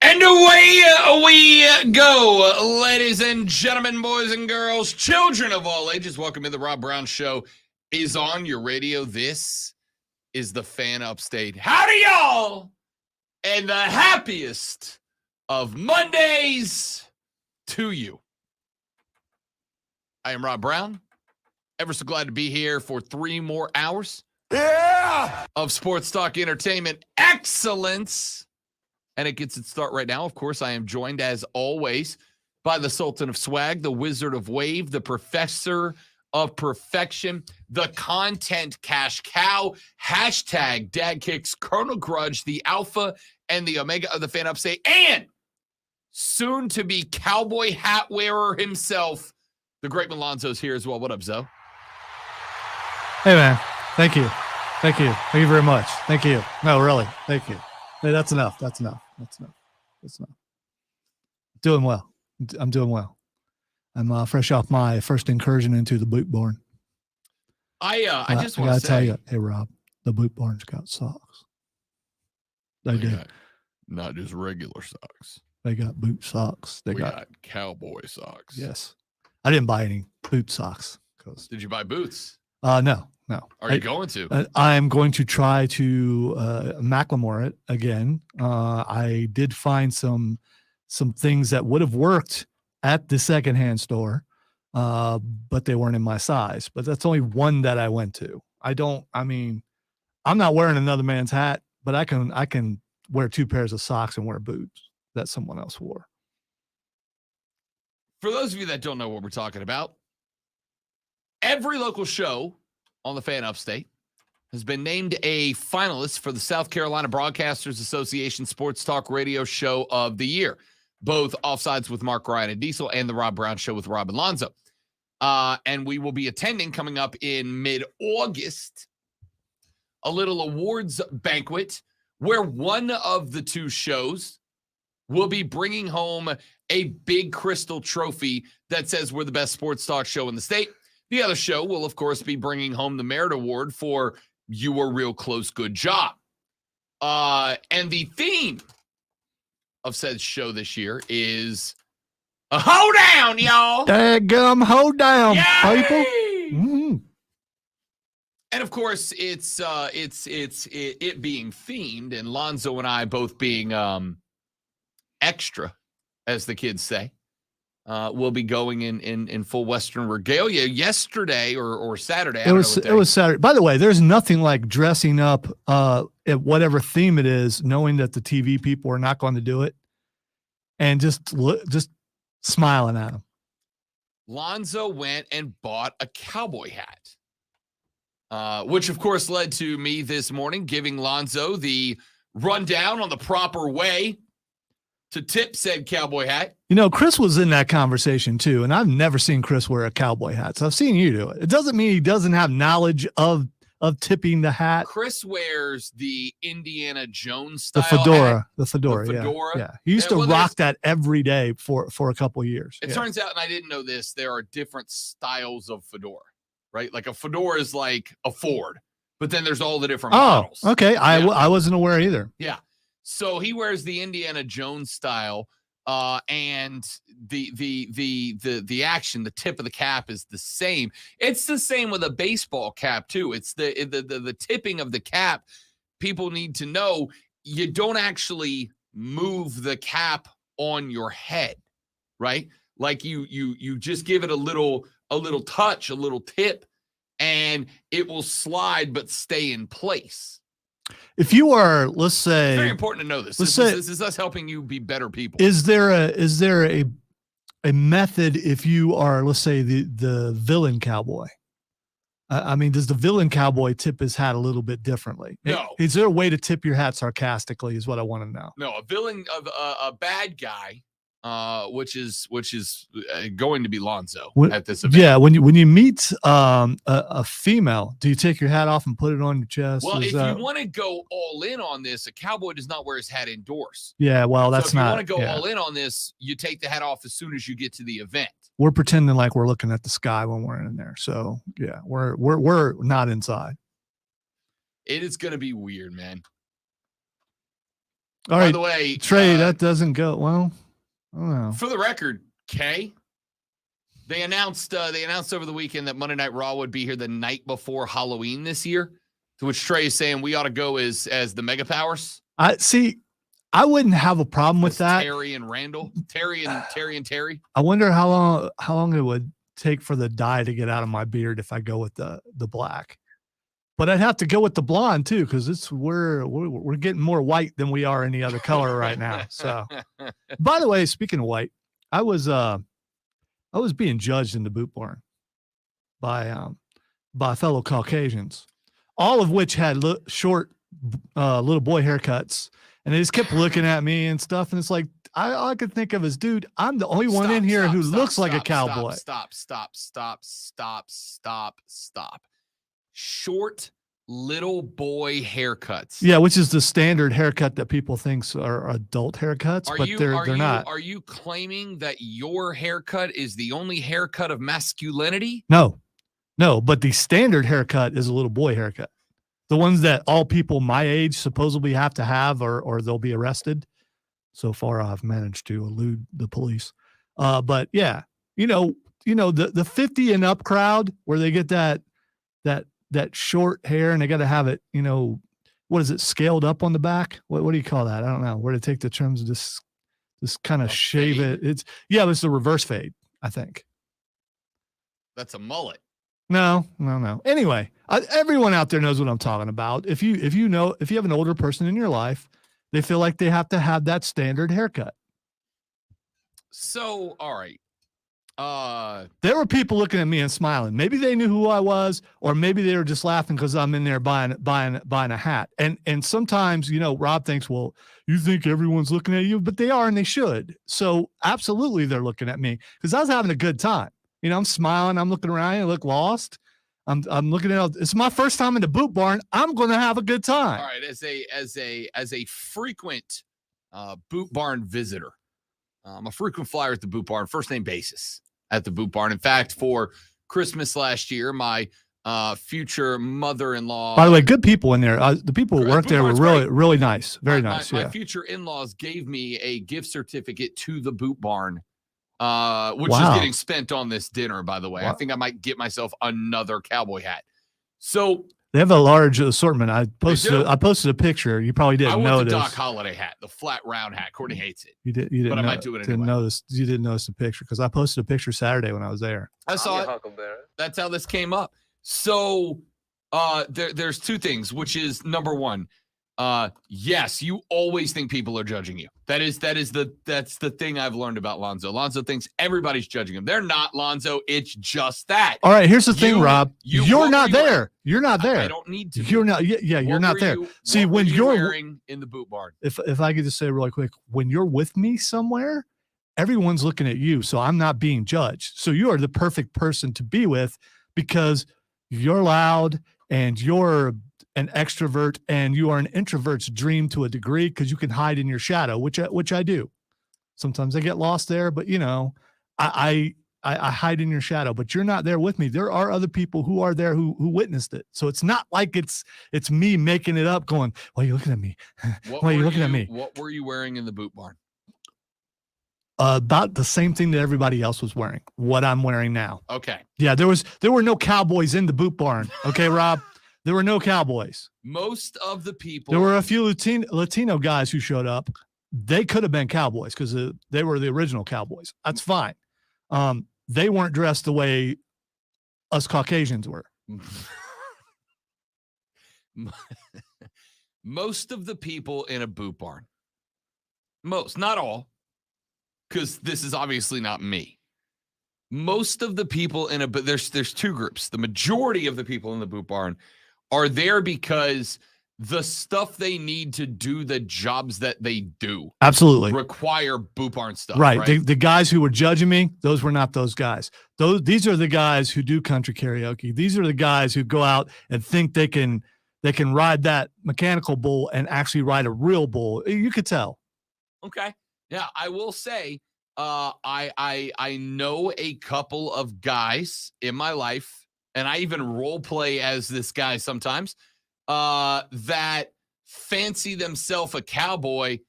And away we go, ladies and gentlemen, boys and girls, children of all ages. Welcome to the Rob Brown Show is on your radio. This is the Fan Upstate. Howdy, y'all, and the happiest of Mondays to you. I am Rob Brown. Ever so glad to be here for 3 more hours of sports talk entertainment excellence. And it gets its start right now. Of course, I am joined, as always, by the Sultan of Swag, the Wizard of Wave, the Professor of Perfection, the Content Cash Cow, hashtag Dad Kicks, Colonel Grudge, the Alpha and the Omega of the Fan Upstate, and soon-to-be cowboy hat wearer himself, the great Malonzo's here as well. What up, Zoe? Hey, man. Thank you. Thank you. Thank you very much. Thank you. No, really. Thank you. Hey, that's enough. That's enough. That's enough. That's enough. Doing well. I'm doing well. I'm fresh off my first incursion into the boot barn. I just want to say, tell you, hey Rob, the boot barn's got socks. They do. Not just regular socks. They got boot socks. We got cowboy socks. Yes. I didn't buy any boot socks. Did you buy boots? No. Are you going to? I'm going to try to Macklemore it again. I did find some things that would have worked at the secondhand store, but they weren't in my size. But that's only one that I went to. I'm not wearing another man's hat, but I can wear 2 pairs of socks and wear boots that someone else wore. For those of you that don't know what we're talking about, every local show on the Fan Upstate has been named a finalist for the South Carolina Broadcasters Association Sports Talk Radio Show of the Year, both Offsides with Mark Ryan and Diesel and the Rob Brown Show with Rob and Lonzo. And we will be attending coming up in mid-August a little awards banquet where one of the 2 shows will be bringing home a big crystal trophy that says we're the best sports talk show in the state. The other show will, of course, be bringing home the Merit Award for You Were Real Close, Good Job. And the theme of said show this year is a hold down, y'all. Daggum, hold down, Yay! people. Mm-hmm. And, of course, it's it being themed, and Lonzo and I both being extra, as the kids say. We'll be going in full Western regalia yesterday or Saturday. It was Saturday. By the way, there's nothing like dressing up at whatever theme it is, knowing that the TV people are not going to do it, and just smiling at them. Lonzo went and bought a cowboy hat, which of course led to me this morning giving Lonzo the rundown on the proper way to tip said cowboy hat. You know, Chris was in that conversation too, and I've never seen Chris wear a cowboy hat. So I've seen you do it. It doesn't mean he doesn't have knowledge of tipping the hat. Chris wears the Indiana Jones style The fedora. hat. The fedora. Yeah. He used to rock that every day for a couple of years. It turns out, and I didn't know this, there are different styles of fedora, right? Like a fedora is like a Ford, but then there's all the different models. Okay. Yeah. I wasn't aware either. Yeah. So he wears the Indiana Jones style, and the action, the tip of the cap is the same. It's the same with a baseball cap too. It's the tipping of the cap. People need to know you don't actually move the cap on your head, right? Like you just give it a little touch, a little tip, and it will slide but stay in place. If you are, let's say, it's very important to know this. This is us helping you be better people. Is there a method if you are, let's say, the villain cowboy? I mean, does the villain cowboy tip his hat a little bit differently? No. Is there a way to tip your hat sarcastically is what I want to know. No, a villain of a bad guy, which is going to be Lonzo at this event. Yeah, when you meet a female, do you take your hat off and put it on your chest? Well, if you want to go all in on this, a cowboy does not wear his hat indoors. Yeah, well, that's so if not. you want to go all in on this, you take the hat off as soon as you get to the event. We're pretending like we're looking at the sky when we're in there. So yeah, we're not inside. It is going to be weird, man. All right. By the way, Trey, that doesn't go well. I don't know. For the record, Kay, they announced over the weekend that Monday Night Raw would be here the night before Halloween this year. To which Trey is saying we ought to go as the Mega Powers. I wouldn't have a problem with that. Terry and Randall, Terry. I wonder how long it would take for the dye to get out of my beard if I go with the black. But I'd have to go with the blonde too, because we're getting more white than we are any other color right now. So, by the way, speaking of white, I was being judged in the Boot Barn by fellow Caucasians, all of which had short little boy haircuts, and they just kept looking at me and stuff. And it's like all I could think of is, dude, I'm the only one in here who looks like a cowboy. Stop. Short little boy haircuts. Yeah, which is the standard haircut that people think are adult haircuts, but they're not. Are you claiming that your haircut is the only haircut of masculinity? No, but the standard haircut is a little boy haircut. The ones that all people my age supposedly have to have, or they'll be arrested. So far, I've managed to elude the police. But yeah, the 50 and up crowd where they get that short hair and they got to have it, what is it, scaled up on the back? What do you call that? I don't know. Where to take the terms of this kind of shave fade? It's the reverse fade, I think. That's a mullet. No. Anyway, everyone out there knows what I'm talking about. If you have an older person in your life, they feel like they have to have that standard haircut. So, all right. There were people looking at me and smiling. Maybe they knew who I was, or maybe they were just laughing because I'm in there buying a hat. And sometimes, Rob thinks, well, you think everyone's looking at you, but they are, and they should. So absolutely, they're looking at me because I was having a good time. I'm smiling. I'm looking around. I look lost. I'm looking at. It's my first time in the Boot Barn. I'm going to have a good time. All right, as a frequent Boot Barn visitor, I'm a frequent flyer at the Boot Barn, first name basis at the Boot Barn. In fact, for Christmas last year, my future mother-in-law. By the way, good people in there. The people who worked there were really, really nice. Very nice. My future in-laws gave me a gift certificate to the Boot Barn, which is getting spent on this dinner, by the way. Wow. I think I might get myself another cowboy hat. So they have a large assortment. I posted a picture. You probably didn't notice. I want the Doc Holliday hat, the flat round hat. Courtney hates it. You didn't. But I might do it anyway. You didn't notice the picture because I posted a picture Saturday when I was there. I saw it. That's how this came up. So there's two things, which is number one. Yes, you always think people are judging you. That's the thing I've learned about Lonzo. Lonzo thinks everybody's judging him. They're not, Lonzo. It's just that. All right, here's the thing, Rob. You're not there. You're not there. I don't need to. You're not. Yeah, you're not there. See, when you're wearing in the Boot Barn. If I could just say really quick, when you're with me somewhere, everyone's looking at you, so I'm not being judged. So you are the perfect person to be with because you're loud and you're an extrovert, and you are an introvert's dream to a degree because you can hide in your shadow, which I do. Sometimes I get lost there, but I hide in your shadow. But you're not there with me. There are other people who are there who witnessed it. So it's not like it's me making it up, going, "Why are you looking at me? Why are you looking at me?" What were you wearing in the Boot Barn? About the same thing that everybody else was wearing. What I'm wearing now. Okay. Yeah, there were no cowboys in the Boot Barn. Okay, Rob. There were no cowboys. Most of the people. There were a few Latino guys who showed up. They could have been cowboys because they were the original cowboys. That's fine. They weren't dressed the way us Caucasians were. Most of the people in a Boot Barn. Most, not all, because this is obviously not me. most of the people but there's two groups. The majority of the people in the Boot Barn are there because the stuff they need to do the jobs that they do Absolutely require Boot Barn stuff. right. The guys who were judging me, those were not those guys. These are the guys who do country karaoke. These are the guys who go out and think they can ride that mechanical bull and actually ride a real bull. You could tell. Okay. Yeah, I will say, I know a couple of guys in my life, and I even role play as this guy sometimes, that fancy themselves a cowboy,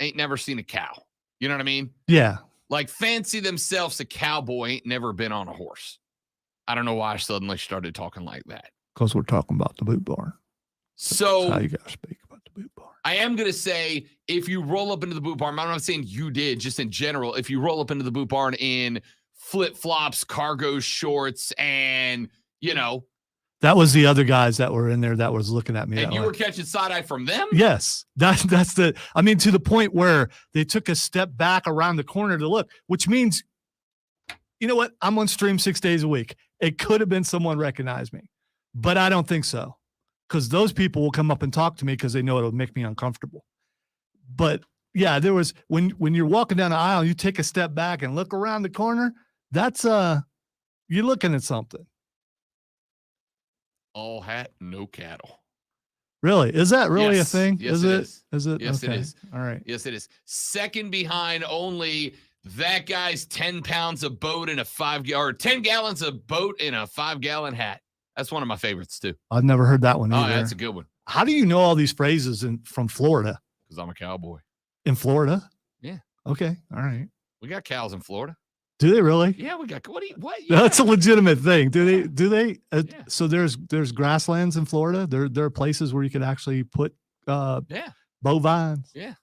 ain't never seen a cow. You know what I mean? Yeah. Like fancy themselves a cowboy, ain't never been on a horse. I don't know why I suddenly started talking like that. Because we're talking about the Boot Barn. So That's how you got to speak about the Boot Barn. I am going to say, if you roll up into the Boot Barn, I'm not saying you did, just in general, if you roll up into the Boot Barn in flip-flops, cargo shorts, and, that was the other guys that were in there that was looking at me. And you were catching side-eye from them? Yes. That's to the point where they took a step back around the corner to look, which means, you know what? I'm on stream 6 days a week. It could have been someone recognized me, but I don't think so. Because those people will come up and talk to me because they know it'll make me uncomfortable. But yeah, there was when you're walking down the aisle, you take a step back and look around the corner. That's you're looking at something. All hat, no cattle. Really? Is that really Yes. a thing? Yes, is it it? is. Is it? Yes, it Okay. is. All right. Yes, it is. Second behind only that guy's 10 pounds of boat in a 10 gallons of boat in a 5-gallon hat. That's one of my favorites too. I've never heard that one Oh, either. that's a good one. How do you know all these phrases from Florida? Because I'm a cowboy. In Florida? Yeah. Okay. All right. We got cows in Florida. Do they really? Yeah, we got what? That's a legitimate thing. Do they? Yeah. So there's grasslands in Florida. There are places where you could actually put bovines. Yeah.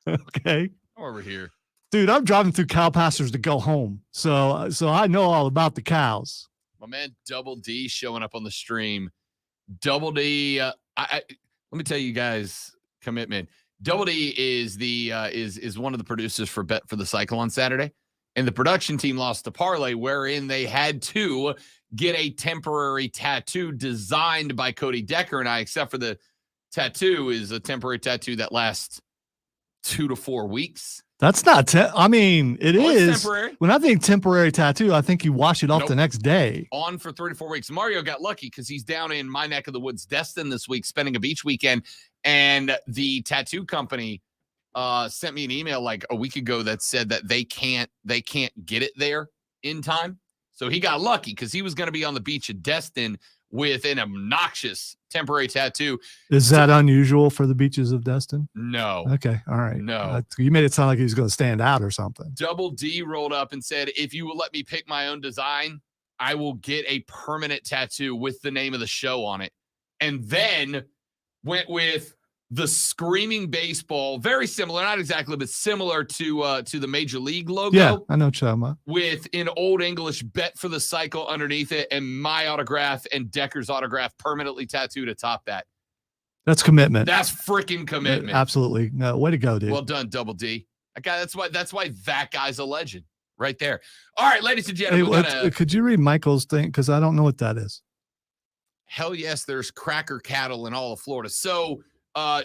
Okay. Over here. Dude, I'm driving through cow pastures to go home. So I know all about the cows. My man Double D showing up on the stream. Double D, let me tell you guys, commitment. Double D is is one of the producers for Bet for the Cycle on Saturday, and the production team lost a parlay wherein they had to get a temporary tattoo designed by Cody Decker and I. Except for the tattoo is a temporary tattoo that lasts 2 to 4 weeks. That's not. It It's is. temporary. When I think temporary tattoo, I think you wash it off the next day. On for 3 to 4 weeks. Mario got lucky because he's down in my neck of the woods, Destin, this week, spending a beach weekend. And the tattoo company sent me an email like a week ago that said that they can't get it there in time. So he got lucky because he was going to be on the beach at Destin with an obnoxious temporary tattoo. Is that unusual for the beaches of Destin? No. Okay. All right. No. You made it sound like he was going to stand out or something. Double D rolled up and said, if you will let me pick my own design, I will get a permanent tattoo with the name of the show on it. And then went with the Screaming Baseball, very similar, not exactly, but similar to the Major League logo. Yeah, I know what you're talking about. With in Old English, Bet for the Cycle underneath it, and my autograph and Decker's autograph permanently tattooed atop that. That's commitment. That's freaking commitment. Absolutely. No, way to go, dude. Well done, Double D. That guy, that's why that guy's a legend right there. All right, ladies and gentlemen. Could you read Michael's thing? Because I don't know what that is. Hell yes, there's cracker cattle in all of Florida. So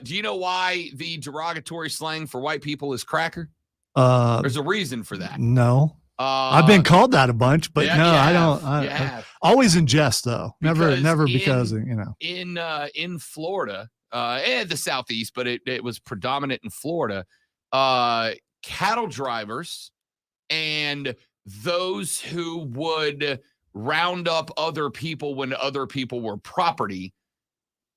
do you know why the derogatory slang for white people is cracker? There's a reason for that. No. I've been called that a bunch, but yeah, no, I have. don't. You have. Always in jest, though. Because Never because, in Florida, and the Southeast, but it was predominant in Florida. Cattle drivers and those who would round up other people when other people were property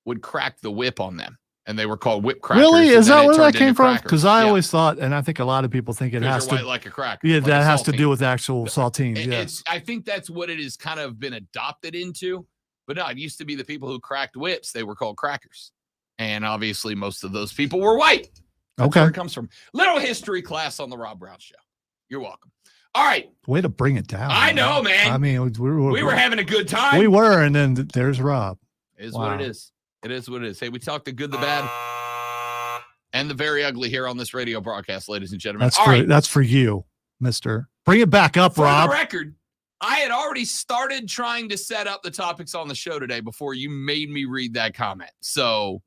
would crack the whip on them. And they were called whip crackers. Really? Is that where that turned came into from? crackers. Because I always thought, and I think a lot of people think it has to white like a cracker. Yeah, like that has to saltine. do with actual saltines. Yeah. I think that's what it has kind of been adopted into. But no, it used to be the people who cracked whips. They were called crackers. And obviously most of those people were white. That's Okay. where it comes from. Little history class on the Rob Brown Show. You're welcome. All right. Way to bring it down. I know, man. I mean, We were having a good time. We were, and then there's Rob. It is Wow. what it is. It is what it is. Hey, we talked the good, the bad, and the very ugly here on this radio broadcast, ladies and gentlemen. That's All for right. that's for you, Mr. Bring it back up, For Rob. the record, I had already started trying to set up the topics on the show today before you made me read that comment. So,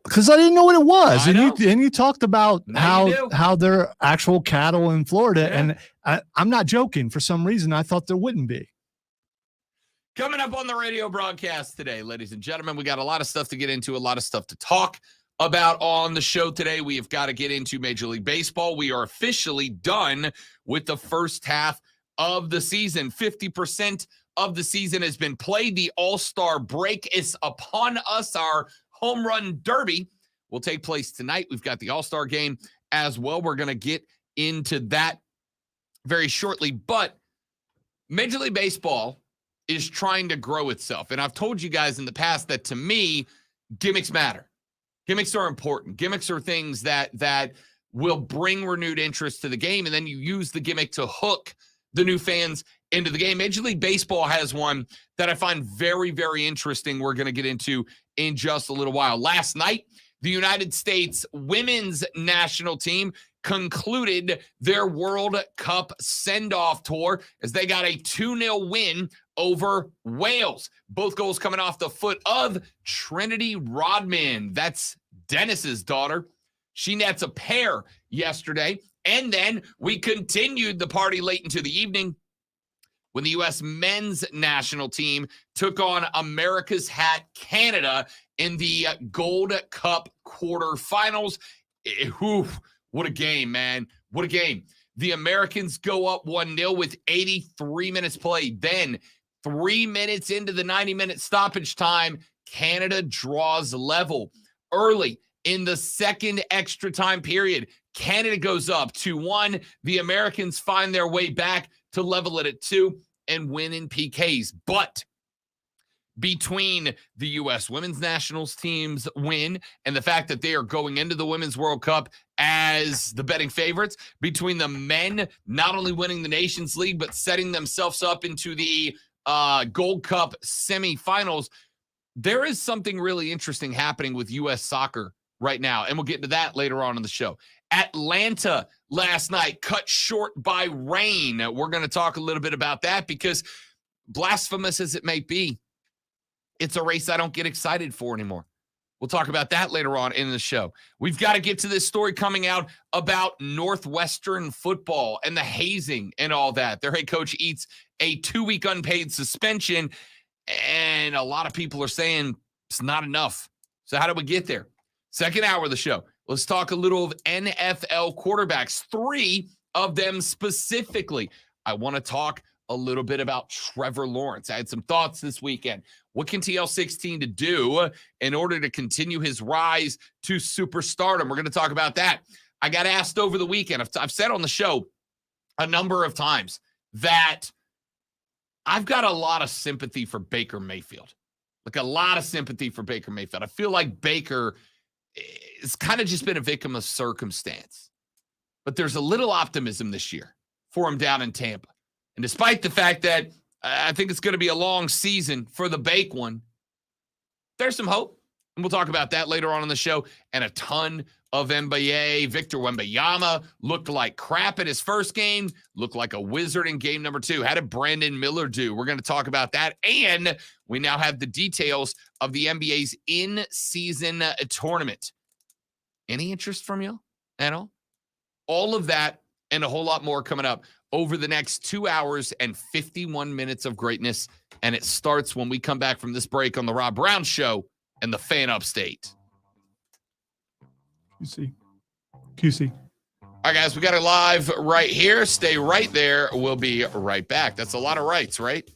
because I didn't know what it was, I and know. you talked about Now you do. how there are actual cattle in Florida, Yeah. and I'm not joking. For some reason, I thought there wouldn't be. Coming up on the radio broadcast today, ladies and gentlemen, we got a lot of stuff to get into, a lot of stuff to talk about on the show today. We have got to get into Major League Baseball. We are officially done with the first half of the season. 50% of the season has been played. The All-Star break is upon us. Our home run derby will take place tonight. We've got the All-Star game as well. We're going to get into that very shortly. But Major League Baseball is trying to grow itself. And I've told you guys in the past that, to me, gimmicks matter. Gimmicks are important. Gimmicks are things that will bring renewed interest to the game, and then you use the gimmick to hook the new fans into the game. Major League Baseball has one that I find very, very interesting. We're going to get into in just a little while. Last night, the United States women's national team concluded their World Cup send-off tour as they got a 2-0 win over Wales. Both goals coming off the foot of Trinity Rodman. That's Dennis's daughter. She nets a pair yesterday. And then we continued the party late into the evening when the U.S. men's national team took on America's Hat Canada in the Gold Cup quarterfinals. What a game, man. What a game. The Americans go up 1-0 with 83 minutes played. Then 3 minutes into the 90-minute stoppage time, Canada draws level. Early in the second extra time period, Canada goes up 2-1. The Americans find their way back to level it at 2 and win in PKs. But between the U.S. women's nationals team's win and the fact that they are going into the Women's World Cup as the betting favorites, between the men not only winning the Nations League but setting themselves up into the Gold Cup semifinals, there is something really interesting happening with U.S. soccer right now, and we'll get into that later on in the show. Atlanta last night cut short by rain. We're going to talk a little bit about that because, blasphemous as it may be, it's a race I don't get excited for anymore. We'll talk about that later on in the show. We've got to get to this story coming out about Northwestern football and the hazing and all that. Their head coach eats a 2-week unpaid suspension, and a lot of people are saying it's not enough. So how do we get there? Second hour of the show, let's talk a little of NFL quarterbacks, 3 of them specifically. I want to talk a little bit about Trevor Lawrence. I had some thoughts this weekend. What can TL16 to do in order to continue his rise to superstardom? We're going to talk about that. I got asked over the weekend. I've said on the show a number of times that I've got a lot of sympathy for Baker Mayfield. Like a lot of sympathy for Baker Mayfield. I feel like Baker has kind of just been a victim of circumstance. But there's a little optimism this year for him down in Tampa. And despite the fact that I think it's going to be a long season for the Bake one, there's some hope. And we'll talk about that later on in the show. And a ton of NBA. Victor Wembanyama looked like crap in his first game, looked like a wizard in game number 2. How did Brandon Miller do? We're going to talk about that. And we now have the details of the NBA's in-season tournament. Any interest from you at all? All of that and a whole lot more coming up over the next 2 hours and 51 minutes of greatness. And it starts when we come back from this break on the Rob Brown Show and the Fan Upstate. QC. All right, guys, we got it live right here. Stay right there. We'll be right back. That's a lot of rights, right?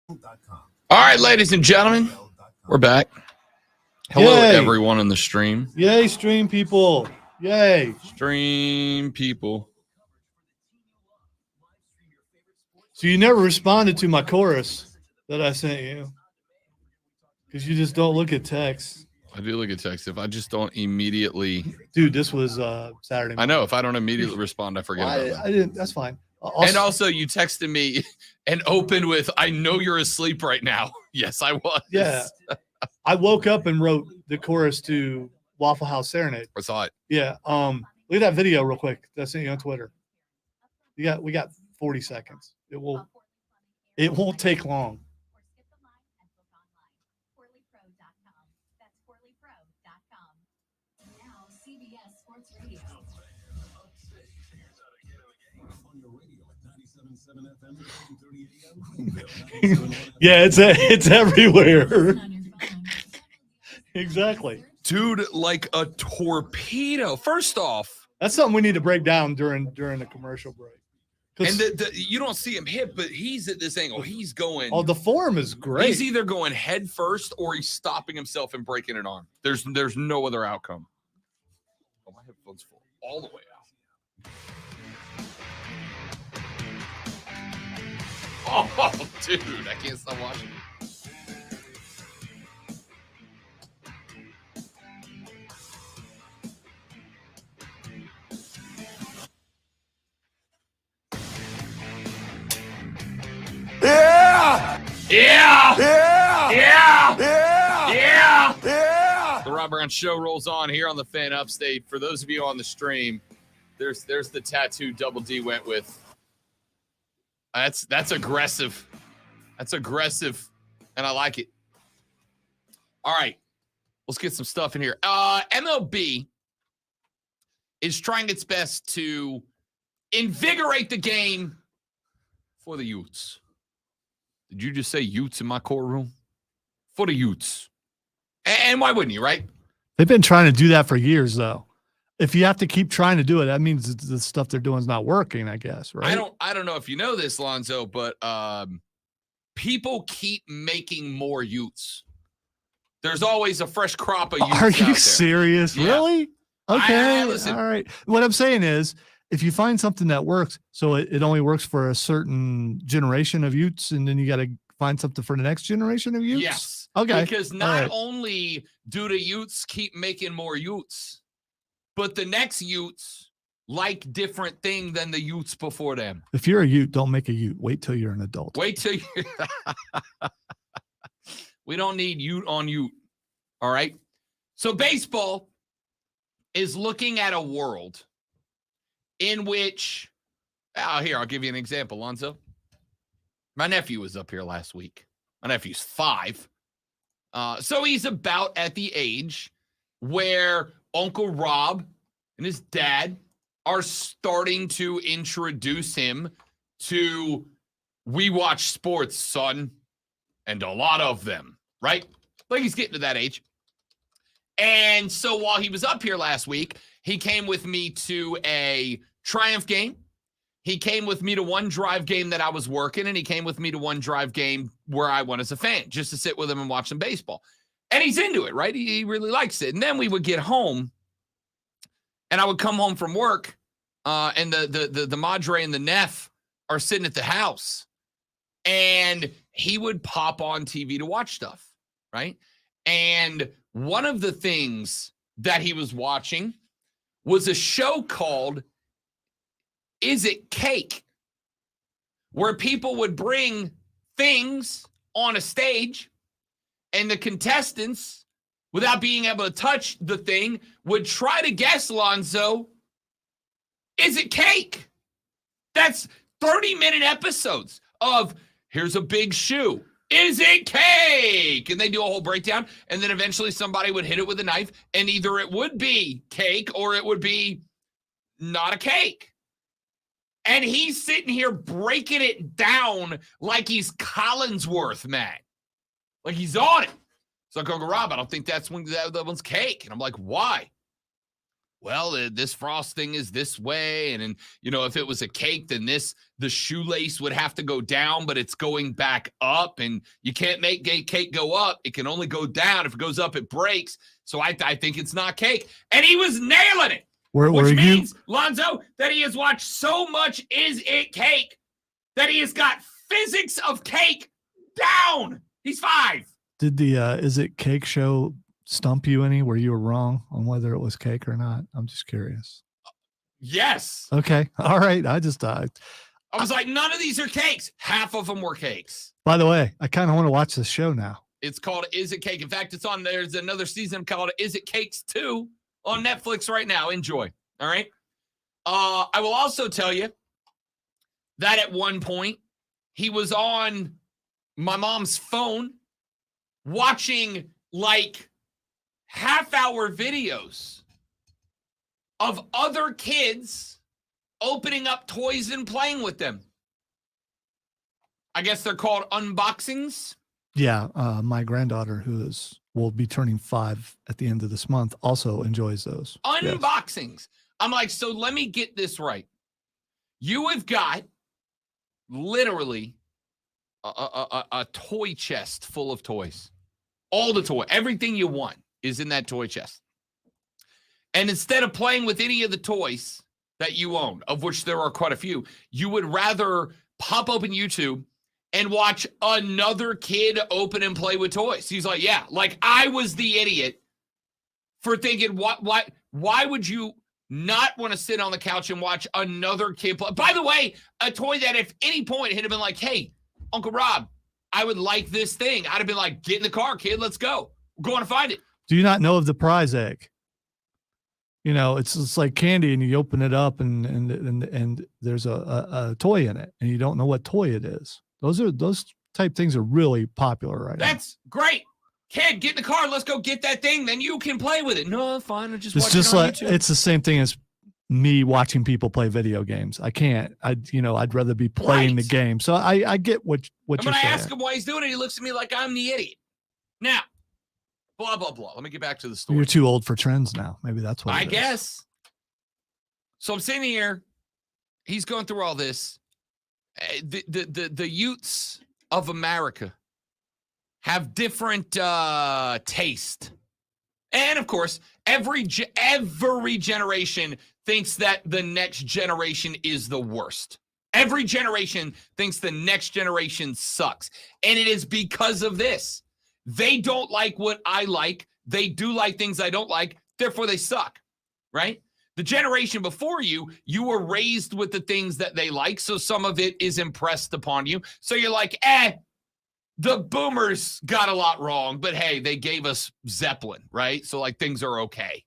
All right, ladies and gentlemen, we're back. Hello, Yay. everyone in the stream. Yay, stream people. Yay. Stream people. So you never responded to my chorus that I sent you because you just don't look at text. I do look at text. If I just don't immediately, Dude, this was Saturday. I know if I don't immediately respond, I forget about that. I didn't. That's fine. And also, you texted me and opened with, "I know you're asleep right now." Yes, I was. Yeah. I woke up and wrote the chorus to Waffle House Serenade. I saw it. Yeah. Look at that video real quick. That's sent you on Twitter. We got 40 seconds. It won't take long. Yeah, it's everywhere. Exactly. Dude, like a torpedo. First off, That's something we need to break down during the commercial break. and you don't see him hit, but he's at this angle. He's going. Oh, the form is great. He's either going head first or he's stopping himself and breaking an arm. There's no other outcome. Oh, my headphones full all the way out. Oh, dude, I can't stop watching. Yeah! Yeah! Yeah! Yeah! Yeah! Yeah! Yeah! The Rob Brown Show rolls on here on the Fan Upstate. For those of you on the stream, there's the tattoo Double D went with. That's aggressive. That's aggressive, and I like it. All right, let's get some stuff in here. MLB is trying its best to invigorate the game for the Utes. Did you just say Utes in my courtroom? For the Utes. And why wouldn't you, right? They've been trying to do that for years, though. If you have to keep trying to do it, that means the stuff they're doing is not working, I guess, right? I don't know if you know this, Lonzo, but people keep making more Utes. There's always a fresh crop of Utes Are out you there. serious? Yeah. Really? Okay. listen. All right. What I'm saying is, if you find something that works, so it only works for a certain generation of Utes, and then you got to find something for the next generation of Utes? Yes. Okay. Because not right. only do the Utes keep making more Utes, but the next Utes like different thing than the Utes before them. If you're a Ute, don't make a Ute. Wait till you're an adult. Wait till you. We don't need Ute on Ute. All right. So baseball is looking at a world in which, here, I'll give you an example, Lonzo. My nephew was up here last week. My nephew's 5. So he's about at the age where Uncle Rob and his dad are starting to introduce him to We Watch Sports, son, and a lot of them, right? Like he's getting to that age. And so while he was up here last week, he came with me to a Triumph game. He came with me to one drive game that I was working, and he came with me to one drive game where I went as a fan, just to sit with him and watch some baseball. And he's into it, right? He really likes it. And then we would get home, and I would come home from work, and the Madre and the Neff are sitting at the house, and he would pop on TV to watch stuff, right? And one of the things that he was watching was a show called Is It Cake? Where people would bring things on a stage, and the contestants, without being able to touch the thing, would try to guess, Lonzo, is it cake? That's 30-minute episodes of here's a big shoe. Is it cake? And they do a whole breakdown, and then eventually somebody would hit it with a knife, and either it would be cake or it would be not a cake. And he's sitting here breaking it down like he's Collinsworth, man. Like he's on it. So I go, Rob, I don't think that one's cake. And I'm like, why? well, this frosting is this way. And if it was a cake, then the shoelace would have to go down, but it's going back up. And you can't make cake go up. It can only go down. If it goes up, it breaks. So I think it's not cake. And he was nailing it. Which means, Lonzo, that he has watched so much Is It Cake that he has got physics of cake down. He's 5. Did the Is It Cake show stump you any where you were wrong on whether it was cake or not? I'm just curious. Yes. Okay. All right. I was like, none of these are cakes. Half of them were cakes. By the way, I kind of want to watch this show now. It's called Is It Cake? In fact, it's on. There's another season called Is It Cakes 2 on Netflix right now. Enjoy. All right. I will also tell you that at one point he was on my mom's phone watching like half-hour videos of other kids opening up toys and playing with them. I guess they're called unboxings. Yeah. My granddaughter, will be turning 5 at the end of this month, also enjoys those. Unboxings. Yes. I'm like, so let me get this right. You have got literally a toy chest full of toys. All the toy, everything you want is in that toy chest. And instead of playing with any of the toys that you own, of which there are quite a few, you would rather pop open YouTube and watch another kid open and play with toys. He's like, yeah, like I was the idiot for thinking, why would you not want to sit on the couch and watch another kid play? By the way, a toy that if any point it had been like, hey, Uncle Rob, I would like this thing. I'd have been like, get in the car, kid, let's go. We're going to find it. Do you not know of the prize egg? It's like candy, and you open it up, and there's a toy in it, and you don't know what toy it is. Those type things are really popular right now. That's great. Kid, get in the car. Let's go get that thing. Then you can play with it. No, fine. I just it's watch just it on like YouTube. It's the same thing as me watching people play video games. I can't. I'd rather be playing the game. So I get what you're saying. When I ask him why he's doing it, he looks at me like I'm the idiot. Now, blah blah blah. Let me get back to the story. You're too old for trends now. Maybe that's what I guess. So I'm sitting here. He's going through all this. The youths of America have different taste, and of course, every generation thinks that the next generation is the worst. Every generation thinks the next generation sucks, and it is because of this. They don't like what I like. They do like things I don't like. Therefore, they suck, right? The generation before you were raised with the things that they like, so some of it is impressed upon you. So you're like, the boomers got a lot wrong, but hey, they gave us Zeppelin, right? So like things are okay.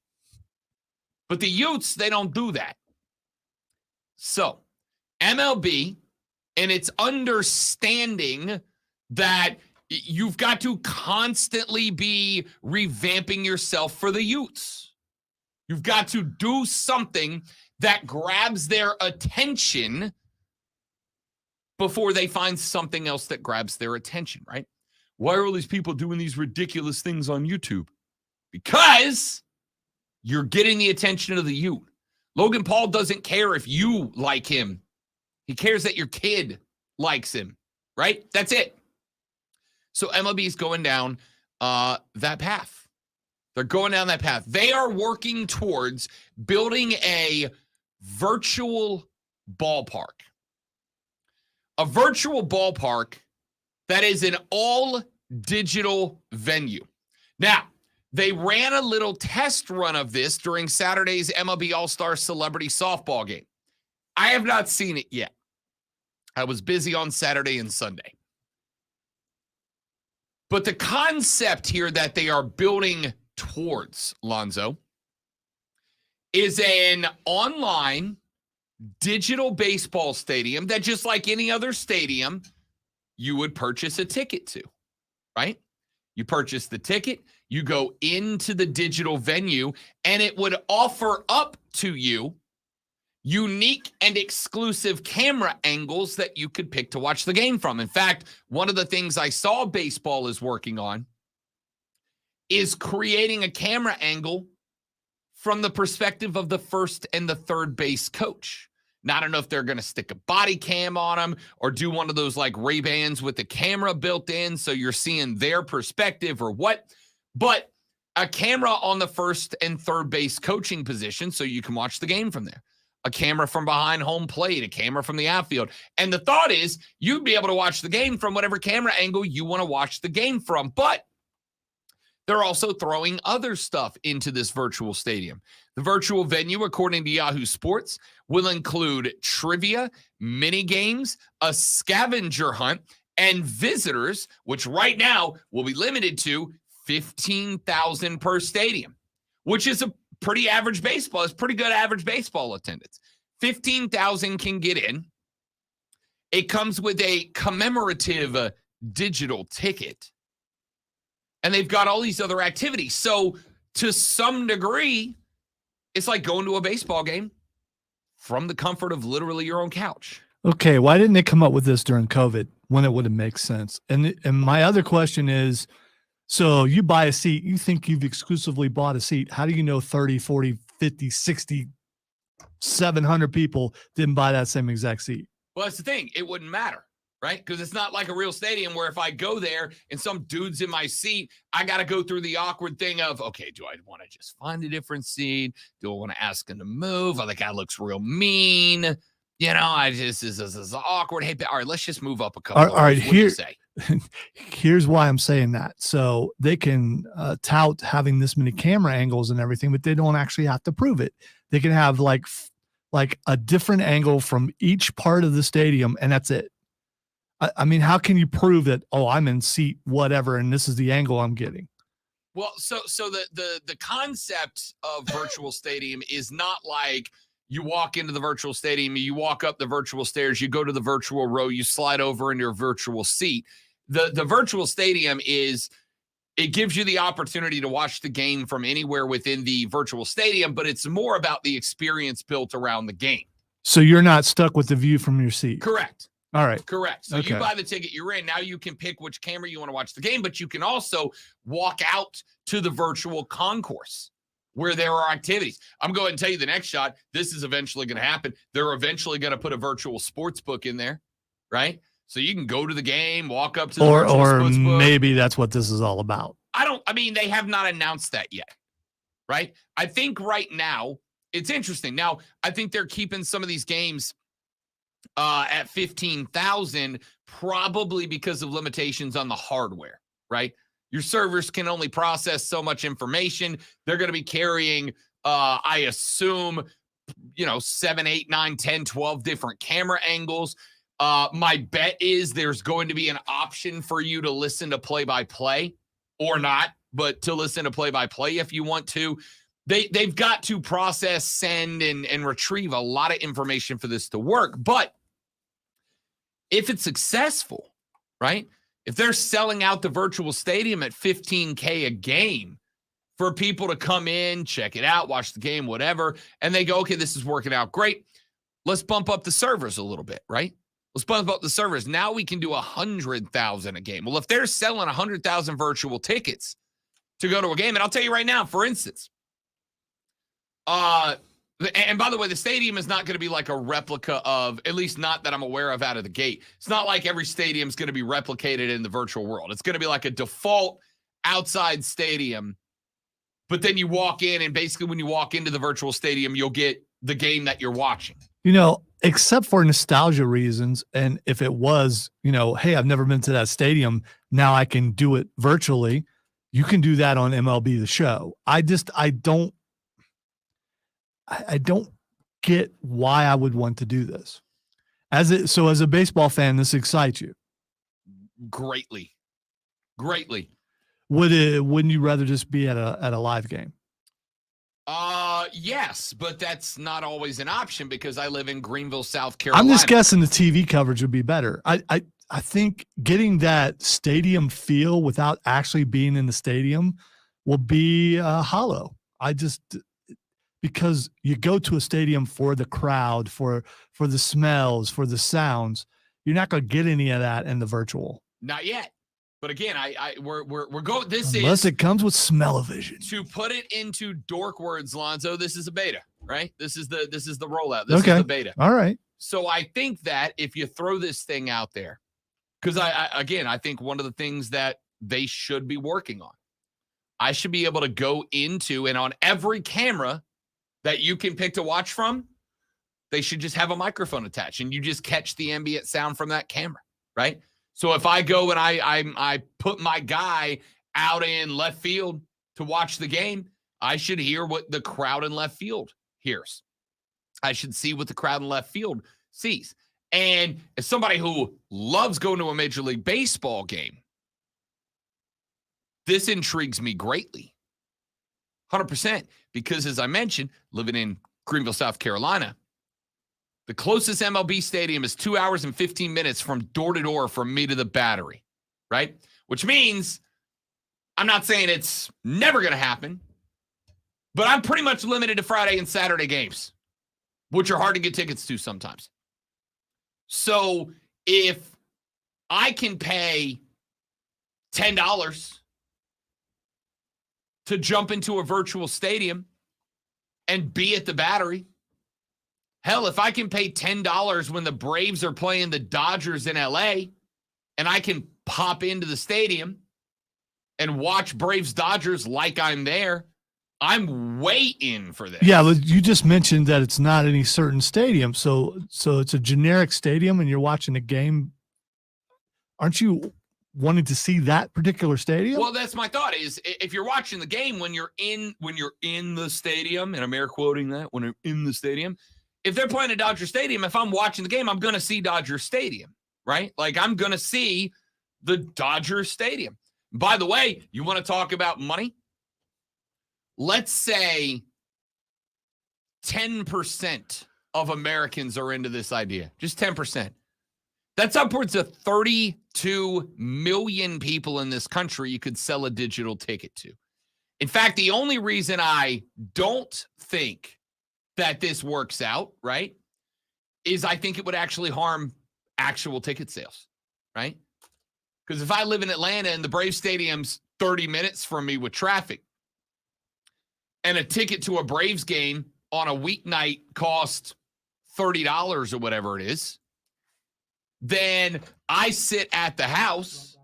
But the youths, they don't do that. So MLB, and it's understanding that you've got to constantly be revamping yourself for the youths. You've got to do something that grabs their attention before they find something else that grabs their attention, right? Why are all these people doing these ridiculous things on YouTube? Because you're getting the attention of the youth. Logan Paul doesn't care if you like him. He cares that your kid likes him, right? That's it. So MLB is going down that path. They're going down that path. They are working towards building a virtual ballpark. A virtual ballpark that is an all-digital venue. Now, they ran a little test run of this during Saturday's MLB All-Star Celebrity Softball game. I have not seen it yet. I was busy on Saturday and Sunday. But the concept here that they are building towards, Lonzo, is an online digital baseball stadium that, just like any other stadium, you would purchase a ticket to, right? You purchase the ticket, you go into the digital venue, and it would offer up to you unique and exclusive camera angles that you could pick to watch the game from. In fact, one of the things I saw baseball is working on is creating a camera angle from the perspective of the first and the third base coach. Now, I don't know if they're going to stick a body cam on them or do one of those like Ray-Bans with the camera built in so you're seeing their perspective or what. But a camera on the first and third base coaching position so you can watch the game from there. A camera from behind home plate, a camera from the outfield. And the thought is you'd be able to watch the game from whatever camera angle you want to watch the game from. But they're also throwing other stuff into this virtual stadium. The virtual venue, according to Yahoo Sports, will include trivia, mini games, a scavenger hunt, and visitors, which right now will be limited to 15,000 per stadium, which is a pretty average baseball. It's pretty good average baseball attendance. 15,000 can get in. It comes with a commemorative digital ticket. And they've got all these other activities. So to some degree, it's like going to a baseball game from the comfort of literally your own couch. Okay, why didn't they come up with this during COVID when it would have made sense? And my other question is, so you buy a seat, you think you've exclusively bought a seat. How do you know 30, 40, 50, 60, 700 people didn't buy that same exact seat? Well, that's the thing. It wouldn't matter, right? Because it's not like a real stadium where if I go there and some dude's in my seat, I got to go through the awkward thing of, okay, do I want to just find a different seat? Do I want to ask him to move? Oh, the guy looks real mean. You know, this is awkward. Hey, all right, let's just move up a couple. All right, what do you say? Here's why I'm saying that. So they can tout having this many camera angles and everything, but they don't actually have to prove it. They can have like a different angle from each part of the stadium, and that's it. I mean, how can you prove that, oh, I'm in seat whatever, and this is the angle I'm getting? Well, so the concept of virtual stadium is not like you walk into the virtual stadium, you walk up the virtual stairs, you go to the virtual row, you slide over in your virtual seat. The virtual stadium is, it gives you the opportunity to watch the game from anywhere within the virtual stadium, but it's more about the experience built around the game. So you're not stuck with the view from your seat. Correct. All right. Correct. So Okay. You buy the ticket, you're in. Now you can pick which camera you want to watch the game, but you can also walk out to the virtual concourse where there are activities. I'm going to tell you the next shot. This is eventually going to happen. They're eventually going to put a virtual sports book in there, right? So you can go to the game, walk up to the virtual sports book. Maybe that's what this is all about. I mean, they have not announced that yet, right? I think right now, it's interesting. Now, I think they're keeping some of these games at 15,000 probably because of limitations on the hardware, right? Your servers can only process so much information. They're going to be carrying, I assume, 7, 8, 9, 10, 12 different camera angles. My bet is there's going to be an option for you to listen to play-by-play or not, but to listen to play-by-play if you want to. They've got to process, send, and retrieve a lot of information for this to work. But if it's successful, right? If they're selling out the virtual stadium at $15K a game for people to come in, check it out, watch the game, whatever, and they go, okay, this is working out great. Let's bump up the servers a little bit, right? Let's bump up the servers. Now we can do 100,000 a game. Well, if they're selling 100,000 virtual tickets to go to a game, and I'll tell you right now, for instance, and by the way, the stadium is not going to be like a replica of, at least not that I'm aware of out of the gate. It's not like every stadium is going to be replicated in the virtual world. It's going to be like a default outside stadium. But then you walk in, and basically when you walk into the virtual stadium, you'll get the game that you're watching. Except for nostalgia reasons, and if it was, hey, I've never been to that stadium, now I can do it virtually. You can do that on MLB The Show. I don't get why I would want to do this. As a baseball fan, this excites you Greatly. Wouldn't you rather just be at a live game? Yes, but that's not always an option because I live in Greenville, South Carolina. I'm just guessing the TV coverage would be better. I think getting that stadium feel without actually being in the stadium will be hollow. Because you go to a stadium for the crowd, for the smells, for the sounds. You're not going to get any of that in the virtual. Not yet. But again, we're going. Unless it comes with smell-o-vision. To put it into dork words, Lonzo. This is a beta, right? This is the rollout. This is the beta. All right. So I think that if you throw this thing out there, because I think one of the things that they should be working on, I should be able to go into and on every camera that you can pick to watch from, they should just have a microphone attached and you just catch the ambient sound from that camera, right? So if I go and I put my guy out in left field to watch the game, I should hear what the crowd in left field hears. I should see what the crowd in left field sees. And as somebody who loves going to a Major League Baseball game, this intrigues me greatly. 100%. Because as I mentioned, living in Greenville, South Carolina, the closest MLB stadium is 2 hours and 15 minutes from door to door from me to the Battery, right? Which means I'm not saying it's never going to happen, but I'm pretty much limited to Friday and Saturday games, which are hard to get tickets to sometimes. So if I can pay $10 to jump into a virtual stadium and be at the Battery, hell, if I can pay $10 when the Braves are playing the Dodgers in LA and I can pop into the stadium and watch Braves Dodgers like I'm there, I'm way in for this. Yeah, but you just mentioned that it's not any certain stadium. So it's a generic stadium and you're watching a game. Aren't you wanting to see that particular stadium? Well, that's my thought is if you're watching the game when you're in the stadium, and I'm air quoting that, when you're in the stadium, if they're playing at Dodger Stadium, if I'm watching the game, I'm going to see Dodger Stadium, right? Like I'm going to see the Dodger Stadium. By the way, you want to talk about money? Let's say 10% of Americans are into this idea, just 10%. That's upwards of 32 million people in this country you could sell a digital ticket to. In fact, the only reason I don't think that this works out, right, is I think it would actually harm actual ticket sales, right? Because if I live in Atlanta and the Braves Stadium's 30 minutes from me with traffic, and a ticket to a Braves game on a weeknight costs $30 or whatever it is, then I sit at the house,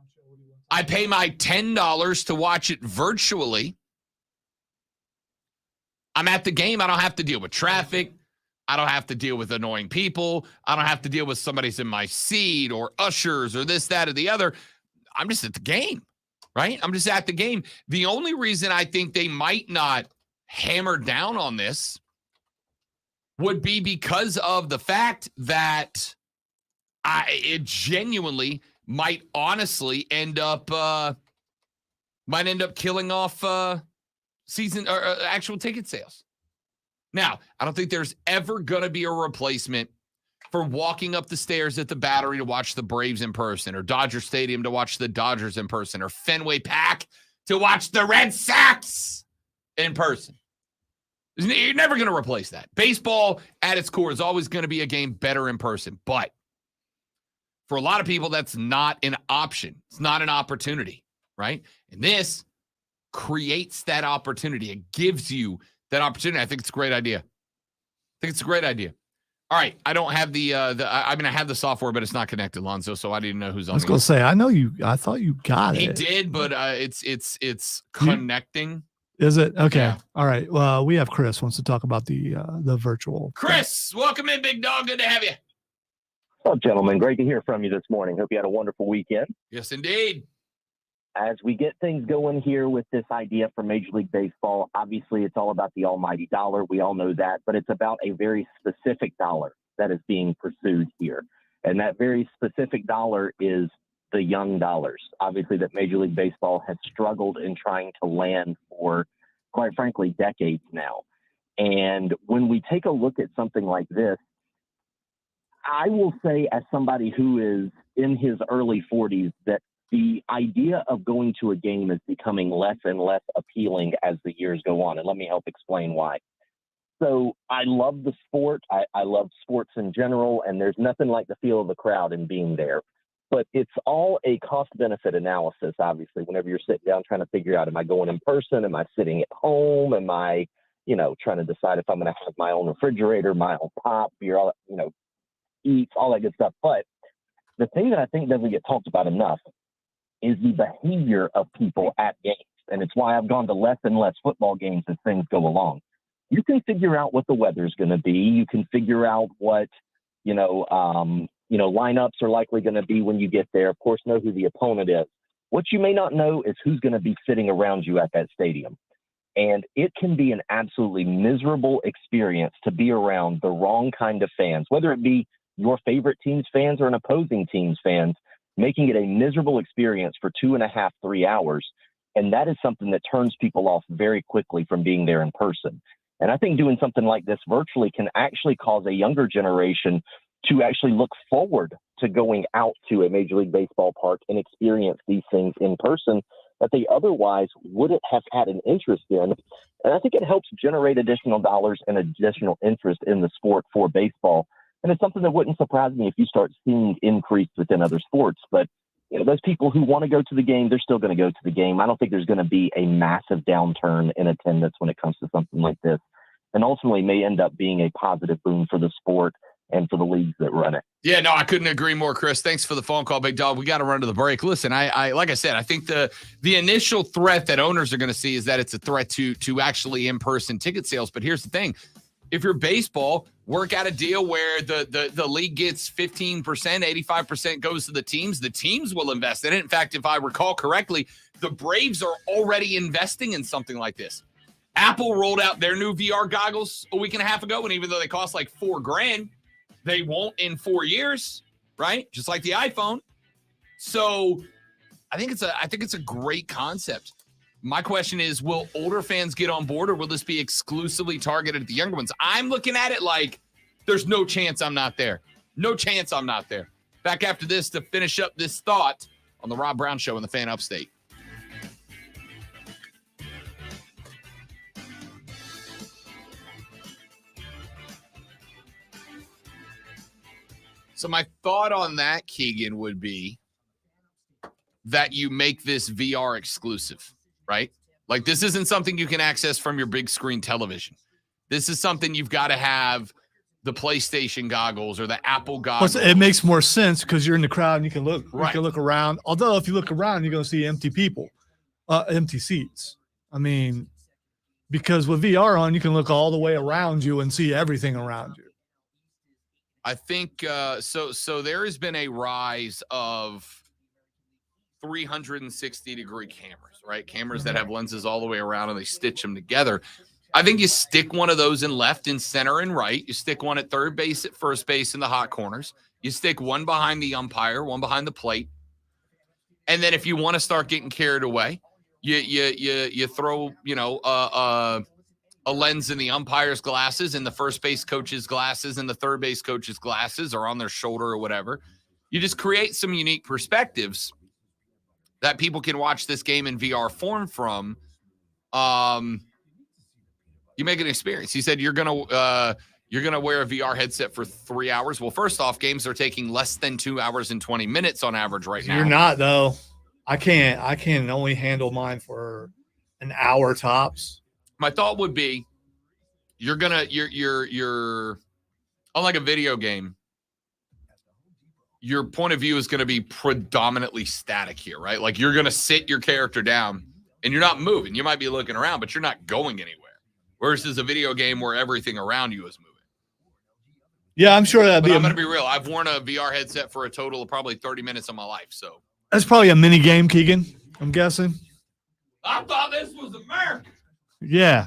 I pay my $10 to watch it virtually. I'm at the game. I don't have to deal with traffic. I don't have to deal with annoying people. I don't have to deal with somebody's in my seat or ushers or this, that, or the other. I'm just at the game, right? I'm just at the game. The only reason I think they might not hammer down on this would be because of the fact that it genuinely might honestly end up killing off season or actual ticket sales. Now, I don't think there's ever going to be a replacement for walking up the stairs at the Battery to watch the Braves in person, or Dodger Stadium to watch the Dodgers in person, or Fenway Park to watch the Red Sox in person. You're never going to replace that. Baseball at its core is always going to be a game better in person. But for a lot of people, that's not an option. It's not an opportunity, right? And this creates that opportunity. It gives you that opportunity. I think it's a great idea. All right. I don't have I have the software, but it's not connected, Lonzo, so I didn't know who's on. I was going to say, I thought you got it. He did, but it's connecting. Is it? Okay. Yeah. All right. Well, we have Chris wants to talk about the virtual. Chris, welcome in, big dog. Good to have you. What's up, gentlemen? Great to hear from you this morning. Hope you had a wonderful weekend. Yes, indeed. As we get things going here with this idea for Major League Baseball, obviously it's all about the almighty dollar. We all know that, but it's about a very specific dollar that is being pursued here. And that very specific dollar is the young dollars, obviously, that Major League Baseball has struggled in trying to land for, quite frankly, decades now. And when we take a look at something like this, I will say, as somebody who is in his early 40s, that the idea of going to a game is becoming less and less appealing as the years go on. And let me help explain why. So I love the sport. I love sports in general, and there's nothing like the feel of the crowd and being there. but it's all a cost-benefit analysis, obviously, whenever you're sitting down trying to figure out, am I going in person? Am I sitting at home? Am I, trying to decide if I'm going to have my own refrigerator, my own pop, beer, all, eats, all that good stuff. But the thing that I think doesn't get talked about enough is the behavior of people at games. And it's why I've gone to less and less football games as things go along. You can figure out what the weather's going to be. You can figure out what, lineups are likely going to be when you get there. Of course, know who the opponent is. What you may not know is who's going to be sitting around you at that stadium. And it can be an absolutely miserable experience to be around the wrong kind of fans, whether it be your favorite team's fans or an opposing team's fans, making it a miserable experience for 2.5, 3 hours. And that is something that turns people off very quickly from being there in person. And I think doing something like this virtually can actually cause a younger generation to actually look forward to going out to a Major League Baseball park and experience these things in person that they otherwise wouldn't have had an interest in. And I think it helps generate additional dollars and additional interest in the sport for baseball. And it's something that wouldn't surprise me if you start seeing increase within other sports. But those people who want to go to the game, they're still going to go to the game. I don't think there's going to be a massive downturn in attendance when it comes to something like this, and ultimately may end up being a positive boom for the sport and for the leagues that run it. Yeah, no, I couldn't agree more, Chris. Thanks for the phone call, Big Dog. We got to run to the break. Listen, I like I said, I think the initial threat that owners are going to see is that it's a threat to actually in-person ticket sales. But here's the thing. If you're baseball, work out a deal where the league gets 15%, 85% goes to the teams. The teams will invest in it. In fact, if I recall correctly, the Braves are already investing in something like this. Apple rolled out their new VR goggles a week and a half ago, and even though they cost like $4,000, they won't in 4 years, right? Just like the iPhone. So I think it's a great concept. My question is, will older fans get on board, or will this be exclusively targeted at the younger ones? I'm looking at it like there's no chance I'm not there. No chance I'm not there. Back after this to finish up this thought on the Rob Brown Show in the Fan Upstate. So my thought on that, Keegan, would be that you make this VR exclusive, right? Like, this isn't something you can access from your big screen television. This is something you've got to have the PlayStation goggles or the Apple goggles. Plus, it makes more sense because you're in the crowd and you can look. Right. You can look around. Although, if you look around, you're going to see empty people, empty seats. I mean, because with VR on, you can look all the way around you and see everything around you. I think so there has been a rise of 360-degree cameras, right? Cameras that have lenses all the way around and they stitch them together. I think you stick one of those in left and center and right. You stick one at third base, at first base in the hot corners. You stick one behind the umpire, one behind the plate. And then if you want to start getting carried away, you throw, a lens in the umpire's glasses and the first base coach's glasses and the third base coach's glasses, or on their shoulder or whatever. You just create some unique perspectives that people can watch this game in VR form from. You make an experience. He said you're gonna wear a VR headset for 3 hours. Well, first off, games are taking less than 2 hours and 20 minutes on average right now. You're not, though. I can only handle mine for an hour tops. My thought would be you're unlike a video game, your point of view is going to be predominantly static here, right? Like, you're going to sit your character down and you're not moving. You might be looking around, but you're not going anywhere. Versus a video game where everything around you is moving. Yeah, I'm sure that'd But be. I'm going to be real. I've worn a VR headset for a total of probably 30 minutes of my life. So That's probably a mini game, Keegan. I'm guessing. I thought this was America. Yeah.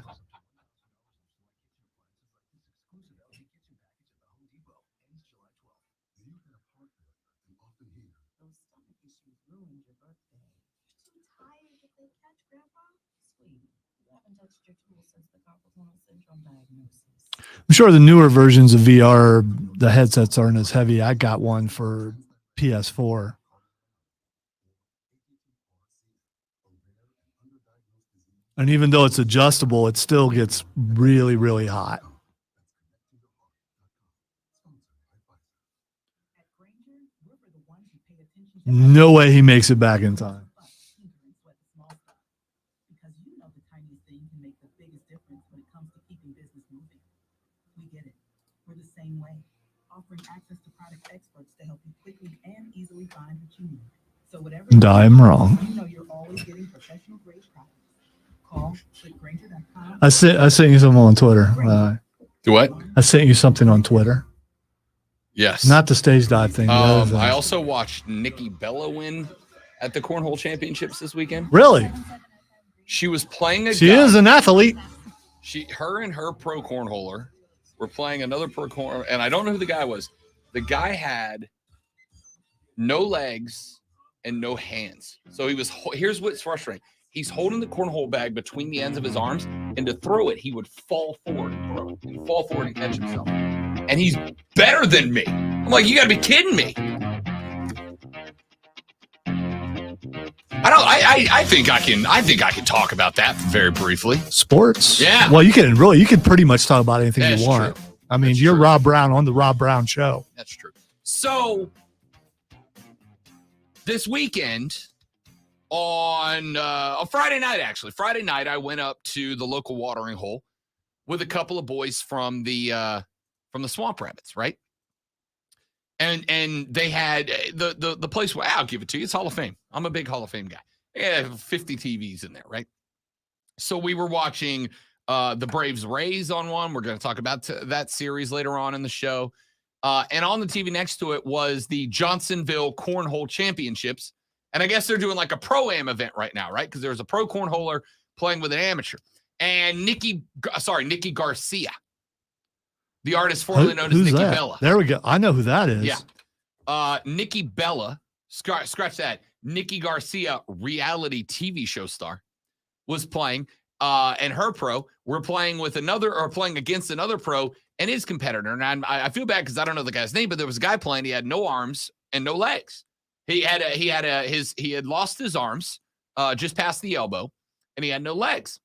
I'm sure the newer versions of VR, the headsets aren't as heavy. I got one for PS4. And even though it's adjustable, it still gets really, really hot. No way he makes it back in time. Because you know the tiniest thing can make the biggest difference when it comes to keeping business moving. We get it. We're the same way, offering access to product experts to help you quickly and easily find what you need. So whatever And I'm wrong. you know you're always getting professional grade products. Call Grainger.com. I sent you something on Twitter. Do what? I sent you something on Twitter. Yes. Not the stage dive thing. the other thing. I also watched Nikki Bella win at the Cornhole Championships this weekend. Really? She was playing a She guy. is an athlete. Her and her pro cornholer were playing another pro corn, and I don't know who the guy was. The guy had no legs and no hands. So he was. Here's what's frustrating. He's holding the cornhole bag between the ends of his arms, and to throw it, he would fall forward and throw it. He'd fall forward and catch himself. And he's better than me. I'm like, you got to be kidding me. I think I can talk about that very briefly. Sports. Yeah. Well, you can pretty much talk about anything That's you want. true. I mean, That's you're true. Rob Brown on the Rob Brown Show. That's true. So this weekend on Friday night, I went up to the local watering hole with a couple of boys from the Swamp Rabbits, right? And they had the place where I'll give it to you. It's Hall of Fame. I'm a big Hall of Fame guy. Yeah, 50 TVs in there, right? So we were watching the Braves Rays on one. We're going to talk about that series later on in the show. And on the TV next to it was the Johnsonville Cornhole Championships. And I guess they're doing like a pro-am event right now, right? Because there's a pro cornholer playing with an amateur. And Nikki Garcia, the artist formerly known as Who's Nikki that? Bella. There we go. I know who that is. Yeah. Nikki Bella, scratch that. Nikki Garcia, reality TV show star, was playing. And her pro were playing against another pro and his competitor. And I feel bad because I don't know the guy's name, but there was a guy playing. He had no arms and no legs. He had lost his arms just past the elbow, and he had no legs.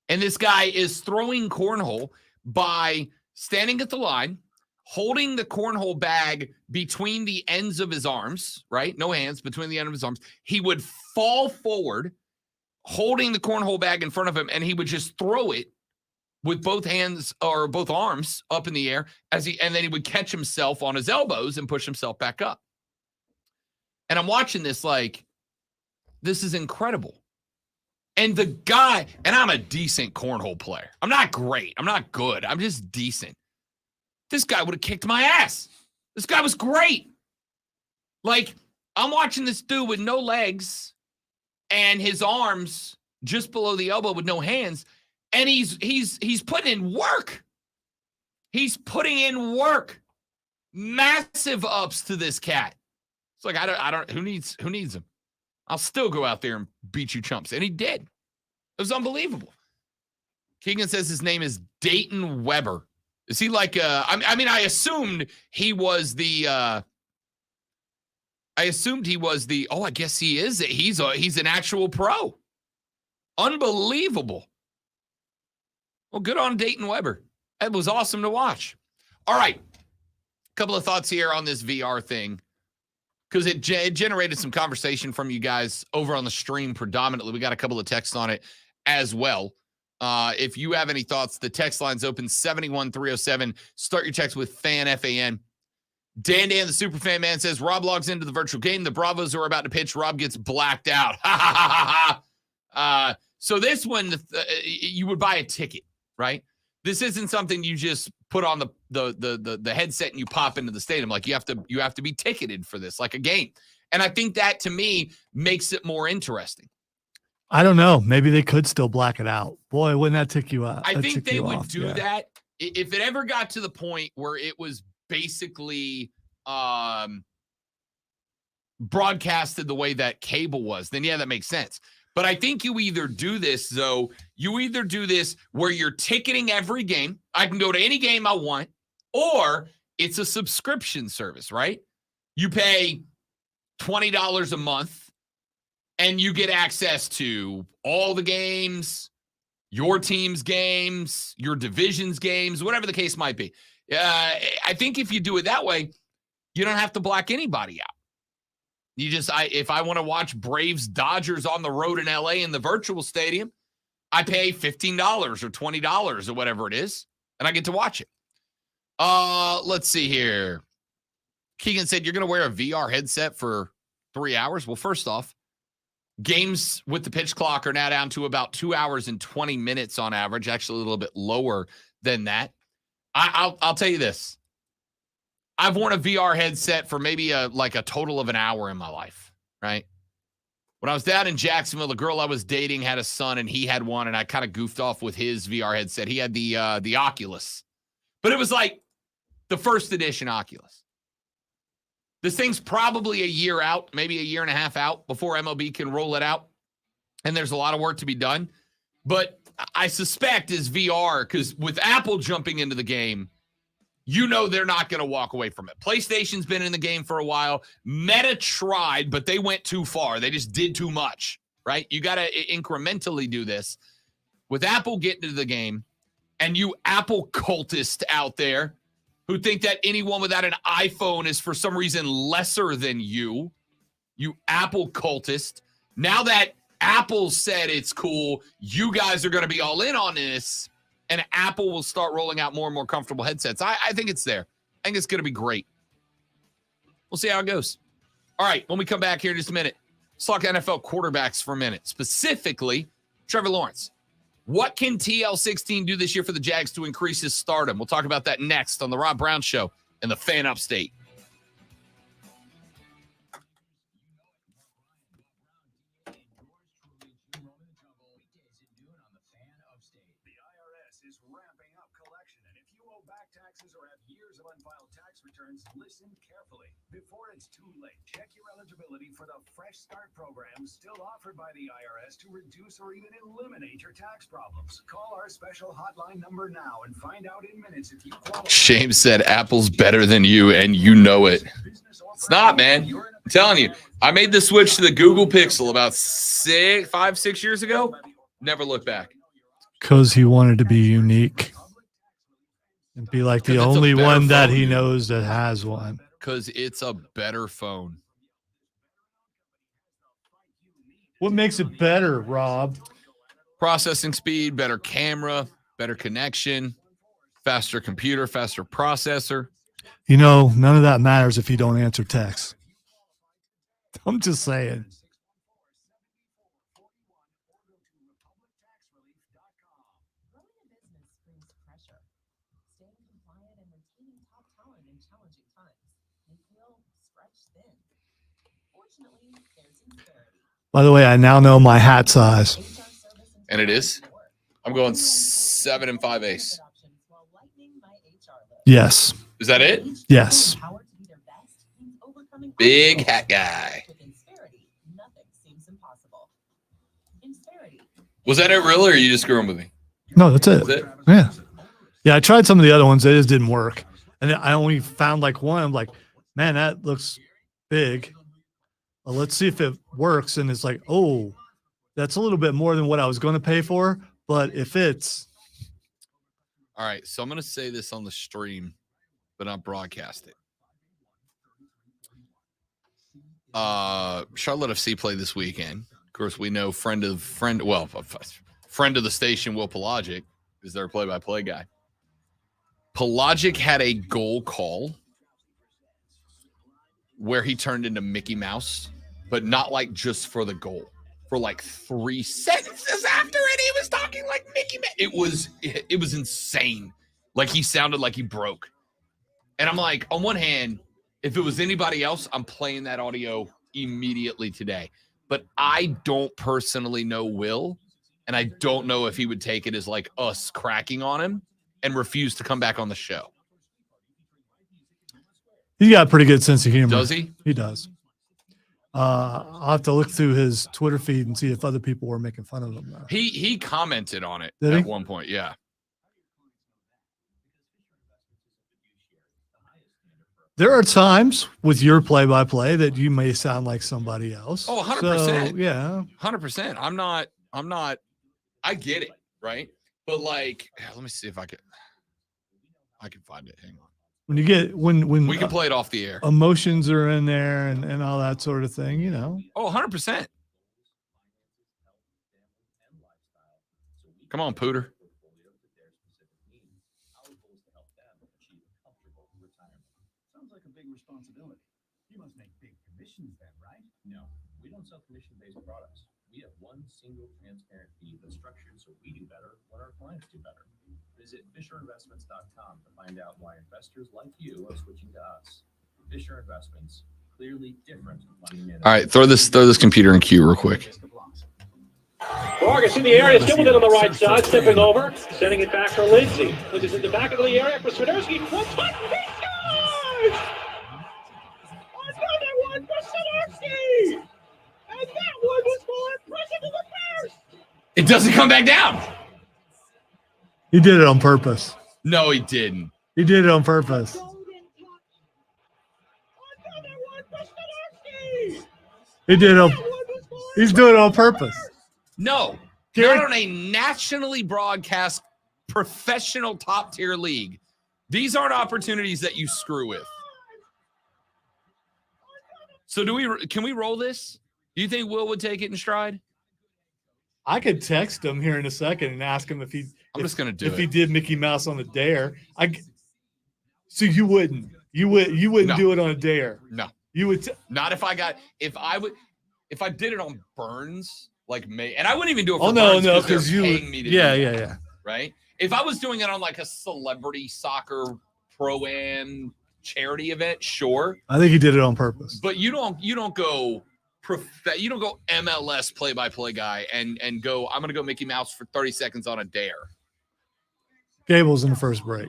And this guy is throwing cornhole by standing at the line, holding the cornhole bag between the ends of his arms, right? No hands, between the end of his arms. He would fall forward, holding the cornhole bag in front of him, and he would just throw it with both hands or both arms up in the air and then he would catch himself on his elbows and push himself back up. And I'm watching this like, this is incredible. And the guy, and I'm a decent cornhole player. I'm not great. I'm not good. I'm just decent. This guy would have kicked my ass. This guy was great. Like, I'm watching this dude with no legs and his arms just below the elbow with no hands. And he's putting in work. He's putting in work. Massive ups to this cat. It's like, I don't, who needs him? I'll still go out there and beat you chumps. And he did. It was unbelievable. Keegan says his name is Dayton Weber. Is he like, I assumed he was the, I guess he is. He's an actual pro. Unbelievable. Well, good on Dayton Weber. That was awesome to watch. All right. A couple of thoughts here on this VR thing, because it generated some conversation from you guys over on the stream predominantly. We got a couple of texts on it as well. If you have any thoughts, the text line's open 71307. Start your text with FAN, F-A-N. Dan, the super fan man, says, Rob logs into the virtual game. The Bravos are about to pitch. Rob gets blacked out. So this one, you would buy a ticket, right? This isn't something you just put on the headset and you pop into the stadium. Like you have to be ticketed for this, like a game. And I think that to me makes it more interesting. I don't know. Maybe they could still black it out. Boy, wouldn't that tick you out? I think they would do that if it ever got to the point where it was basically broadcasted the way that cable was. Then yeah, that makes sense. But I think you either do this where you're ticketing every game. I can go to any game I want, or it's a subscription service, right? You pay $20 a month and you get access to all the games, your team's games, your division's games, whatever the case might be. I think if you do it that way, you don't have to black anybody out. If I want to watch Braves Dodgers on the road in LA in the virtual stadium, I pay $15 or $20 or whatever it is, and I get to watch it. Let's see here. Keegan said, you're going to wear a VR headset for 3 hours? Well, first off, games with the pitch clock are now down to about 2 hours and 20 minutes on average, actually a little bit lower than that. I'll tell you this. I've worn a VR headset for maybe a total of an hour in my life, right? When I was down in Jacksonville, the girl I was dating had a son, and he had one, and I kind of goofed off with his VR headset. He had the Oculus, but it was like the first edition Oculus. This thing's probably a year out, maybe a year and a half out before MLB can roll it out, and there's a lot of work to be done. But I suspect is VR, because with Apple jumping into the game, they're not going to walk away from it. PlayStation's been in the game for a while. Meta tried, but they went too far. They just did too much, right? You got to incrementally do this. With Apple getting into the game, and you Apple cultists out there who think that anyone without an iPhone is for some reason lesser than you Apple cultist. Now that Apple said it's cool, you guys are going to be all in on this. And Apple will start rolling out more and more comfortable headsets. I think it's there. I think it's going to be great. We'll see how it goes. All right, when we come back here in just a minute, let's talk NFL quarterbacks for a minute. Specifically, Trevor Lawrence. What can TL16 do this year for the Jags to increase his stardom? We'll talk about that next on the Rob Brown Show and the Fan Upstate. Listen carefully. Before it's too late, check your eligibility for the Fresh Start program still offered by the IRS to reduce or even eliminate your tax problems. Call our special hotline number now and find out in minutes if you qualify. Shame said Apple's better than you, and you know it. It's not, man. I'm telling you. I made the switch to the Google Pixel about 5-6 years ago. Never looked back. Because he wanted to be unique and be like the only one that he knows that has one. Because it's a better phone. What makes it better, Rob? Processing speed, better camera, better connection, faster computer, faster processor. None of that matters if you don't answer text. I'm just saying. By the way, I now know my hat size. And it is? I'm going 7 5/8. Yes. Is that it? Yes. Big hat guy. Was that it really, or are you just screwing with me? No, that's it. That's it? Yeah. Yeah, I tried some of the other ones. They just didn't work. And I only found like one. I'm like, man, that looks big. Well, let's see if it works. And it's like, oh, that's a little bit more than what I was going to pay for. But if it's. All right. So I'm going to say this on the stream, but not broadcast it. Charlotte FC played this weekend. Of course, we know friend of the station, Will Pelagic, is their play-by-play guy. Pelagic had a goal call where he turned into Mickey Mouse, but not like just for the goal. For like 3 sentences after it, he was talking like Mickey Mouse. It was insane. Like he sounded like he broke. And I'm like, on one hand, if it was anybody else, I'm playing that audio immediately today. But I don't personally know Will, and I don't know if he would take it as like us cracking on him and refuse to come back on the show. He's got a pretty good sense of humor. Does he? He does. I'll have to look through his Twitter feed and see if other people were making fun of him. He commented on it Did at he? one point, yeah. There are times with your play-by-play that you may sound like somebody else. Oh, 100%. So, yeah. 100%. I'm not, I get it, right? But like, let me see if I can find it. Hang on. when you get when We can play it off the air. emotions are in there and all that sort of thing, you know. Oh, 100%. Come on, Pooter. Sounds like a big responsibility. You must make big commissions then, right? No, we don't sell commission-based products. We have one single transparent fee that's structured so we do better when our clients do better. Visit FisherInvestments.com to find out why investors like you are switching to us. Fisher Investments, clearly different money management. All right, throw this computer in queue real quick. Vargas in the area, still within on the right side, stepping over, sending it back for Lindsay. Lindsay's in the back of the area for Swiderski. One touch, he scores! Another one for Swiderski! And that one was more impressive than the first! It doesn't come back down. He did it on purpose. No, he didn't. He did it on purpose. Golden touch. Another one for Swiderski! He did it on, That one was more he's doing it on purpose. No, Gary- not on a nationally broadcast professional top tier league. These aren't opportunities that you screw with. So can we roll this? Do you think Will would take it in stride? I could text him here in a second and ask him if he I'm just going to do if he it. did Mickey Mouse on a dare. So you wouldn't No. do it on a dare. No, You would not if I did it on Burns, like May, and I wouldn't even do it for Oh no, Burns no, they're because you paying me to yeah, do yeah, that, yeah. right? If I was doing it on like a celebrity soccer pro-am charity event, sure. I think he did it on purpose. But you don't go MLS play-by-play guy and go, I'm gonna go Mickey Mouse for 30 seconds on a dare. Gable's in the first break.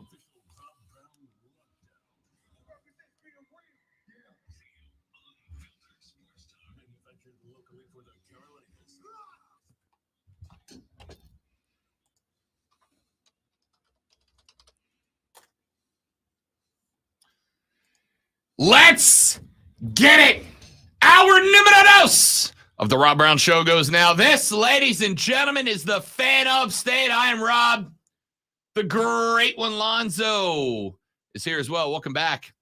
Let's get it. Our numero dos of the Rob Brown Show goes now. This, ladies and gentlemen, is the Fan Upstate. I am Rob. The great one, Lonzo, is here as well. Welcome back.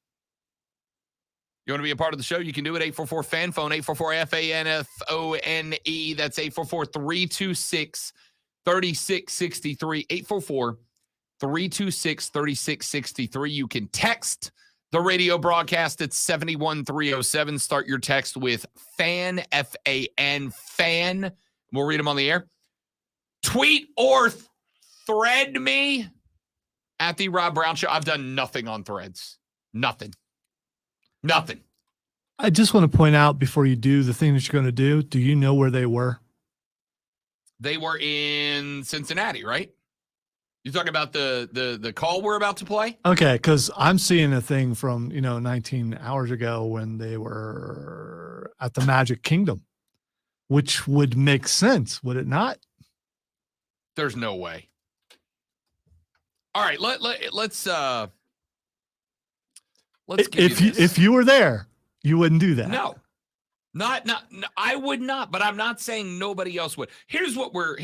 You want to be a part of the show? You can do it. 844-FAN phone, 844-FANFONE. That's 844-326-3663. 844-326-3663. You can text the radio broadcast at 71307. Start your text with FAN, F-A-N, FAN. We'll read them on the air. Tweet or thread me at the Rob Brown Show. I've done nothing on threads. Nothing. I just want to point out before you do the thing that you're going to do, do you know where they were? They were in Cincinnati, right? You talking about the call we're about to play? Okay, because I'm seeing a thing from 19 hours ago when they were at the Magic Kingdom, which would make sense, would it not? There's no way. All right, let's give you this. If you were there, you wouldn't do that. No, I would not, but I'm not saying nobody else would. Here's what we're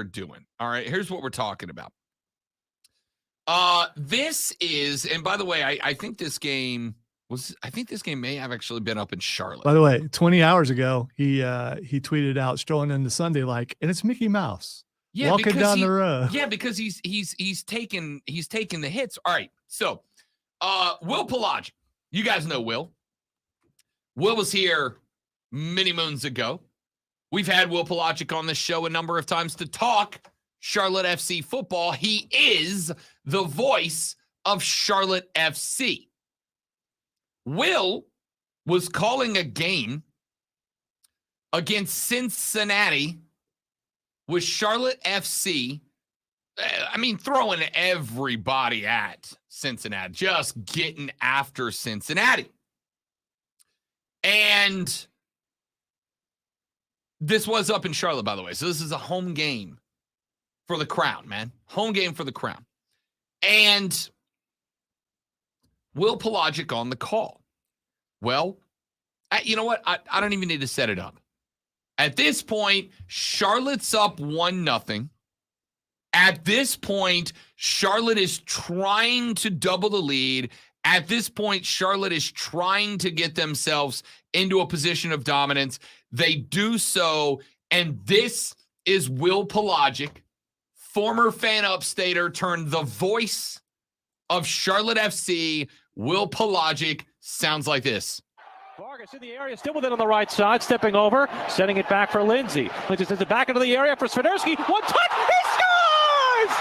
doing. All right, here's what we're talking about. This is, and by the way, I think this game may have actually been up in Charlotte. By the way, 20 hours ago, he tweeted out strolling into Sunday like, and it's Mickey Mouse walking because down the road. Yeah, because he's taking the hits. All right, so Will Pelagic, you guys know Will. Will was here many moons ago. We've had Will Pelagic on this show a number of times to talk Charlotte FC football. He is the voice of Charlotte FC. Will was calling a game against Cincinnati with Charlotte FC. I mean, throwing everybody at Cincinnati, just getting after Cincinnati. And this was up in Charlotte, by the way. So this is a home game for the Crown, man. Home game for the Crown. And Will Pelagic on the call. Well, you know what? I don't even need to set it up. At this point, Charlotte's up 1-0. At this point, Charlotte is trying to double the lead. At this point, Charlotte is trying to get themselves into a position of dominance. They do so, and this is Will Pelagic, former fan upstater turned the voice of Charlotte FC. Will Pelagic sounds like this. Vargas in the area, still with it on the right side, stepping over, sending it back for Lindsay. Lindsay sends it back into the area for Swiderski. One touch, he scores!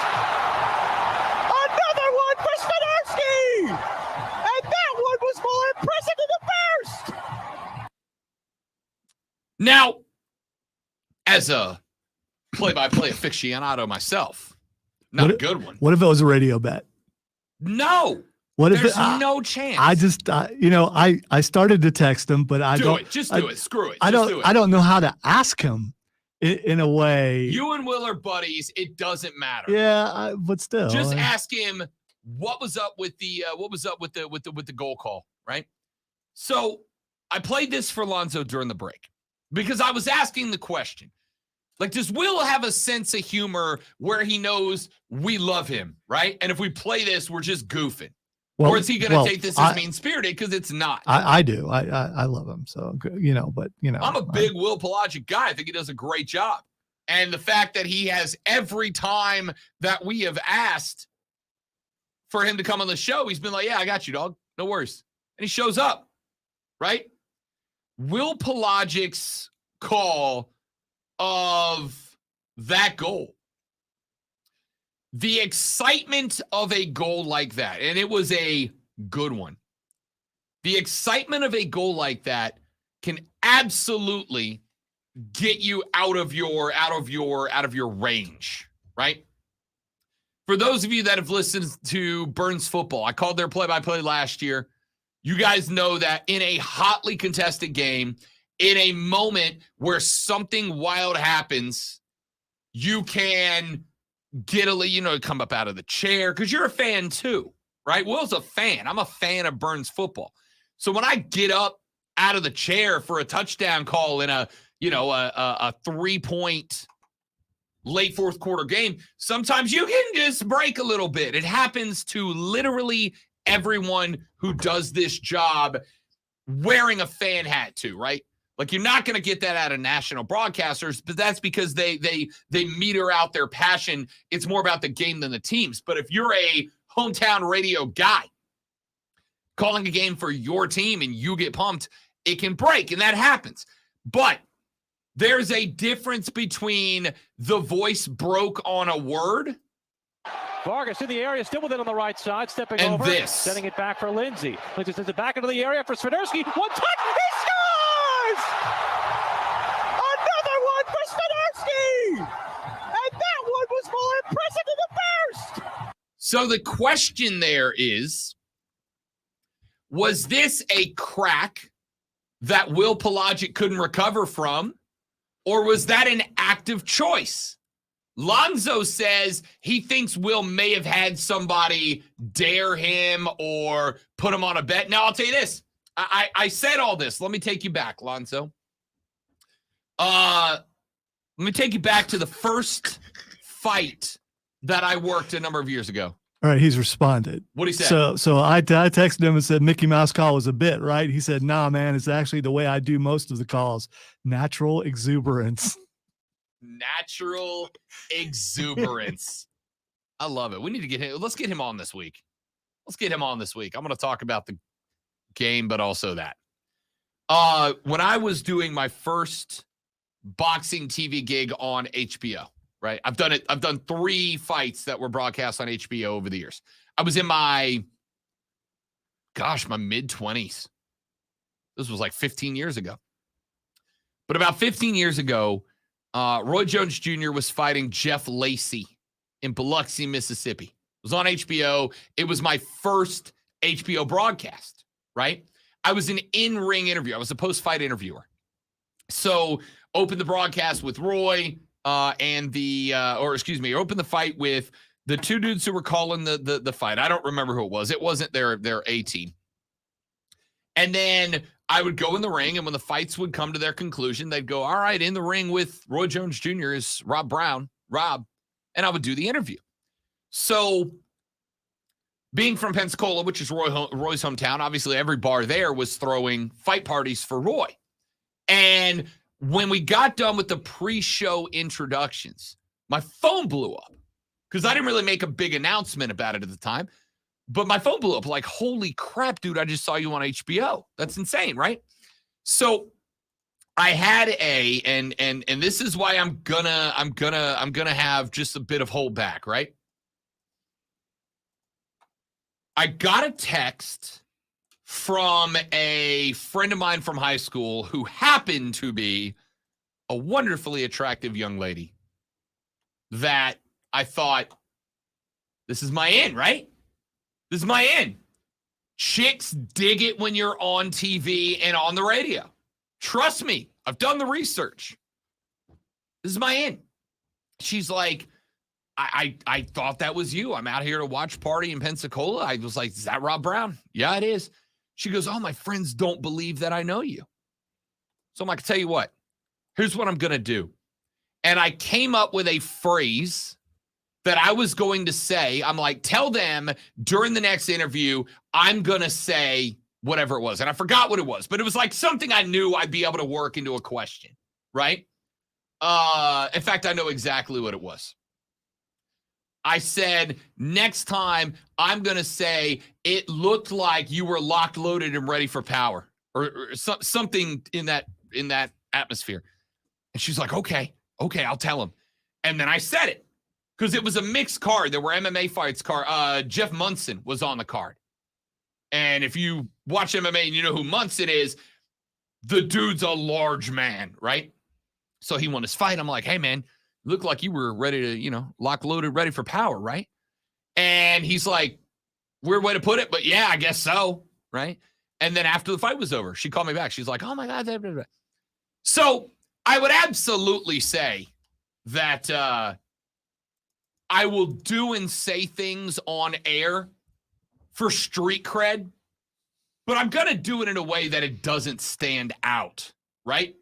Another one for Swiderski! And that one was more impressive than the first! Now, as a play-by-play aficionado myself, not What a good one. What if it was a radio bet? No, What if there's it, no chance. I just, I started to text him, but I do don't. it. Just do it. Screw it. I Just don't. do it. I don't know how to ask him in a way. You and Will are buddies. It doesn't matter. Yeah, but still. Just ask him what was up with the with the goal call, right? So I played this for Lonzo during the break because I was asking the question. Like, does Will have a sense of humor where he knows we love him, right? And if we play this, we're just goofing. Or is he going to take this as mean-spirited? Because it's not. I do. I love him. So, but, I'm a big Will Pelagic guy. I think he does a great job. And the fact that he has every time that we have asked for him to come on the show, he's been like, yeah, I got you, dog. No worries. And he shows up, right? Will Pelagic's call of that goal, the excitement of a goal like that, and it was a good one. The excitement of a goal like that can absolutely get you out of your range, right? For those of you that have listened to Burns football, I called their play-by-play last year. You guys know that in a hotly contested game, in a moment where something wild happens, you can get come up out of the chair because you're a fan too, right? Will's a fan. I'm a fan of Burns football. So when I get up out of the chair for a touchdown call in a 3-point late fourth quarter game, sometimes you can just break a little bit. It happens to literally everyone who does this job wearing a fan hat too, right? Like, you're not going to get that out of national broadcasters, but that's because they meter out their passion. It's more about the game than the teams. But if you're a hometown radio guy calling a game for your team and you get pumped, it can break, and that happens. But there's a difference between the voice broke on a word Vargas in the area, still with it on the right side, stepping and over, this. sending it back for Lindsay. Lindsay sends it back into the area for Swiderski. One touch, he scores! Another one for Swiderski! And that one was more impressive than the first! So the question there is, was this a crack that Will Pelagic couldn't recover from, or was that an active choice? Lonzo says he thinks Will may have had somebody dare him or put him on a bet. Now, I'll tell you this. I said all this. Let me take you back, Lonzo. Let me take you back to the first fight that I worked a number of years ago. All right, he's responded. What did he say? So I texted him and said Mickey Mouse call was a bit, right? He said, nah, man, it's actually the way I do most of the calls. Natural exuberance. Natural exuberance. I love it. We need to get him. Let's get him on this week. I'm going to talk about the game, but also that. When I was doing my first boxing TV gig on HBO, right? I've done 3 fights that were broadcast on HBO over the years. I was in my mid-20s. This was like 15 years ago. But about 15 years ago, Roy Jones Jr. was fighting Jeff Lacey in Biloxi, Mississippi. It was on HBO. It was my first HBO broadcast, right? I was an in-ring interview. I was a post-fight interviewer. So opened the broadcast with Roy opened the fight with the 2 dudes who were calling the fight. I don't remember who it was. It wasn't their A team. And then I would go in the ring, and when the fights would come to their conclusion, they'd go, all right, in the ring with Roy Jones Jr. is Rob, and I would do the interview. So being from Pensacola, which is Roy's hometown, obviously every bar there was throwing fight parties for Roy. And when we got done with the pre-show introductions, my phone blew up because I didn't really make a big announcement about it at the time. But my phone blew up like, holy crap, dude, I just saw you on HBO. That's insane, right? So I had and this is why I'm gonna have just a bit of holdback, right? I got a text from a friend of mine from high school who happened to be a wonderfully attractive young lady that I thought, this is my in, right? This is my in. Chicks dig it when you're on TV and on the radio. Trust me, I've done the research. This is my in. She's like, I thought that was you. I'm out here to watch party in Pensacola. I was like, is that Rob Brown? Yeah, it is. She goes, oh, my friends don't believe that I know you. So I'm like, tell you what, here's what I'm going to do. And I came up with a phrase that I was going to say. I'm like, tell them during the next interview, I'm going to say whatever it was. And I forgot what it was, but it was like something I knew I'd be able to work into a question, right? In fact, I know exactly what it was. I said, next time I'm going to say, it looked like you were locked, loaded, and ready for power, or something in that atmosphere. And she's like, okay, I'll tell him. And then I said it because it was a mixed card. There were MMA fights. Jeff Munson was on the card. And if you watch MMA and you know who Munson is, the dude's a large man, right? So he won his fight. I'm like, hey, man, looked like you were ready to, lock, loaded, ready for power, right? And he's like, weird way to put it, but yeah, I guess so, right? And then after the fight was over, she called me back. She's like, oh, my God. Blah, blah, blah. So I would absolutely say that I will do and say things on air for street cred, but I'm going to do it in a way that it doesn't stand out, right?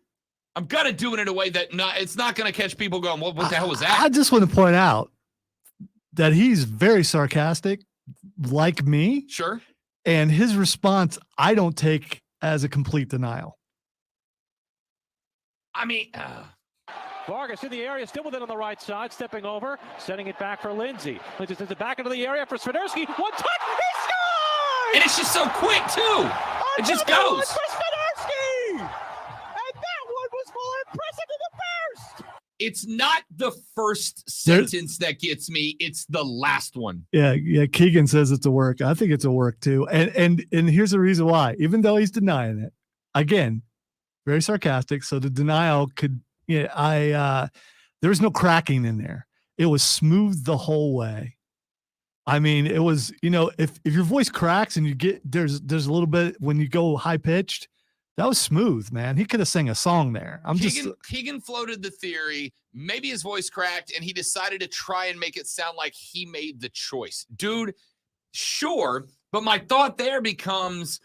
I'm going to do it in a way that it's not going to catch people going, what the hell was that? I just want to point out that he's very sarcastic, like me. Sure. And his response, I don't take as a complete denial. I mean, Vargas in the area, still with it on the right side, stepping over, sending it back for Lindsay. Lindsay sends it back into the area for Swiderski. One touch, he scores! And it's just so quick, too. It just goes. For Swiderski! And that one was more impressive than the first! It's not the first sentence that gets me. It's the last one. Yeah. Keegan says it's a work. I think it's a work, too. And here's the reason why. Even though he's denying it, again, very sarcastic. So the denial could, there was no cracking in there. It was smooth the whole way. I mean, it was, if your voice cracks and you get, there's a little bit when you go high pitched, that was smooth, man. He could have sang a song there. Keegan floated the theory. Maybe his voice cracked and he decided to try and make it sound like he made the choice. Dude, sure. But my thought there becomes,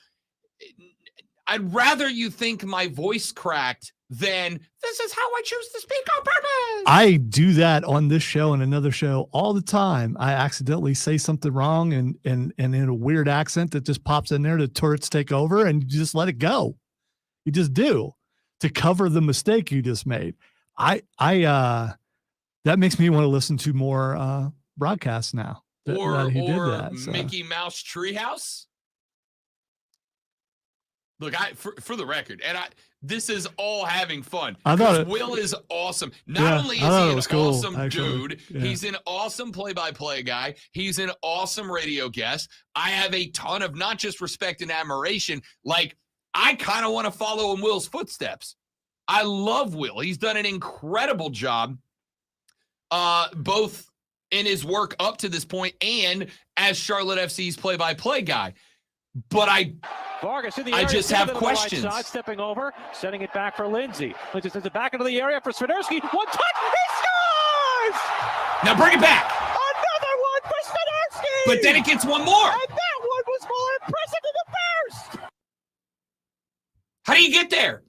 I'd rather you think my voice cracked than this is how I choose to speak on purpose. I do that on this show and another show all the time. I accidentally say something wrong and in a weird accent that just pops in there. The turrets take over and you just let it go. You just do to cover the mistake you just made. That makes me want to listen to more broadcasts now. Or he did that, so. Mickey Mouse Treehouse. Look, for the record, and this is all having fun. I thought Will is awesome. Not only is he an awesome dude, yeah. He's an awesome play-by-play guy. He's an awesome radio guest. I have a ton of not just respect and admiration. Like, I kind of want to follow in Will's footsteps. I love Will. He's done an incredible job, both in his work up to this point and as Charlotte FC's play-by-play guy. But Vargas in the area, just have questions. Right side, stepping over, sending it back for Lindsay. Lindsay sends it back into the area for Swiderski. One touch, he scores! Now bring it back. Another one for Swiderski! But then it gets one more. And that one was more impressive than the first! How do you get there?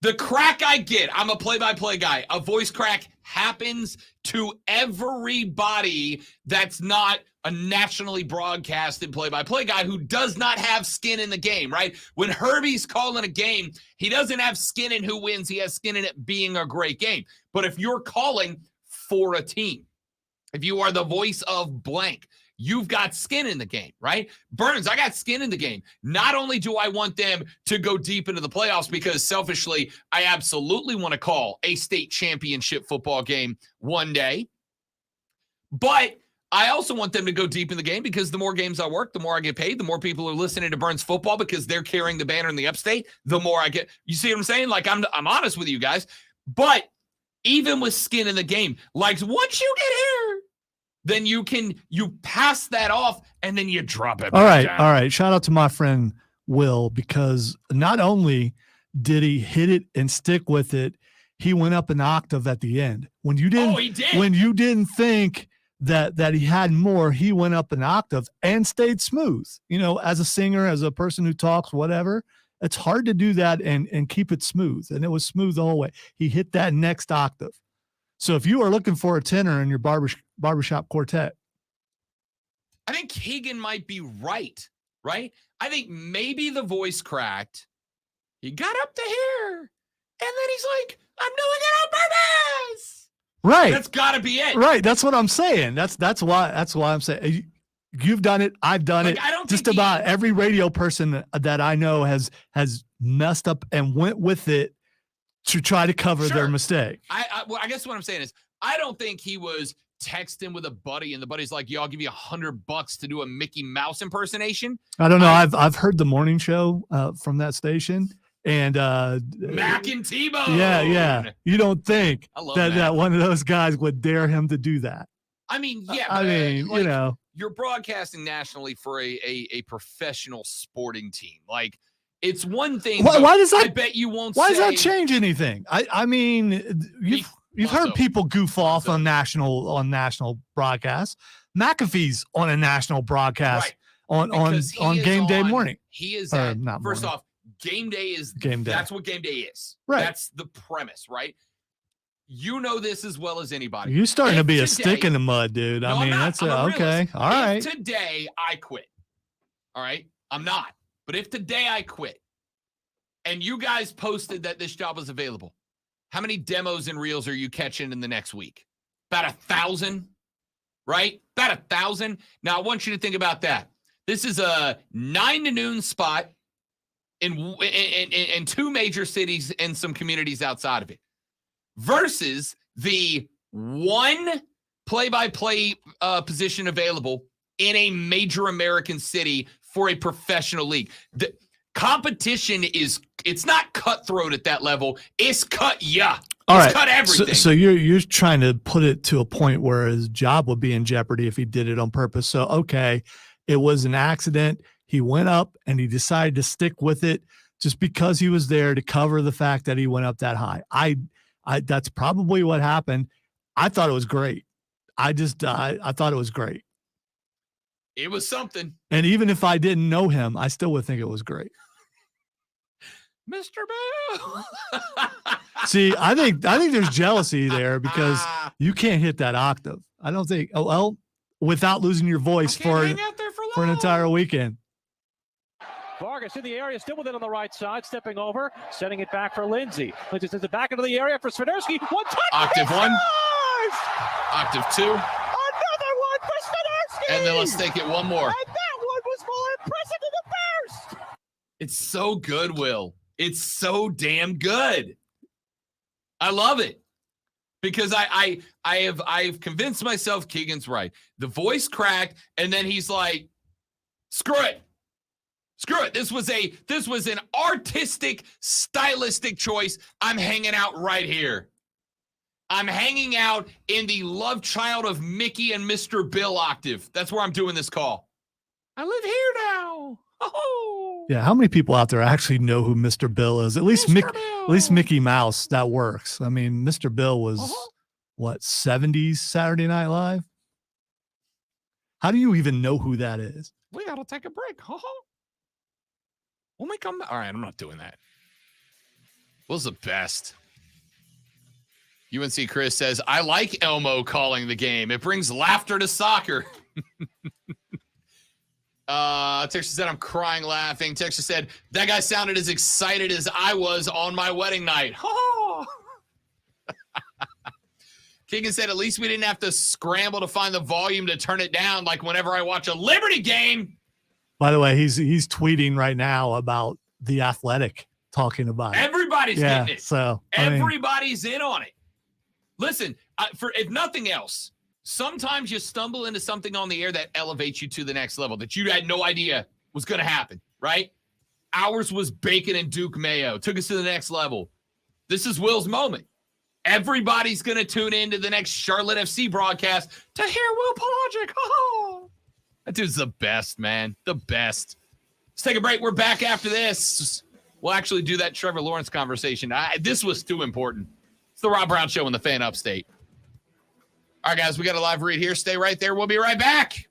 The crack I get, I'm a play-by-play guy. A voice crack happens to everybody that's not a nationally broadcasted play-by-play guy who does not have skin in the game, right? When Herbie's calling a game, he doesn't have skin in who wins. He has skin in it being a great game. But if you're calling for a team, if you are the voice of blank, you've got skin in the game, right? Burns, I got skin in the game. Not only do I want them to go deep into the playoffs, because selfishly, I absolutely want to call a state championship football game one day, but I also want them to go deep in the game because the more games I work, the more I get paid, the more people are listening to Burns football because they're carrying the banner in the upstate, the more I get. You see what I'm saying? Like, I'm honest with you guys, but even with skin in the game, like once you get here, then you pass that off and then you drop it. All right. down. All right. Shout out to my friend Will, because not only did he hit it and stick with it, he went up an octave at the end. When you didn't, he did. When you didn't think that he had more, he went up an octave and stayed smooth. You know, as a singer, as a person who talks, whatever, it's hard to do that and keep it smooth. And it was smooth the whole way. He hit that next octave. So if you are looking for a tenor in your barbershop quartet, I think Keegan might be right? I think maybe the voice cracked. He got up to here, and then he's like, I'm doing it on purpose. right? That's got to be it. Right. That's what I'm saying. That's why I'm saying you've done it. I've done Like, it. I don't Just think about every radio person that I know has messed up and went with it to try to cover their Sure. mistake. Well, I guess what I'm saying is I don't think he was texting with a buddy and the buddy's like, yo, I'll give you $100 to do a Mickey Mouse impersonation. I don't know. I've heard the morning show from that station, and Mac and T-Bone. yeah. You don't think I love that one of those guys would dare him to do that? I mean, yeah. I but, mean, like, you know, you're broadcasting nationally for a professional sporting team. Like, it's one thing. why does I that? bet you won't Why say. does that change anything? I mean, you've heard Lonzo. people goof off Lonzo. on national broadcasts. McAfee's on a national broadcast Right. on Because he on is game day on- morning. He is Or at, not first morning. off, game day is Game day. That's what game day is. Right. That's the premise, right? You know this as well as anybody. You're starting to If be a today- stick in the mud, dude. No, I I'm mean, not. that's I'm a okay. realist. All right. If today I quit, all right, I'm not. But if today I quit and you guys posted that this job was available, how many demos and reels are you catching in the next week? About 1,000, right? About 1,000. Now I want you to think about that. This is a 9 to noon spot in two major cities and some communities outside of it, versus the one play-by-play position available in a major American city for a professional league. The competition it's not cutthroat at that level. It's cut All It's right. cut everything. So you're trying to put it to a point where his job would be in jeopardy if he did it on purpose. So okay, it was an accident. He went up and he decided to stick with it just because he was there to cover the fact that he went up that high. I that's probably what happened. I thought it was great. I thought it was great. It was something. And even if I didn't know him, I still would think it was great. Mr. Bell. See, I think there's jealousy there because you can't hit that octave. I don't think. Oh well, without losing your voice for an entire weekend. Vargas in the area, still with it on the right side, stepping over, sending it back for Lindsey. Lindsey sends it back into the area for Swiderski. One touch. Octave he one. scores! Octave 2. Another one for Swiderski. And then let's take it one more. And that one was more impressive than the first. It's so good, Will. It's so damn good. I love it. Because I've convinced myself Keegan's right. The voice cracked, and then he's like, screw it. Screw it. This was an artistic, stylistic choice. I'm hanging out right here. I'm hanging out in the love child of Mickey and Mr. Bill octave. That's where I'm doing this call. I live here now. Oh. Yeah, how many people out there actually know who Mr. Bill is? At least Mr. Mickey Mouse, that works. I mean, Mr. Bill was what, 70s Saturday Night Live? How do you even know who that is? We gotta take a break. When we come back. All right, I'm not doing that. Will's the best. UNC Chris says, I like Elmo calling the game. It brings laughter to soccer. Texas said, I'm crying laughing. Texas said, that guy sounded as excited as I was on my wedding night. Keegan said, at least we didn't have to scramble to find the volume to turn it down like whenever I watch a Liberty game. By the way, he's tweeting right now about The Athletic talking about it. Everybody's getting it. So everybody's in on it. Listen, for if nothing else, sometimes you stumble into something on the air that elevates you to the next level that you had no idea was going to happen, right? Ours was bacon and Duke mayo. Took us to the next level. This is Will's moment. Everybody's going to tune into the next Charlotte FC broadcast to hear Will Pelagic. Oh, that dude's the best, man. The best. Let's take a break. We're back after this. We'll actually do that Trevor Lawrence conversation. This was too important. It's the Rob Brown Show in the Fan Upstate. All right, guys, we got a live read here. Stay right there. We'll be right back.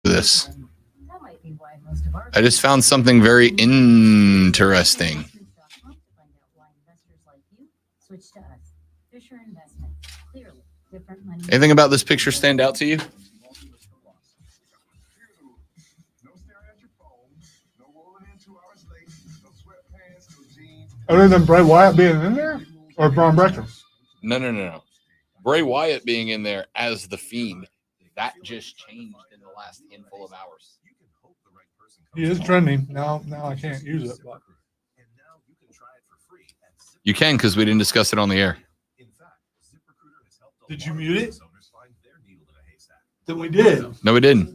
this. That might be why most of our I just found something very interesting. Switch to us. Fisher Investment. Clearly, different money. Anything about this picture stand out to you? Other than Bray Wyatt being in there, or Braun Breaker? No. Bray Wyatt being in there as the Fiend, that just changed in the last handful of hours. He is trending. Now I can't use it. But. You can, because we didn't discuss it on the air. Did you mute it? Then we did. No, we didn't.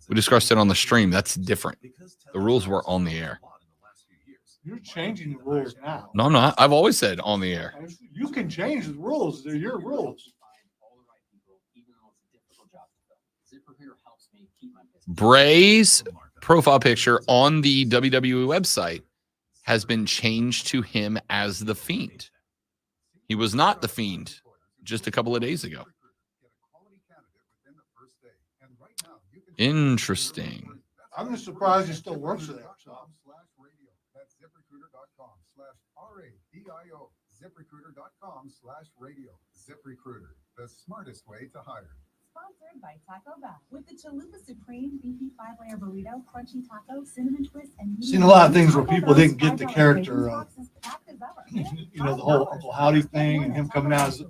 We discussed it on the stream. That's different. The rules were on the air. You're changing the rules now. No, I'm not. I've always said on the air. You can change the rules. They're your rules. Bray's profile picture on the WWE website has been changed to him as the Fiend. He was not the Fiend just a couple of days ago. Interesting. I'm just surprised he still works there. ZipRecruiter.com/RADIO. ZipRecruiter.com/radio. ZipRecruiter, the smartest way to hire. Sponsored by Taco Bell. With the Chalupa Supreme beefy 5-layer burrito, crunchy taco, cinnamon twist, and Seen a lot of things where people didn't get the character of, you know, the whole Uncle Howdy thing and him coming out as.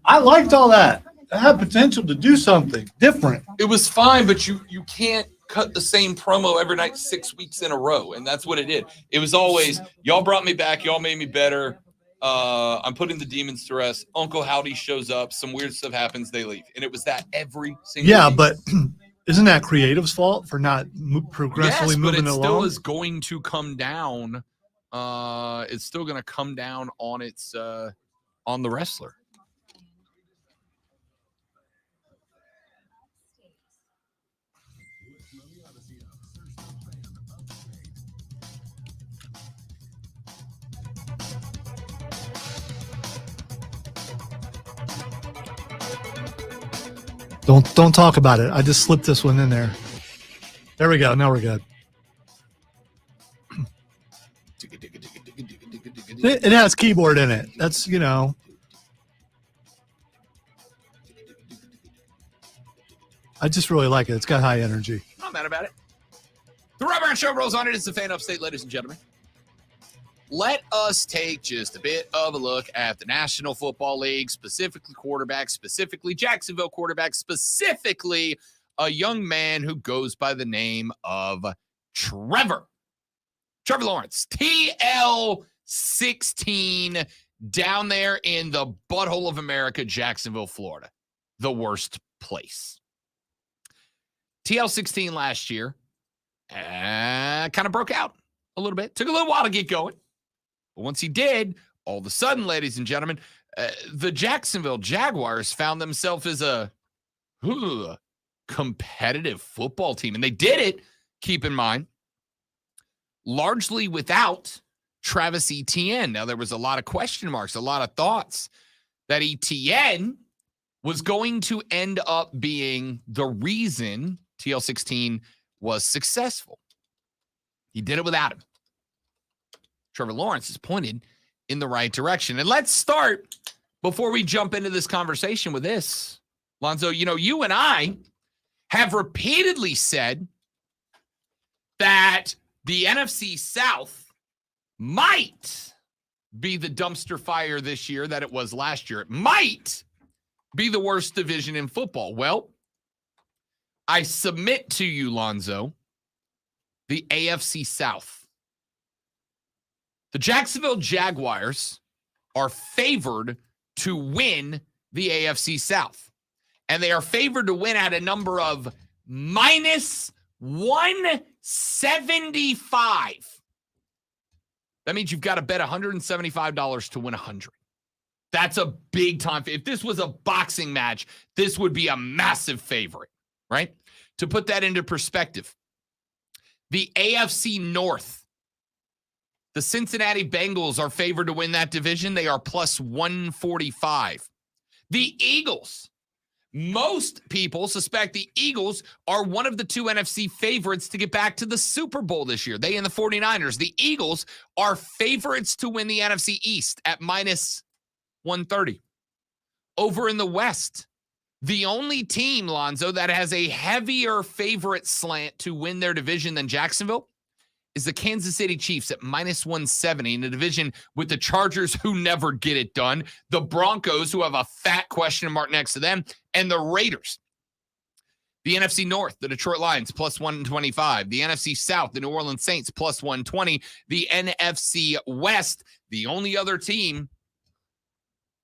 I liked all that. It had potential to do something different. It was fine, but you can't cut the same promo every night 6 weeks in a row, and that's what it did. It was always, y'all brought me back, y'all made me better. I'm putting the demons to rest. Uncle Howdy shows up, some weird stuff happens, they leave, and it was that every single Yeah, week. but isn't that creative's fault for not progressively Yes, but moving it along? still is going to come down. It's still going to come down on its on the wrestler. Don't talk about it. I just slipped this one in there. There we go. Now we're good. It has keyboard in it. That's, you know. I just really like it. It's got high energy. Not mad about it. The Rob Brown Show rolls on. It is the Fan Upstate, ladies and gentlemen. Let us take just a bit of a look at the National Football League, specifically quarterbacks, specifically Jacksonville quarterbacks, specifically a young man who goes by the name of Trevor Lawrence, TL16, down there in the butthole of America, Jacksonville, Florida, the worst place. TL16 last year kind of broke out a little bit. Took a little while to get going. But once he did, all of a sudden, ladies and gentlemen, the Jacksonville Jaguars found themselves as a competitive football team. And they did it, keep in mind, largely without Travis Etienne. Now, there was a lot of question marks, a lot of thoughts that Etienne was going to end up being the reason TL16 was successful. He did it without him. Trevor Lawrence is pointed in the right direction. And let's start, before we jump into this conversation, with this. Lonzo, you know, you and I have repeatedly said that the NFC South might be the dumpster fire this year that it was last year. It might be the worst division in football. Well, I submit to you, Lonzo, the AFC South. The Jacksonville Jaguars are favored to win the AFC South. And they are favored to win at a number of minus 175. That means you've got to bet $175 to win 100. That's a big time. If this was a boxing match, this would be a massive favorite, right? To put that into perspective, the AFC North, the Cincinnati Bengals are favored to win that division. They are plus 145. The Eagles, Most people suspect the Eagles are one of the two NFC favorites to get back to the Super Bowl this year. They and the 49ers. The Eagles are favorites to win the NFC East at minus 130. Over in the West, the only team, Lonzo, that has a heavier favorite slant to win their division than Jacksonville is the Kansas City Chiefs at minus 170 in a division with the Chargers, who never get it done, the Broncos, who have a fat question mark next to them, and the Raiders. The NFC North, the Detroit Lions, plus 125. The NFC South, the New Orleans Saints, plus 120. The NFC West, the only other team,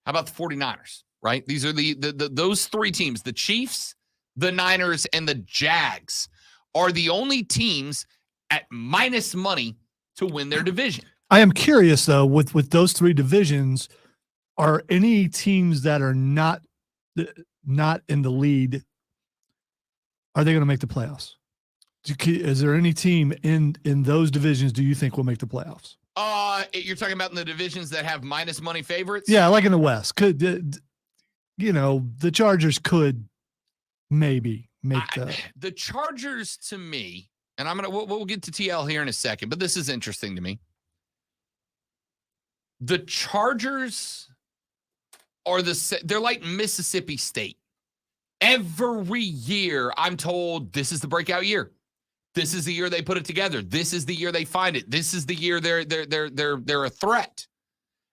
how about the 49ers, right? These are those three teams, the Chiefs, the Niners, and the Jags, are the only teams at minus money to win their division. I am curious, though, with those three divisions, are any teams that are not in the lead, are they going to make the playoffs? Is there any team in those divisions do you think will make the playoffs? You're talking about in the divisions that have minus money favorites? Yeah, like in the West. Could the Chargers could maybe make the Chargers, to me, and we'll get to TL here in a second, but this is interesting to me. The Chargers they're like Mississippi State. Every year I'm told this is the breakout year. This is the year they put it together. This is the year they find it. This is the year they're a threat.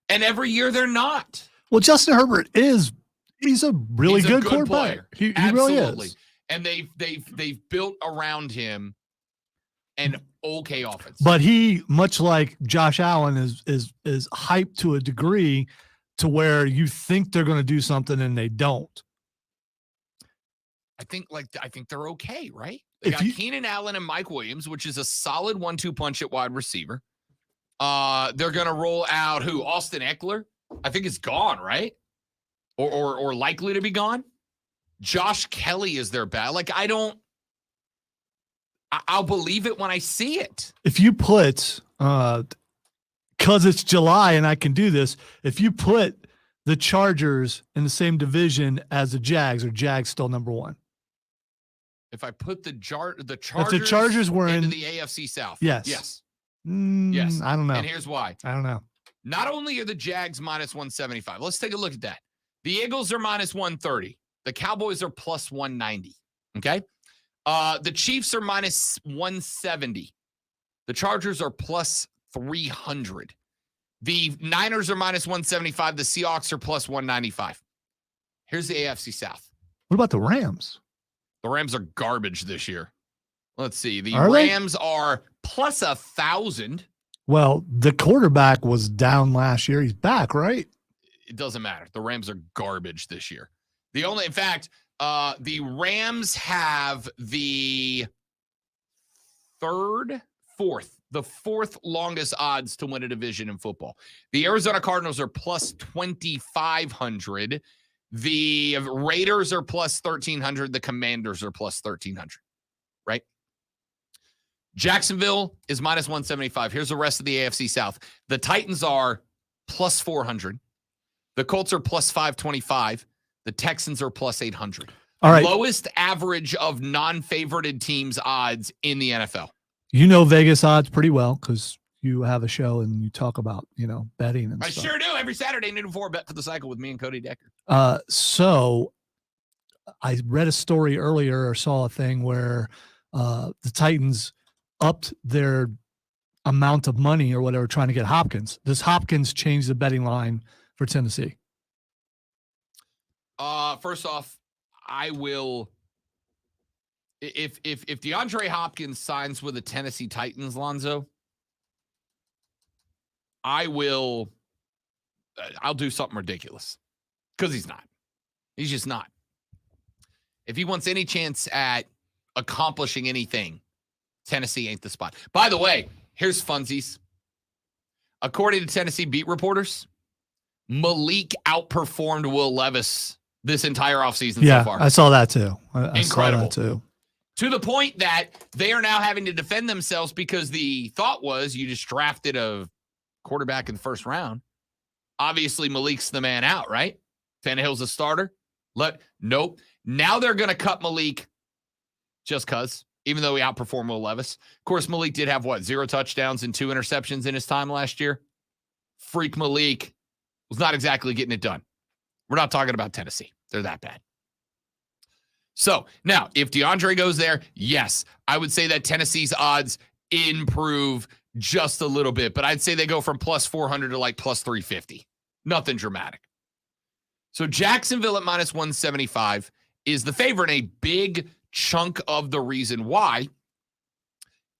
And every year they're not. Well, Justin Herbert he's a really good quarterback. He really is. And they've built around him an okay offense. But he, much like Josh Allen, is hyped to a degree to where you think they're going to do something and they don't. I think they're okay, right? They got Keenan Allen and Mike Williams, which is a solid 1-2 punch at wide receiver. They're going to roll out who? Austin Eckler, I think, is gone, right? Or likely to be gone. Josh Kelly is their bad. Like, I'll believe it when I see it. If you put, because it's July and I can do this, if you put the Chargers in the same division as the Jags, or Jags still number one? If I put the Chargers, if the Chargers were into in the AFC South. Yes. Yes. Yes. I don't know. And here's why. I don't know. Not only are the Jags minus 175, let's take a look at that. The Eagles are minus 130. The Cowboys are plus 190. Okay. The Chiefs are minus 170. The Chargers are plus 300. The Niners are minus 175. The Seahawks are plus 195. Here's the AFC South. What about the Rams? The Rams are garbage this year. Let's see. The Are Rams are plus 1,000. Well, the quarterback was down last year. He's back, right? It doesn't matter. The Rams are garbage this year. In fact, the Rams have the fourth longest odds to win a division in football. The Arizona Cardinals are plus 2,500. The Raiders are plus 1,300. The Commanders are plus 1,300, right? Jacksonville is minus 175. Here's the rest of the AFC South. The Titans are plus 400. The Colts are plus 525. The Texans are plus 800. All right. Lowest average of non-favorited teams' odds in the NFL. You know Vegas odds pretty well because you have a show and you talk about, betting and stuff. I sure do. Every Saturday, noon to 4, Bet for the Cycle with me and Cody Decker. So I read a story earlier or saw a thing where the Titans upped their amount of money or whatever trying to get Hopkins. Does Hopkins change the betting line for Tennessee? First off, I will. If DeAndre Hopkins signs with the Tennessee Titans, Lonzo, I'll do something ridiculous because he's not. He's just not. If he wants any chance at accomplishing anything, Tennessee ain't the spot. By the way, here's funsies. According to Tennessee beat reporters, Malik outperformed Will Levis this entire offseason so far. I saw that too. I Incredible. saw that too. To the point that they are now having to defend themselves because the thought was you just drafted a quarterback in the first round. Obviously, Malik's the man out, right? Tannehill's a starter. Nope. Now they're going to cut Malik just because, even though he outperformed Will Levis. Of course, Malik did have, 0 touchdowns and 2 interceptions in his time last year? Freak Malik was not exactly getting it done. We're not talking about Tennessee. They're that bad. So, now, if DeAndre goes there, yes, I would say that Tennessee's odds improve just a little bit, but I'd say they go from plus 400 to like plus 350. Nothing dramatic. So Jacksonville at minus 175 is the favorite. A big chunk of the reason why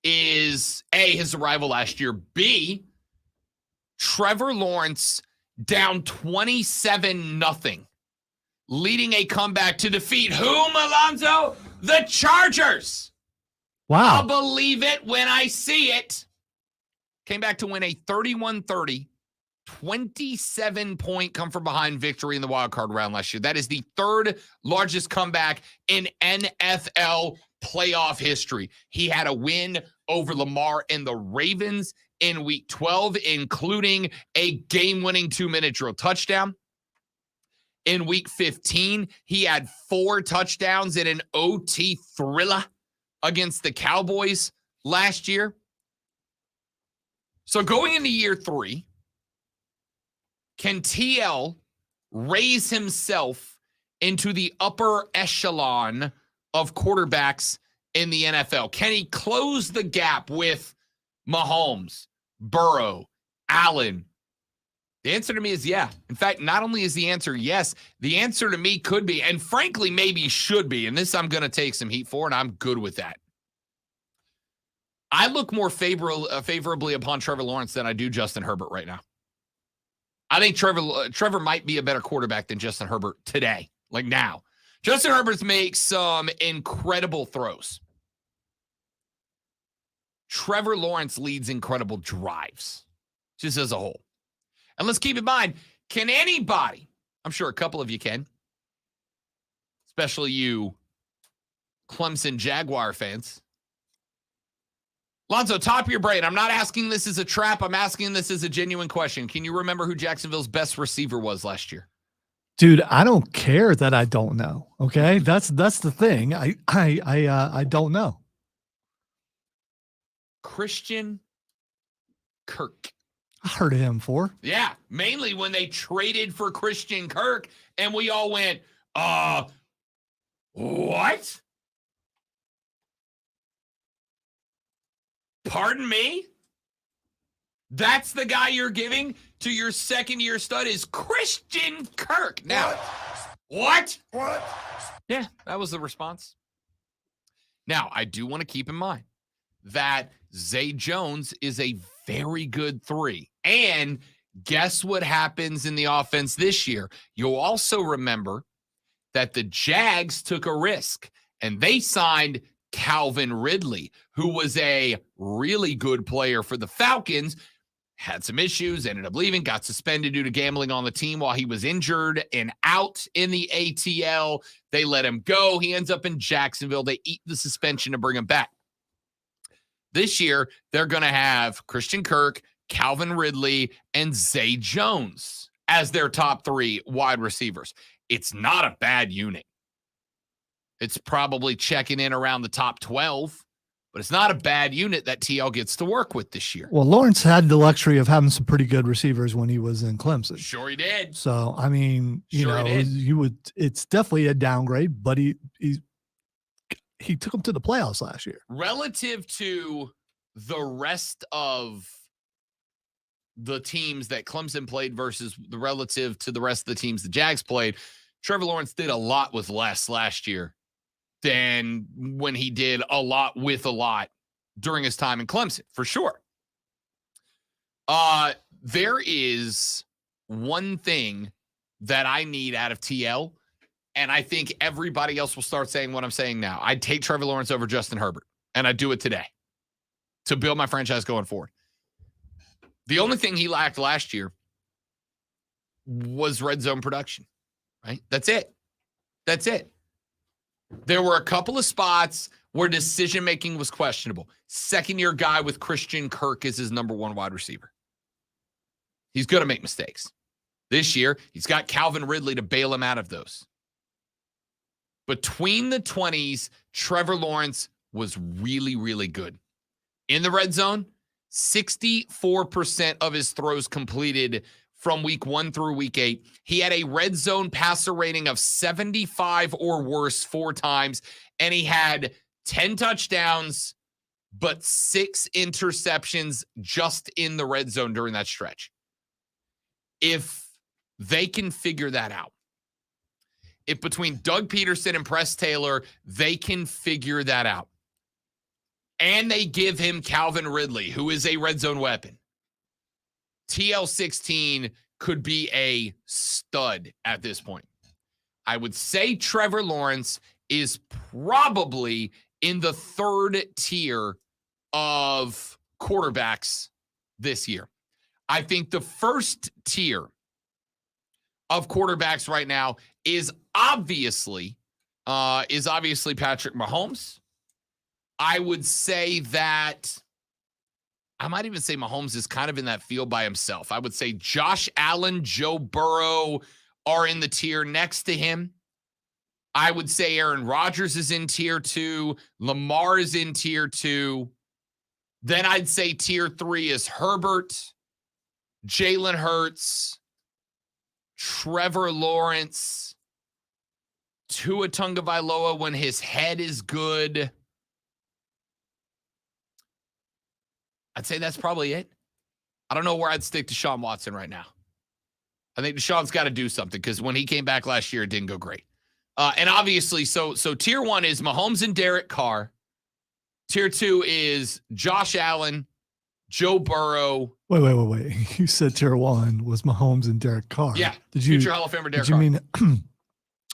is A, his arrival last year. B, Trevor Lawrence down 27-0, leading a comeback to defeat whom, Alonzo? The Chargers. Wow. I'll believe it when I see it. Came back to win a 31-30, 27-point come-from-behind victory in the wild card round last year. That is the third largest comeback in NFL playoff history. He had a win over Lamar and the Ravens in Week 12, including a game-winning 2-minute drill touchdown. In Week 15, he had 4 touchdowns in an OT thriller against the Cowboys last year. So going into year 3, can TL raise himself into the upper echelon of quarterbacks in the NFL? Can he close the gap with Mahomes, Burrow, Allen? The answer to me is yeah. In fact, not only is the answer yes, the answer to me could be, and frankly, maybe should be, and this I'm going to take some heat for, and I'm good with that. I look more favorably upon Trevor Lawrence than I do Justin Herbert right now. I think Trevor might be a better quarterback than Justin Herbert today, like now. Justin Herbert's makes some incredible throws. Trevor Lawrence leads incredible drives, just as a whole. And let's keep in mind, can anybody, I'm sure a couple of you can, especially you Clemson Jaguar fans. Lonzo, top of your brain. I'm not asking this as a trap. I'm asking this as a genuine question. Can you remember who Jacksonville's best receiver was last year? Dude, I don't care that I don't know. Okay, that's the thing. I don't know. Christian Kirk. I heard of him before. Yeah, mainly when they traded for Christian Kirk, and we all went, what? Pardon me? That's the guy you're giving to your second-year stud is Christian Kirk. Now, what? Yeah, that was the response. Now, I do want to keep in mind that Zay Jones is a very good 3. And guess what happens in the offense this year? You'll also remember that the Jags took a risk, and they signed Calvin Ridley, who was a really good player for the Falcons, had some issues, ended up leaving, got suspended due to gambling on the team while he was injured and out in the ATL. They let him go. He ends up in Jacksonville. They eat the suspension to bring him back. This year, they're going to have Christian Kirk, Calvin Ridley, and Zay Jones as their top 3 wide receivers. It's not a bad unit. It's probably checking in around the top 12, but it's not a bad unit that TL gets to work with this year. Well, Lawrence had the luxury of having some pretty good receivers when he was in Clemson. Sure he did. So, I mean, it's definitely a downgrade, but he took them to the playoffs last year. Relative to the rest of the teams that Clemson played versus the relative to the rest of the teams the Jags played, Trevor Lawrence did a lot with less last year than when he did a lot with a lot during his time in Clemson, for sure. There is one thing that I need out of TL, and I think everybody else will start saying what I'm saying now. I'd take Trevor Lawrence over Justin Herbert, and I'd do it today to build my franchise going forward. The only thing he lacked last year was red zone production, right? That's it. There were a couple of spots where decision-making was questionable. Second-year guy with Christian Kirk is his number 1 wide receiver. He's going to make mistakes. This year, he's got Calvin Ridley to bail him out of those. between the 20s, Trevor Lawrence was really, really good. In the red zone, 64% of his throws completed from week 1 through week 8. He had a red zone passer rating of 75 or worse 4 times, and he had 10 touchdowns, but 6 interceptions just in the red zone during that stretch. If they can figure that out, if between Doug Peterson and Press Taylor, they can figure that out, and they give him Calvin Ridley, who is a red zone weapon, TL16 could be a stud at this point. I would say Trevor Lawrence is probably in the 3rd tier of quarterbacks this year. I think the 1st tier of quarterbacks right now is obviously Patrick Mahomes. I would say that I might even say Mahomes is kind of in that field by himself. I would say Josh Allen, Joe Burrow are in the tier next to him. I would say Aaron Rodgers is in tier 2. Lamar is in tier 2. Then I'd say tier 3 is Herbert, Jalen Hurts, Trevor Lawrence, Tua Tagovailoa when his head is good. I'd say that's probably it. I don't know where I'd stick Deshaun Watson right now. I think Deshaun's got to do something because when he came back last year, it didn't go great. And obviously, so tier 1 is Mahomes and Derek Carr. Tier 2 is Josh Allen, Joe Burrow. Wait. You said tier 1 was Mahomes and Derek Carr. Yeah. Did you? Future Hall of Famer Derek Did you Carr. mean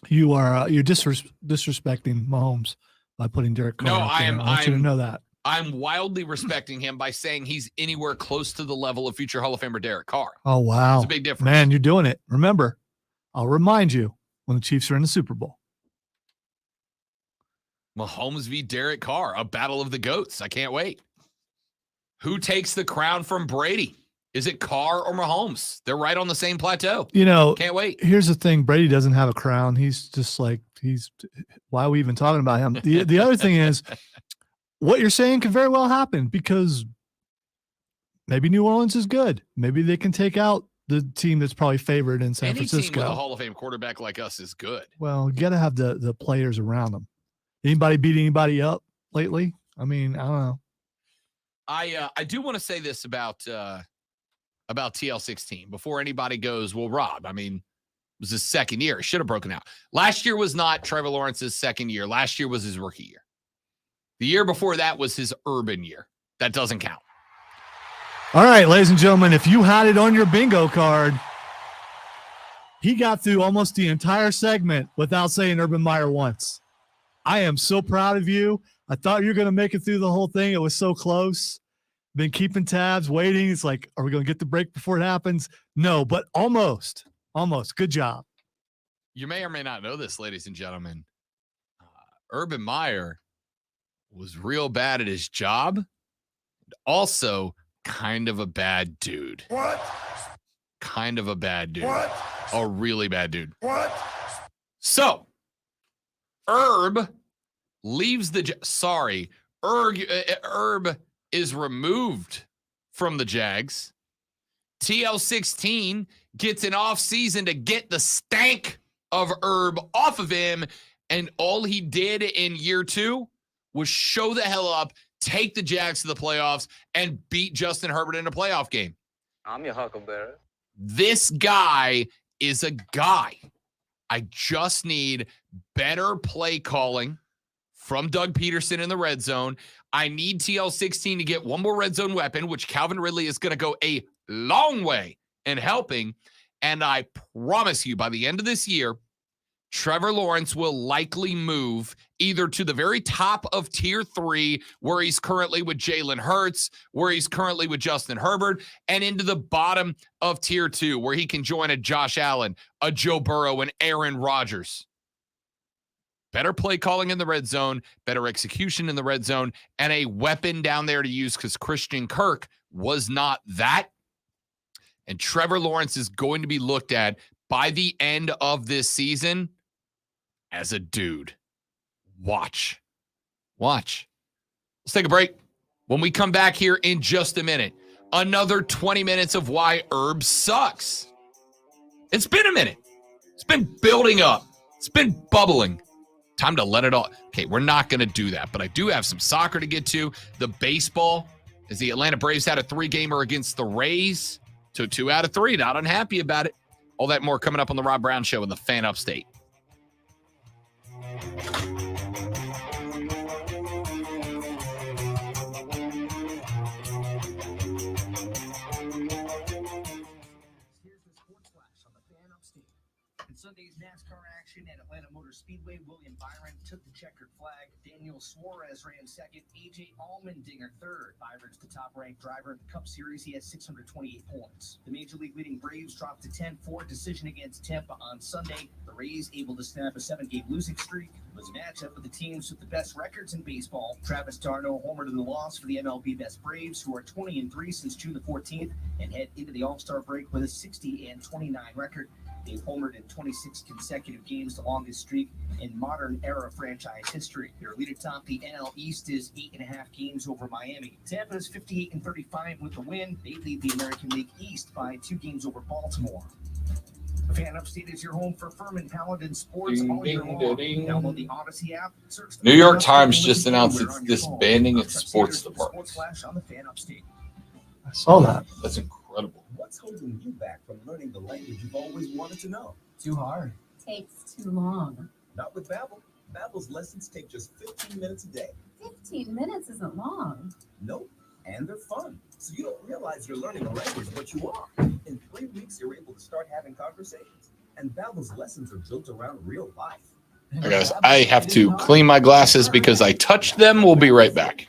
you're disrespecting Mahomes by putting Derek Carr? No, up there? I want you to know that. I'm wildly respecting him by saying he's anywhere close to the level of future Hall of Famer Derek Carr. Oh, wow. It's a big difference. Man, you're doing it. Remember, I'll remind you when the Chiefs are in the Super Bowl. Mahomes v. Derek Carr, a battle of the GOATs. I can't wait. Who takes the crown from Brady? Is it Carr or Mahomes? They're right on the same plateau. You know, Can't wait. Here's the thing. Brady doesn't have a crown. He's just like, why are we even talking about him? The other thing is, what you're saying could very well happen because maybe New Orleans is good. Maybe they can take out the team that's probably favored in San Any Francisco. team with a Hall of Fame quarterback like us is good. Well, you got to have the players around them. Anybody beat anybody up lately? I mean, I don't know. I do want to say this about TL16 before anybody goes, well, Rob, I mean, it was his second year. It should have broken out. Last year was not Trevor Lawrence's second year. Last year was his rookie year. The year before that was his urban year. That doesn't count. All right, ladies and gentlemen, if you had it on your bingo card, he got through almost the entire segment without saying Urban Meyer once. I am so proud of you. I thought you were going to make it through the whole thing. It was so close. Been keeping tabs, waiting. It's like, are we going to get the break before it happens? No, but almost. Good job. You may or may not know this, ladies and gentlemen. Urban Meyer was real bad at his job. Also, kind of a bad dude. What? Kind of a bad dude. What? A really bad dude. What? So, Herb leaves the Herb is removed from the Jags. TL16 gets an off season to get the stank of Herb off of him, and all he did in year 2 was show the hell up, take the Jags to the playoffs, and beat Justin Herbert in a playoff game. I'm your huckleberry. This guy is a guy. I just need better play calling from Doug Peterson in the red zone. I need TL16 to get one more red zone weapon, which Calvin Ridley is going to go a long way in helping. And I promise you, by the end of this year, Trevor Lawrence will likely move either to the very top of tier 3, where he's currently with Jalen Hurts, where he's currently with Justin Herbert, and into the bottom of tier 2, where he can join a Josh Allen, a Joe Burrow, and Aaron Rodgers. Better play calling in the red zone, better execution in the red zone, and a weapon down there to use because Christian Kirk was not that. And Trevor Lawrence is going to be looked at by the end of this season as a dude. Watch. Let's take a break. When we come back here in just a minute, another 20 minutes of why Herb sucks. It's been a minute. It's been building up. It's been bubbling. Time to let it all. Okay, we're not going to do that, but I do have some soccer to get to. The baseball, as the Atlanta Braves had a 3-gamer against the Rays. So 2 out of 3, not unhappy about it. All that more coming up on the Rob Brown Show in the Fan Upstate. Sunday's NASCAR action at Atlanta Motor Speedway, William Byron took the checkered flag. Daniel Suarez ran second. A.J. Allmendinger third. Byron's the top-ranked driver in the Cup Series. He has 628 points. The Major League leading Braves dropped to 10-4 decision against Tampa on Sunday. The Rays able to snap a 7-game losing streak. It was a matchup with the teams with the best records in baseball. Travis d'Arnaud homered in the loss for the MLB Best Braves, who are 20-3 since June the 14th and head into the All-Star break with a 60-29 record. They've homered in 26 consecutive games, the longest streak in modern-era franchise history. Their lead atop the NL East is 8.5 games over Miami. Tampa's 58-35 with the win. They lead the American League East by 2 games over Baltimore. Fan Upstate is your home for Furman Paladin Sports all year long. Download the Odyssey app. Search the New York Fan Times Upstate just announced anywhere it's on your disbanding phone. its Upstate sports Sports department. Flash on the Fan Upstate. I saw that. That's incredible. What's holding you back from learning the language you've always wanted to know? Too hard. Takes too long. Not with Babbel. Babbel's lessons take just 15 minutes a day. 15 minutes isn't long. Nope. And they're fun. So you don't realize you're learning a language, but you are. In 3 weeks, you're able to start having conversations. And Babbel's lessons are built around real life. Hey guys, I have to clean my glasses because I touched them. We'll be right back.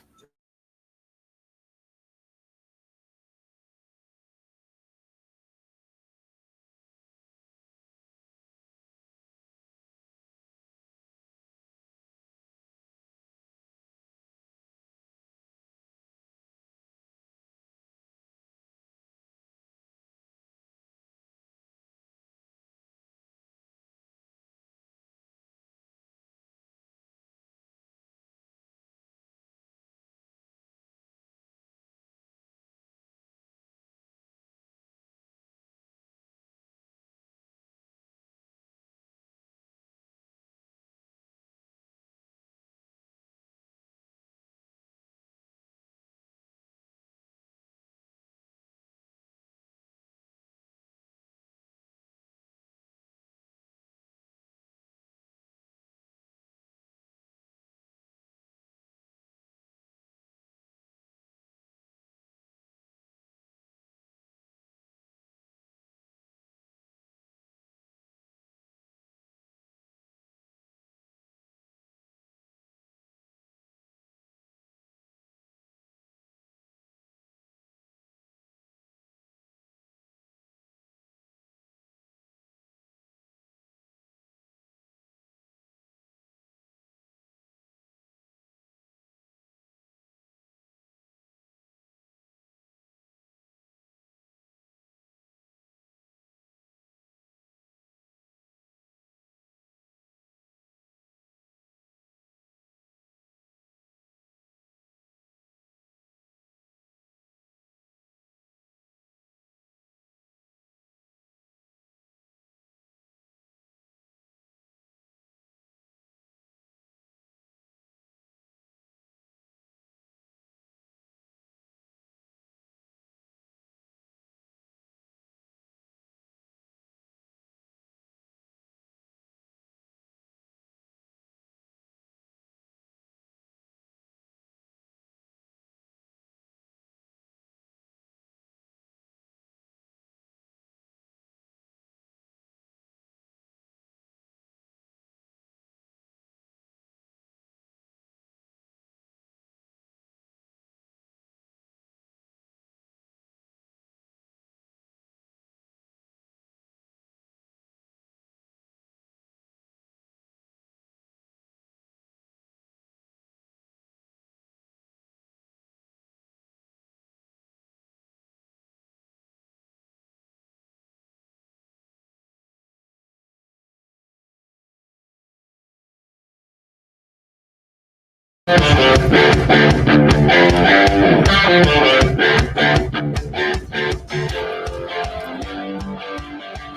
The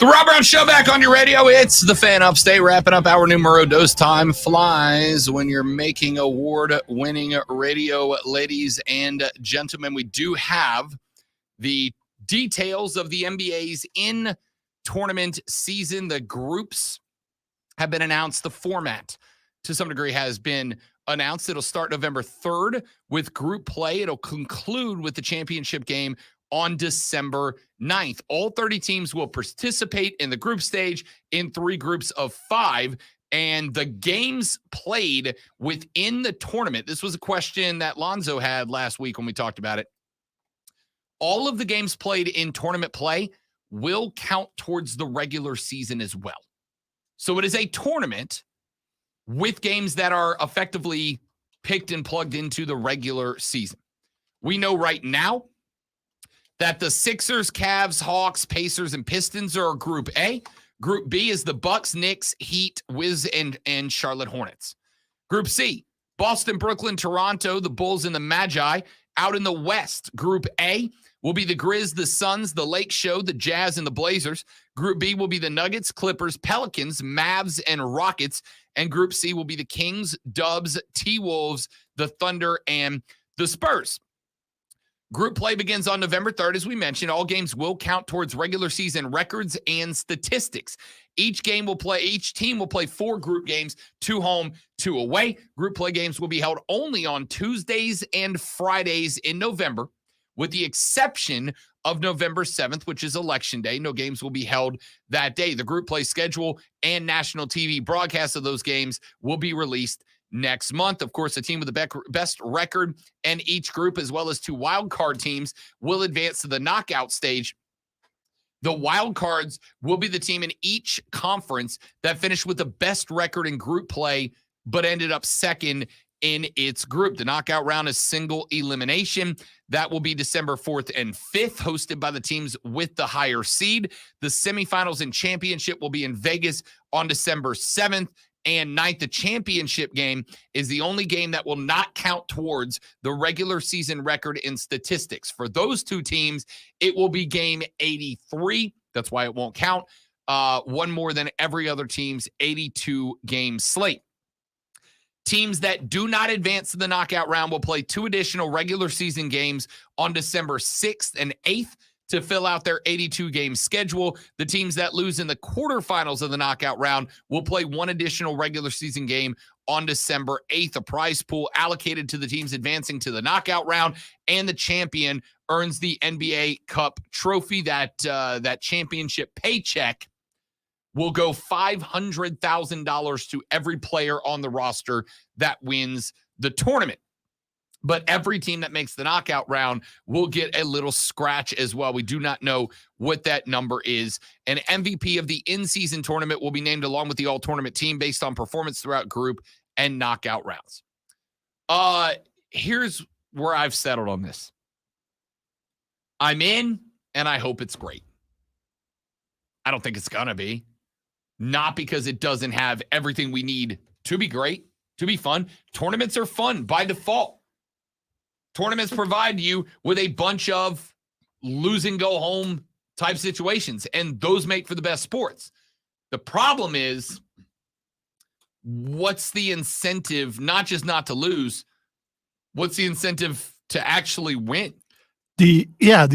Rob Brown Show back on your radio. It's the Fan Upstate, wrapping up our numero dos. Time flies when you're making award-winning radio, ladies and gentlemen. We do have the details of the NBA's in-tournament season. The groups have been announced. The format, to some degree, has been announced. It'll start November 3rd with group play. It'll conclude with the championship game on December 9th. All 30 teams will participate in the group stage in 3 groups of 5. And the games played within the tournament, this was a question that Lonzo had last week when we talked about it. All of the games played in tournament play will count towards the regular season as well. So it is a tournament with games that are effectively picked and plugged into the regular season. We know right now that the Sixers, Cavs, Hawks, Pacers, and Pistons are Group A. Group B is the Bucks, Knicks, Heat, Wiz, and Charlotte Hornets. Group C, Boston, Brooklyn, Toronto, the Bulls, and the Magi. Out in the West, Group A will be the Grizz, the Suns, the Lake Show, the Jazz, and the Blazers. Group B will be the Nuggets, Clippers, Pelicans, Mavs, and Rockets. And Group C will be the Kings, Dubs, T-Wolves, the Thunder, and the Spurs. Group play begins on November 3rd, as we mentioned. All games will count towards regular season records and statistics. Each team will play 4 group games, 2 home, 2 away. Group play games will be held only on Tuesdays and Fridays in November, with the exception of November 7th, which is Election Day. No games will be held that day. The group play schedule and national TV broadcasts of those games will be released next month. Of course, the team with the best record in each group, as well as 2 wild card teams, will advance to the knockout stage. The wild cards will be the team in each conference that finished with the best record in group play, but ended up second in its group. The knockout round is single elimination. That will be December 4th and 5th, hosted by the teams with the higher seed. The semifinals and championship will be in Vegas on December 7th and 9th. The championship game is the only game that will not count towards the regular season record in statistics. For those 2 teams, it will be game 83. That's why it won't count. One more than every other team's 82-game slate. Teams that do not advance to the knockout round will play 2 additional regular season games on December 6th and 8th to fill out their 82-game schedule. The teams that lose in the quarterfinals of the knockout round will play 1 additional regular season game on December 8th. A prize pool allocated to the teams advancing to the knockout round, and the champion earns the NBA Cup trophy. That championship paycheck will go $500,000 to every player on the roster that wins the tournament. But every team that makes the knockout round will get a little scratch as well. We do not know what that number is. An MVP of the in-season tournament will be named along with the all-tournament team based on performance throughout group and knockout rounds. Here's where I've settled on this. I'm in, and I hope it's great. I don't think it's going to be. Not because it doesn't have everything we need to be great, to be fun. Tournaments are fun by default. Tournaments provide you with a bunch of lose and go home type situations, and those make for the best sports. The problem is, what's the incentive, not just not to lose, what's the incentive to actually win? The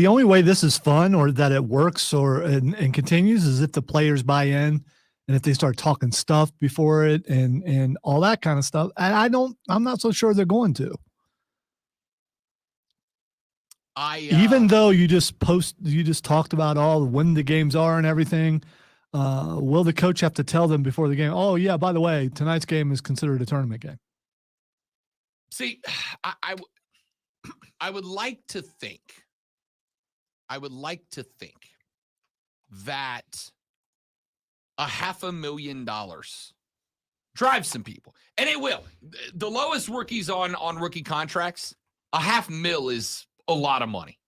only way this is fun or that it works and continues is if the players buy in and if they start talking stuff before it and all that kind of stuff. And I'm not so sure they're going to. Even though you just talked about when the games are and everything, will the coach have to tell them before the game, oh yeah, by the way, tonight's game is considered a tournament game? See, I would like to think that $500,000 drives some people, and it will. The lowest rookies on rookie contracts, $500,000 is a lot of money.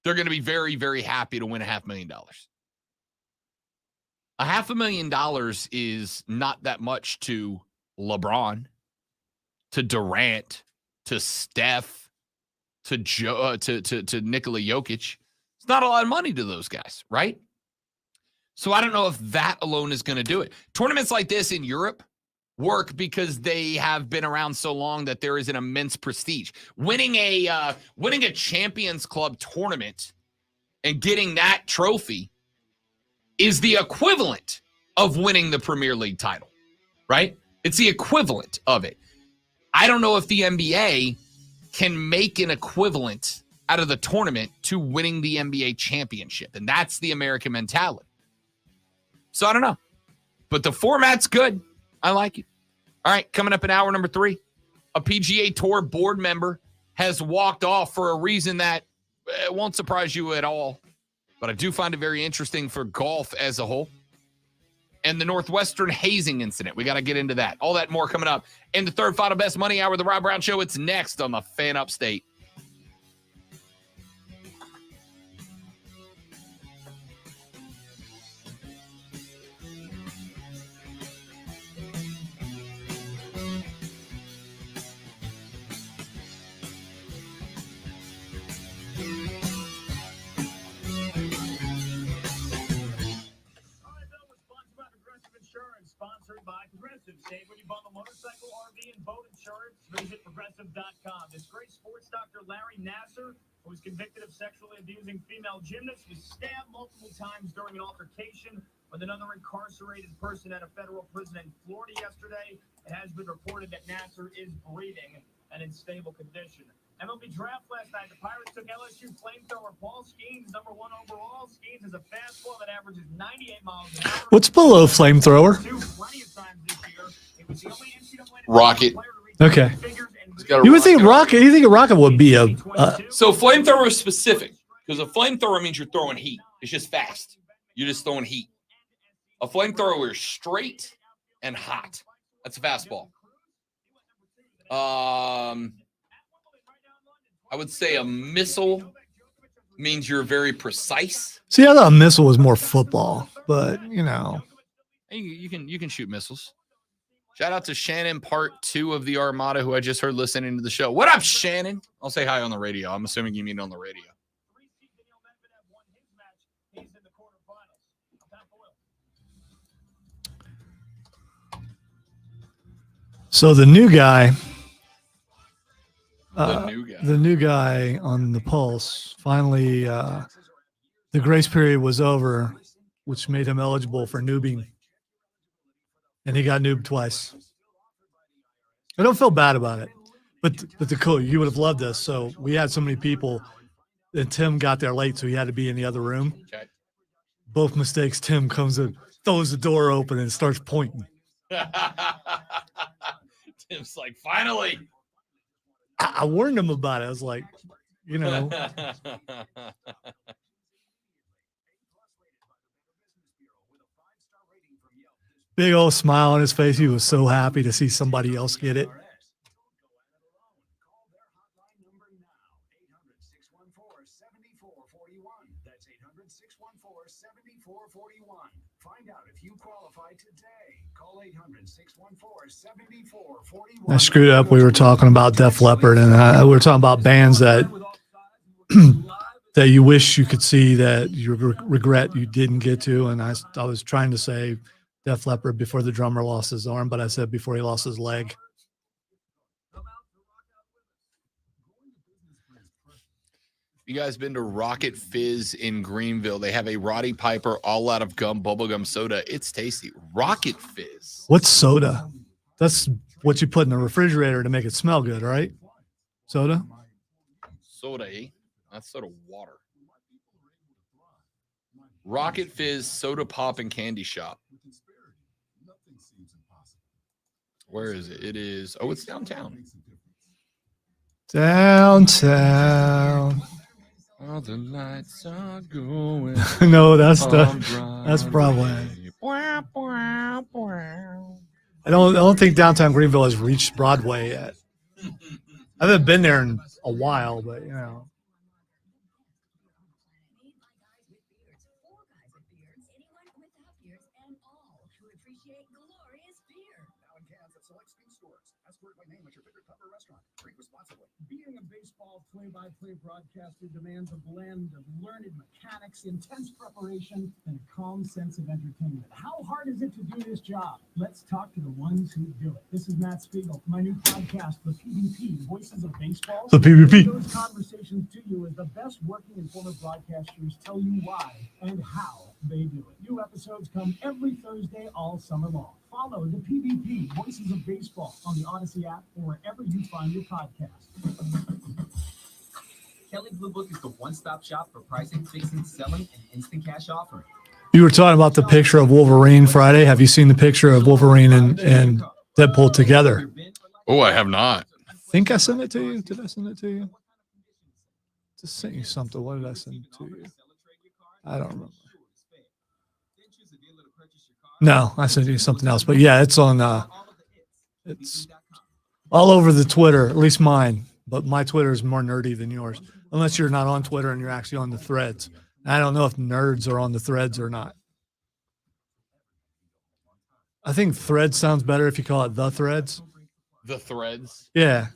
They're going to be very, very happy to win $500,000. $500,000 is not that much to LeBron, to Durant, to Steph, to Joe, to Nikola Jokic. It's not a lot of money to those guys, right? So I don't know if that alone is going to do it. Tournaments like this in Europe work because they have been around so long that there is an immense prestige. Winning a Champions Club tournament and getting that trophy is the equivalent of winning the Premier League title, right? It's the equivalent of it. I don't know if the NBA can make an equivalent out of the tournament to winning the NBA championship, and that's the American mentality. So I don't know, but the format's good. I like it. All right, coming up in hour number 3, a PGA Tour board member has walked off for a reason that won't surprise you at all, but I do find it very interesting for golf as a whole. And the Northwestern hazing incident. We got to get into that. All that more coming up in the third final best money hour of the Rob Brown Show. It's next on the Fan Upstate. Sponsored by Progressive. Save when you bundle motorcycle, RV, and boat insurance. Visit Progressive.com. Disgraced sports doctor Larry Nasser, who was convicted of sexually abusing female gymnasts, was stabbed multiple times during an altercation with another incarcerated person at a federal prison in Florida yesterday. It has been reported that Nasser is breathing and in stable condition. MLB draft last night. The Pirates took LSU flamethrower Paul Skeens, number 1 overall. Skeens has a fastball that averages 98 miles an hour. What's below flamethrower? Rocket. Okay. You You would think a rocket would be a So flamethrower is specific because a flamethrower means you're throwing heat. It's just fast. You're just throwing heat. A flamethrower is straight and hot. That's a fastball. I would say a missile means you're very precise. See, I thought a missile was more football, but you know. You can shoot missiles. Shout out to Shannon, part 2 of the Armada, who I just heard listening to the show. What up, Shannon? I'll say hi on the radio. I'm assuming you mean on the radio. So the new guy. The new guy on the Pulse, finally, the grace period was over, which made him eligible for noobing. And he got noobed twice. I don't feel bad about it. But the cool, you would have loved this. So we had so many people, and Tim got there late, so he had to be in the other room. Okay. Both mistakes. Tim comes in, throws the door open, and starts pointing. Tim's like, finally. I warned him about it. I was like, you know. Big old smile on his face. He was so happy to see somebody else get it. That's 800-614-7441. Find out if you qualify today. Call 800-614-7441. I screwed up. We were talking about Def Leppard, and we were talking about bands that that you wish you could see that you regret you didn't get to. And I was trying to say Def Leppard before the drummer lost his arm, but I said before he lost his leg. You guys been to Rocket Fizz in Greenville? They have a Roddy Piper all out of gum bubblegum soda. It's tasty. Rocket Fizz. What's soda? That's what you put in the refrigerator to make it smell good, right? Soda? Soda, eh? That's soda water. Rocket Fizz Soda Pop and Candy Shop. Where is it? It is, oh, it's downtown. Downtown. All the lights are going. No, that's probably. I don't think downtown Greenville has reached Broadway yet. I haven't been there in a while, but you know. in cans at select speed stores. Ask for it by name at your favorite pub or restaurant. Drink responsibly. Being a baseball play-by-play broadcaster demands a blend of learned mechanics, intense preparation, and a calm sense of entertainment. How hard is it to do this job? Let's talk to the ones who do it. This is Matt Spiegel. My new podcast, The PvP, Voices of Baseball. The PvP. Those conversations to you as the best working and former broadcasters tell you why and how they do it. New episodes come every Thursday all summer long. Follow the PvP, Voices of Baseball, on the Odyssey app or wherever you find your podcast. Kelly Blue Book is the one-stop shop for pricing, fixing, selling, and instant cash offering. You were talking about the picture of Wolverine Friday. Have you seen the picture of Wolverine and Deadpool together? Oh, I have not. I think I sent it to you. Did I send it to you? Just sent you something. What did I send to you? I don't remember. No, I sent you something else. But yeah, it's on it's all over the Twitter, at least mine. But my Twitter is more nerdy than yours. Unless you're not on Twitter and you're actually on the threads. I don't know if nerds are on the threads or not. I think thread sounds better if you call it the threads. The threads. Yeah.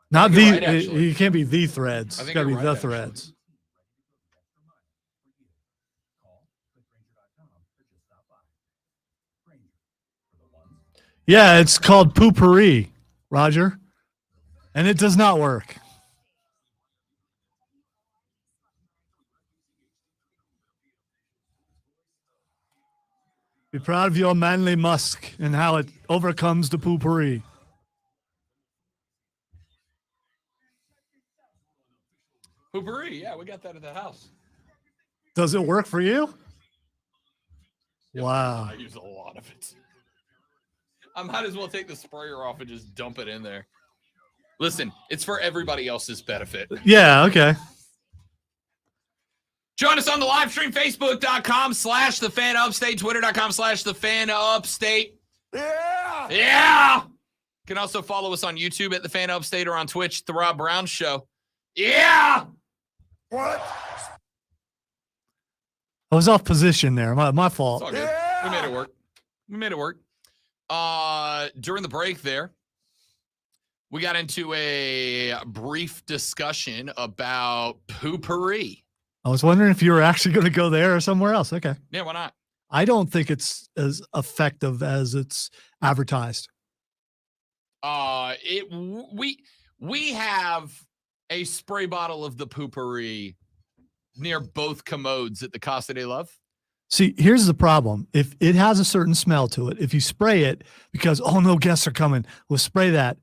Not I think the, you're right, actually. you can't be the threads. I It's think got to be you're the right, actually. threads. Yeah, it's called Poopery, Roger. And it does not work. Be proud of your manly musk and how it overcomes the poopery. Poopery. Yeah, we got that at the house. Does it work for you? Wow. I use a lot of it. I might as well take the sprayer off and just dump it in there. Listen, it's for everybody else's benefit. Yeah, okay. Join us on the live stream, Facebook.com/The Fan Upstate, Twitter.com/The Fan Upstate. Yeah. Yeah. You can also follow us on YouTube at The Fan Upstate or on Twitch, The Rob Brown Show. Yeah. What? I was off position there. My It's fault. all good. We made it work. We made it work. During the break there, we got into a brief discussion about poopery. I was wondering if you were actually going to go there or somewhere else. Okay. Yeah, why not? I don't think it's as effective as it's advertised. We have a spray bottle of the poopery near both commodes at the Casa de Love. See, here's the problem. If it has a certain smell to it, if you spray it because, oh, no guests are coming, we'll spray that.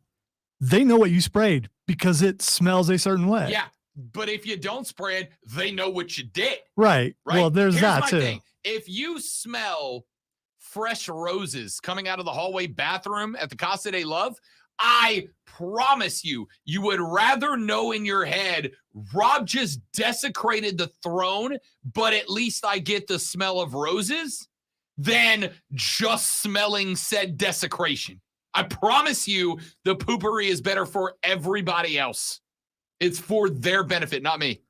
They know what you sprayed because it smells a certain way. Yeah, but if you don't spray it, they know what you did. Right. Right? Well, there's Here's that my too. thing. If you smell fresh roses coming out of the hallway bathroom at the Casa de Love, I promise you, you would rather know in your head, Rob just desecrated the throne, but at least I get the smell of roses, than just smelling said desecration. I promise you, the poopery is better for everybody else. It's for their benefit, not me.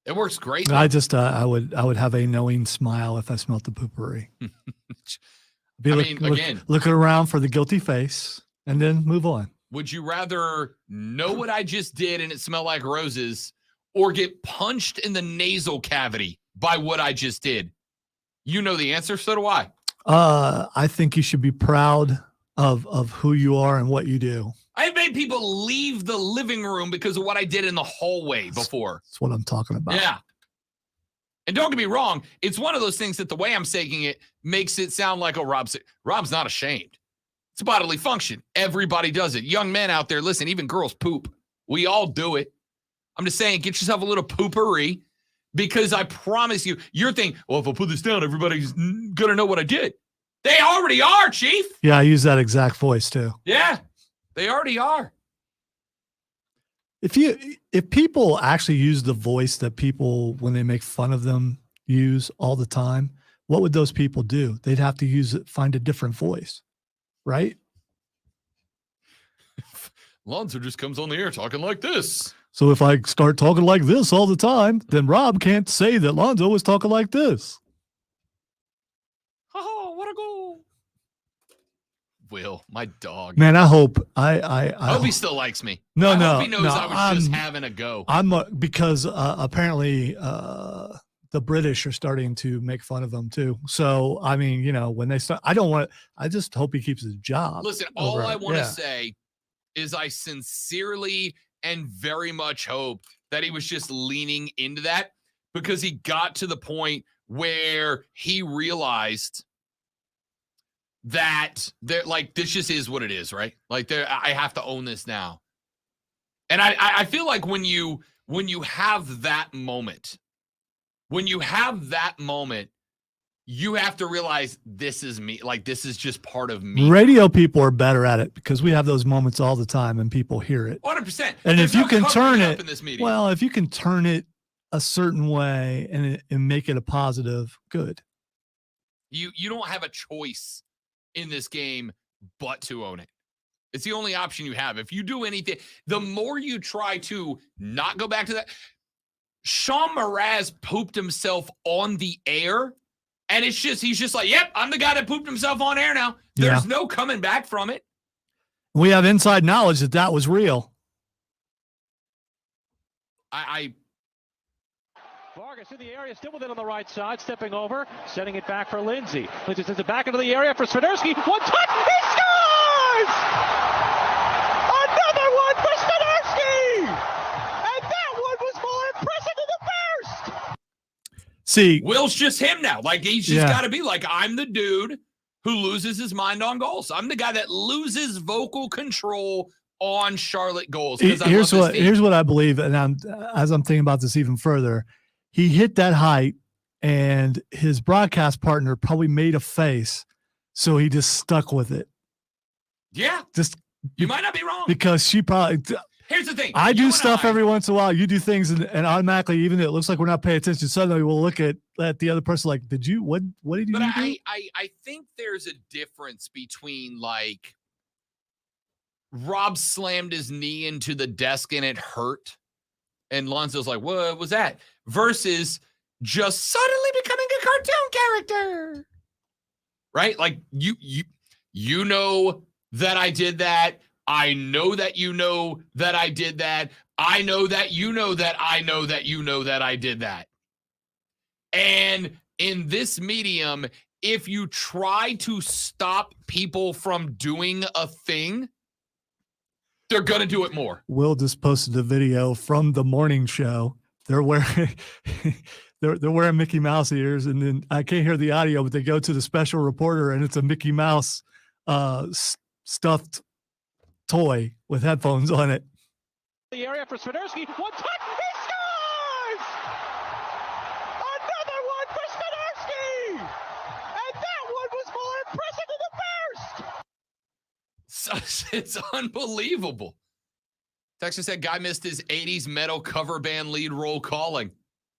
It works great. I just, I would have a knowing smile if I smelled the poopery. Again, looking around for the guilty face and then move on. would you rather know what I just did and it smell like roses, or get punched in the nasal cavity by what I just did? You know the answer, so do I. I think you should be proud of who you are and what you do. I've made people leave the living room because of what I did in the hallway before. That's what I'm talking about. Yeah. And don't get me wrong, it's one of those things that the way I'm saying it makes it sound like, oh, Rob's not ashamed. It's a bodily function. Everybody does it. Young men out there, listen, even girls poop. We all do it. I'm just saying, get yourself a little poopery, because I promise you, you're thinking, well, if I put this down, everybody's going to know what I did. They already are, Chief. Yeah, I use that exact voice too. Yeah, they already are. If people actually use the voice that people, when they make fun of them, use all the time, what would those people do? They'd have to find a different voice, right? Lonzo just comes on the air talking like this. So if I start talking like this all the time, then Rob can't say that Lonzo was talking like this. Oh, What a goal. Will, my dog. Man, I hope I hope he still likes me. No, I no, hope he knows no, I was just having a go. I'm because apparently the British are starting to make fun of him too. So I mean, you know, when they start, I just hope he keeps his job. Listen, all I want to say is I sincerely and very much hope that he was just leaning into that, because he got to the point where he realized that they're like, this just is what it is, right? Like, I have to own this now. And I feel like when you have that moment, you have to realize this is me. Like, this is just part of me. Radio people are better at it because we have those moments all the time and people hear it. 100%. And There's if you no can covering turn up it, in this media. well, if you can turn it a certain way and make it a positive, good. You don't have a choice in this game but to own it. It's the only option you have. If you do anything, the more you try to not go back to that. Sean Mraz pooped himself on the air, and he's just like, yep, I'm the guy that pooped himself on air now. There's no coming back from it. We have inside knowledge that was real. Vargas in the area, still with it on the right side, stepping over, sending it back for Lindsay. Lindsay sends it back into the area for Swiderski. One touch, he scores! Another one for Swiderski! And that one was more impressive than the first! See, Will's just him now. Like, he's just got to be like, I'm the dude who loses his mind on goals. I'm the guy that loses vocal control on Charlotte goals. Here's what I believe, and as I'm thinking about this even further, he hit that height, and his broadcast partner probably made a face, so he just stuck with it. Yeah, you might not be wrong, because she probably. Here's the thing: I do stuff every once in a while. You do things, and automatically, even though it looks like we're not paying attention, suddenly we'll look at the other person like, "Did you? What did you do?" I think there's a difference between, like, Rob slammed his knee into the desk and it hurt, and Lonzo's like, "What was that?" Versus just suddenly becoming a cartoon character, right? Like, you know that I did that. I know that you know that I did that. I know that you know that I know that you know that I did that. And in this medium, if you try to stop people from doing a thing, they're going to do it more. Will just posted a video from the morning show. They're wearing they're wearing Mickey Mouse ears, and then I can't hear the audio, but they go to the special reporter, and it's a Mickey Mouse stuffed toy with headphones on it. The area for Swiderski. One touch, he scores! Another one for Swiderski! And that one was more impressive than the first! So, it's unbelievable. Texas said guy missed his 80s metal cover band lead role calling.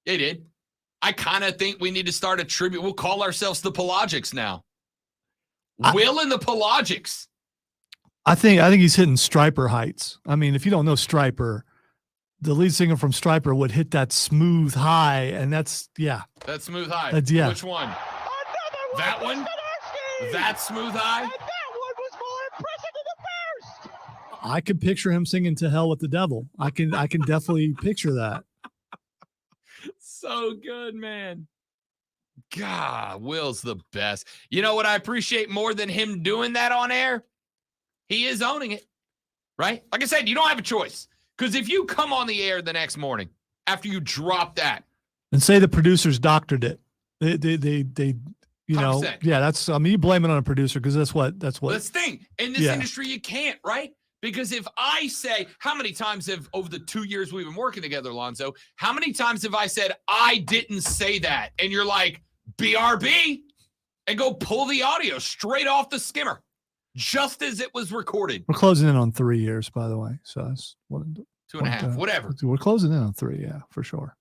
He did. I kind of think we need to start a tribute. We'll call ourselves the Pelagics now. Will and the Pelagics. I think he's hitting Striper heights. I mean, if you don't know Striper, the lead singer from Striper would hit that smooth high, and that's That smooth high. Yeah. Which one? That one? That smooth high? I can picture him singing "To Hell with the Devil." I can definitely picture that. So good, man. God, Will's the best. You know what I appreciate more than him doing that on air? He is owning it, right? Like I said, you don't have a choice. Because if you come on the air the next morning after you drop that, and say the producers doctored it, they you know, 100%. that's, I mean, you blame it on a producer because that's what. That's the thing. In this industry, you can't, right? Because if I say, how many times have, over the 2 years we've been working together, Lonzo, how many times have I said, I didn't say that? And you're like, BRB, and go pull the audio straight off the skimmer, just as it was recorded. We're closing in on 3 years, by the way. So that's 2.5, whatever. We're closing in on 3, yeah, for sure.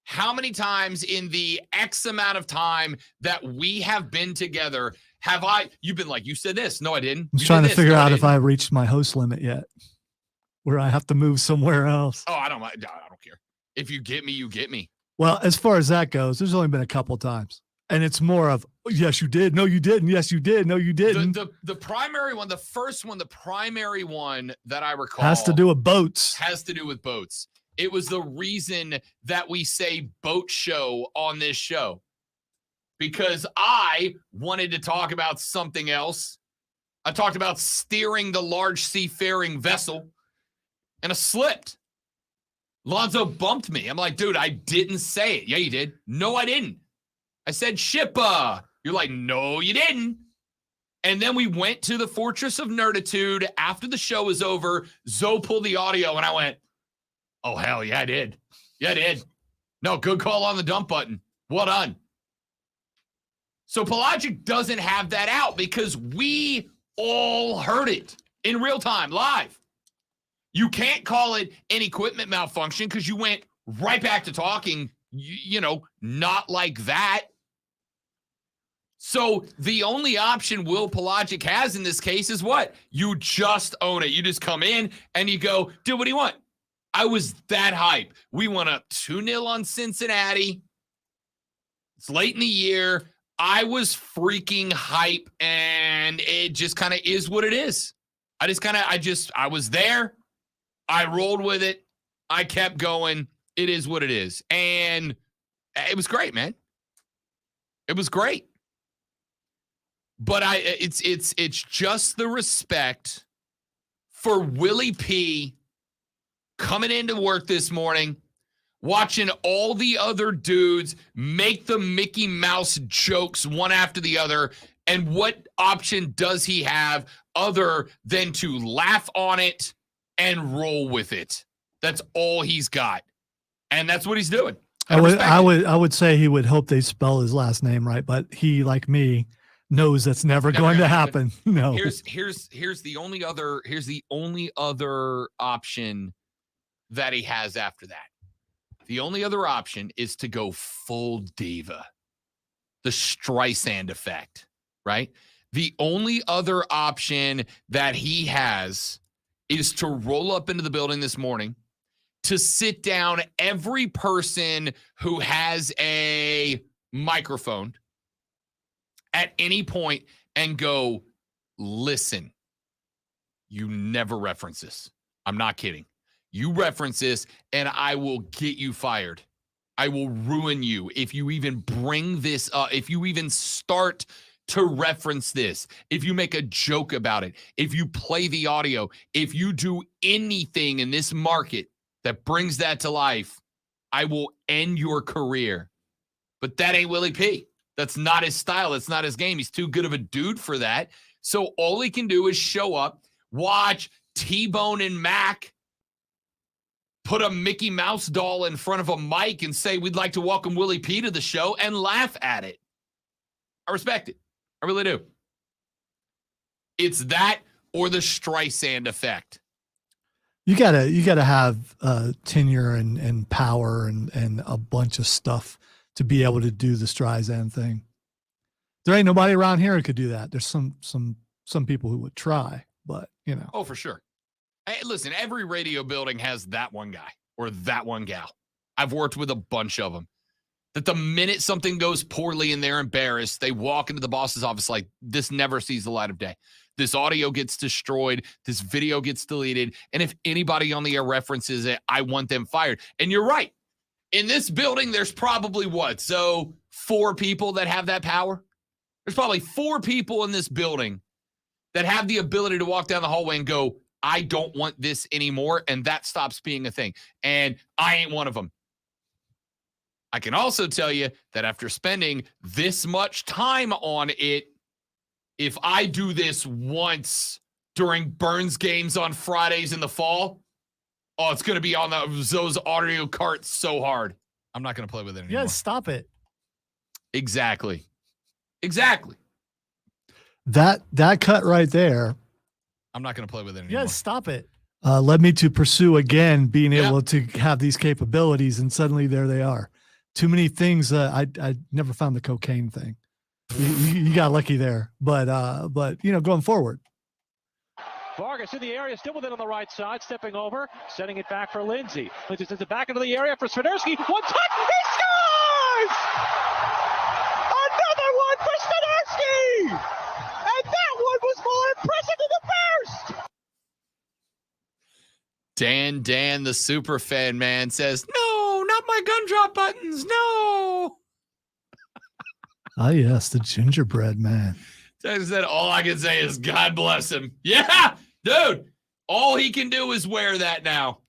How many times in the X amount of time that we have been together have you've been like, you said this. No, I didn't. I'm trying to figure out if I reached my host limit yet, where I have to move somewhere else. Oh, I don't care. If you get me, you get me. Well, as far as that goes, there's only been a couple times. And it's more of, yes, you did. No, you didn't. Yes, you did. No, you didn't. The primary one, the first one, the primary one that I recall Has to do with boats. Has to do with boats. It was the reason that we say boat show on this show. Because I wanted to talk about something else. I talked about steering the large seafaring vessel, and I slipped. Lonzo bumped me. I'm like, dude, I didn't say it. Yeah, you did. No, I didn't. I said shippa. You're like, no, you didn't. And then we went to the Fortress of Nerditude after the show was over. Zoe pulled the audio, and I went, oh, hell, yeah, I did. Yeah, I did. No, good call on the dump button. Well done. So Pelagic doesn't have that out because we all heard it in real time, live. You can't call it an equipment malfunction because you went right back to talking, not like that. So the only option Will Pelagic has in this case is what? You just own it. You just come in and you go, dude, what do you want? I was that hype. We went up 2-0 on Cincinnati. It's late in the year. I was freaking hype, and it just kind of is what it is. I was there. I rolled with it. I kept going. It is what it is. And it was great, man. It was great. But it's just the respect for Willie P coming into work this morning, watching all the other dudes make the Mickey Mouse jokes one after the other. And what option does he have other than to laugh on it and roll with it? That's all he's got. And that's what he's doing. I would say he would hope they spell his last name right, but he, like me, knows that's never going to happen. No. Here's the only other option that he has after that. The only other option is to go full diva. The Streisand effect, right? The only other option that he has is to roll up into the building this morning, to sit down every person who has a microphone at any point and go, listen, you never reference this. I'm not kidding. You reference this and I will get you fired. I will ruin you if you even bring this up, if you even start to reference this, if you make a joke about it, if you play the audio, if you do anything in this market that brings that to life, I will end your career. But that ain't Willie P. That's not his style. That's not his game. He's too good of a dude for that. So all he can do is show up, watch T-Bone and Mac put a Mickey Mouse doll in front of a mic and say, we'd like to welcome Willie P to the show, and laugh at it. I respect it. I really do. It's that or the Streisand effect. You gotta have tenure and power and a bunch of stuff to be able to do the Streisand thing. There ain't nobody around here who could do that. There's some people who would try, but Oh, for sure. Hey, listen, every radio building has that one guy or that one gal. I've worked with a bunch of them. That the minute something goes poorly and they're embarrassed, they walk into the boss's office like, this never sees the light of day. This audio gets destroyed. This video gets deleted. And if anybody on the air references it, I want them fired. And you're right. In this building, there's probably what? So 4 people that have that power? There's probably 4 people in this building that have the ability to walk down the hallway and go, I don't want this anymore. And that stops being a thing. And I ain't one of them. I can also tell you that after spending this much time on it, if I do this once during Burns games on Fridays in the fall, oh, it's going to be on those audio carts so hard. I'm not going to play with it anymore. Yeah, stop it. Exactly. That cut right there. I'm not going to play with it anymore. Yeah, stop it. Led me to pursue again being able to have these capabilities, and suddenly there they are. Too many things. I never found the cocaine thing. You got lucky there, but going forward. Vargas in the area, still with it on the right side, stepping over, sending it back for Lindsay. Lindsay sends it back into the area for Swiderski. One touch, he scores! Dan, the super fan man, says, no, not my gun drop buttons. No. Ah, yes, the gingerbread man. Texas said, all I can say is God bless him. Yeah, dude. All he can do is wear that now.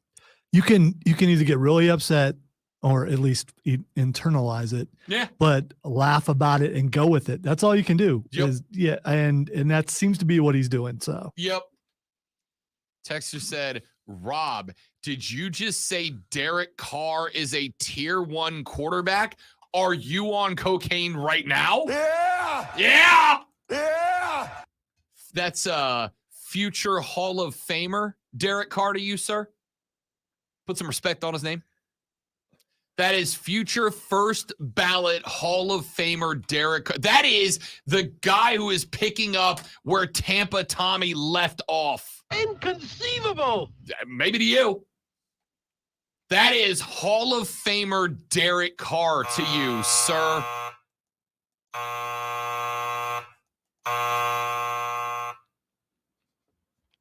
You can either get really upset or at least internalize it. Yeah. But laugh about it and go with it. That's all you can do. Yep. And that seems to be what he's doing. So. Yep. Texter said, Rob, did you just say Derek Carr is a tier 1 quarterback? Are you on cocaine right now? Yeah. Yeah. Yeah. That's future Hall of Famer Derek Carr to you, sir. Put some respect on his name. That is future first ballot Hall of Famer Derek Carr. That is the guy who is picking up where Tampa Tommy left off. Inconceivable. Maybe to you. That is Hall of Famer Derek Carr to you, sir.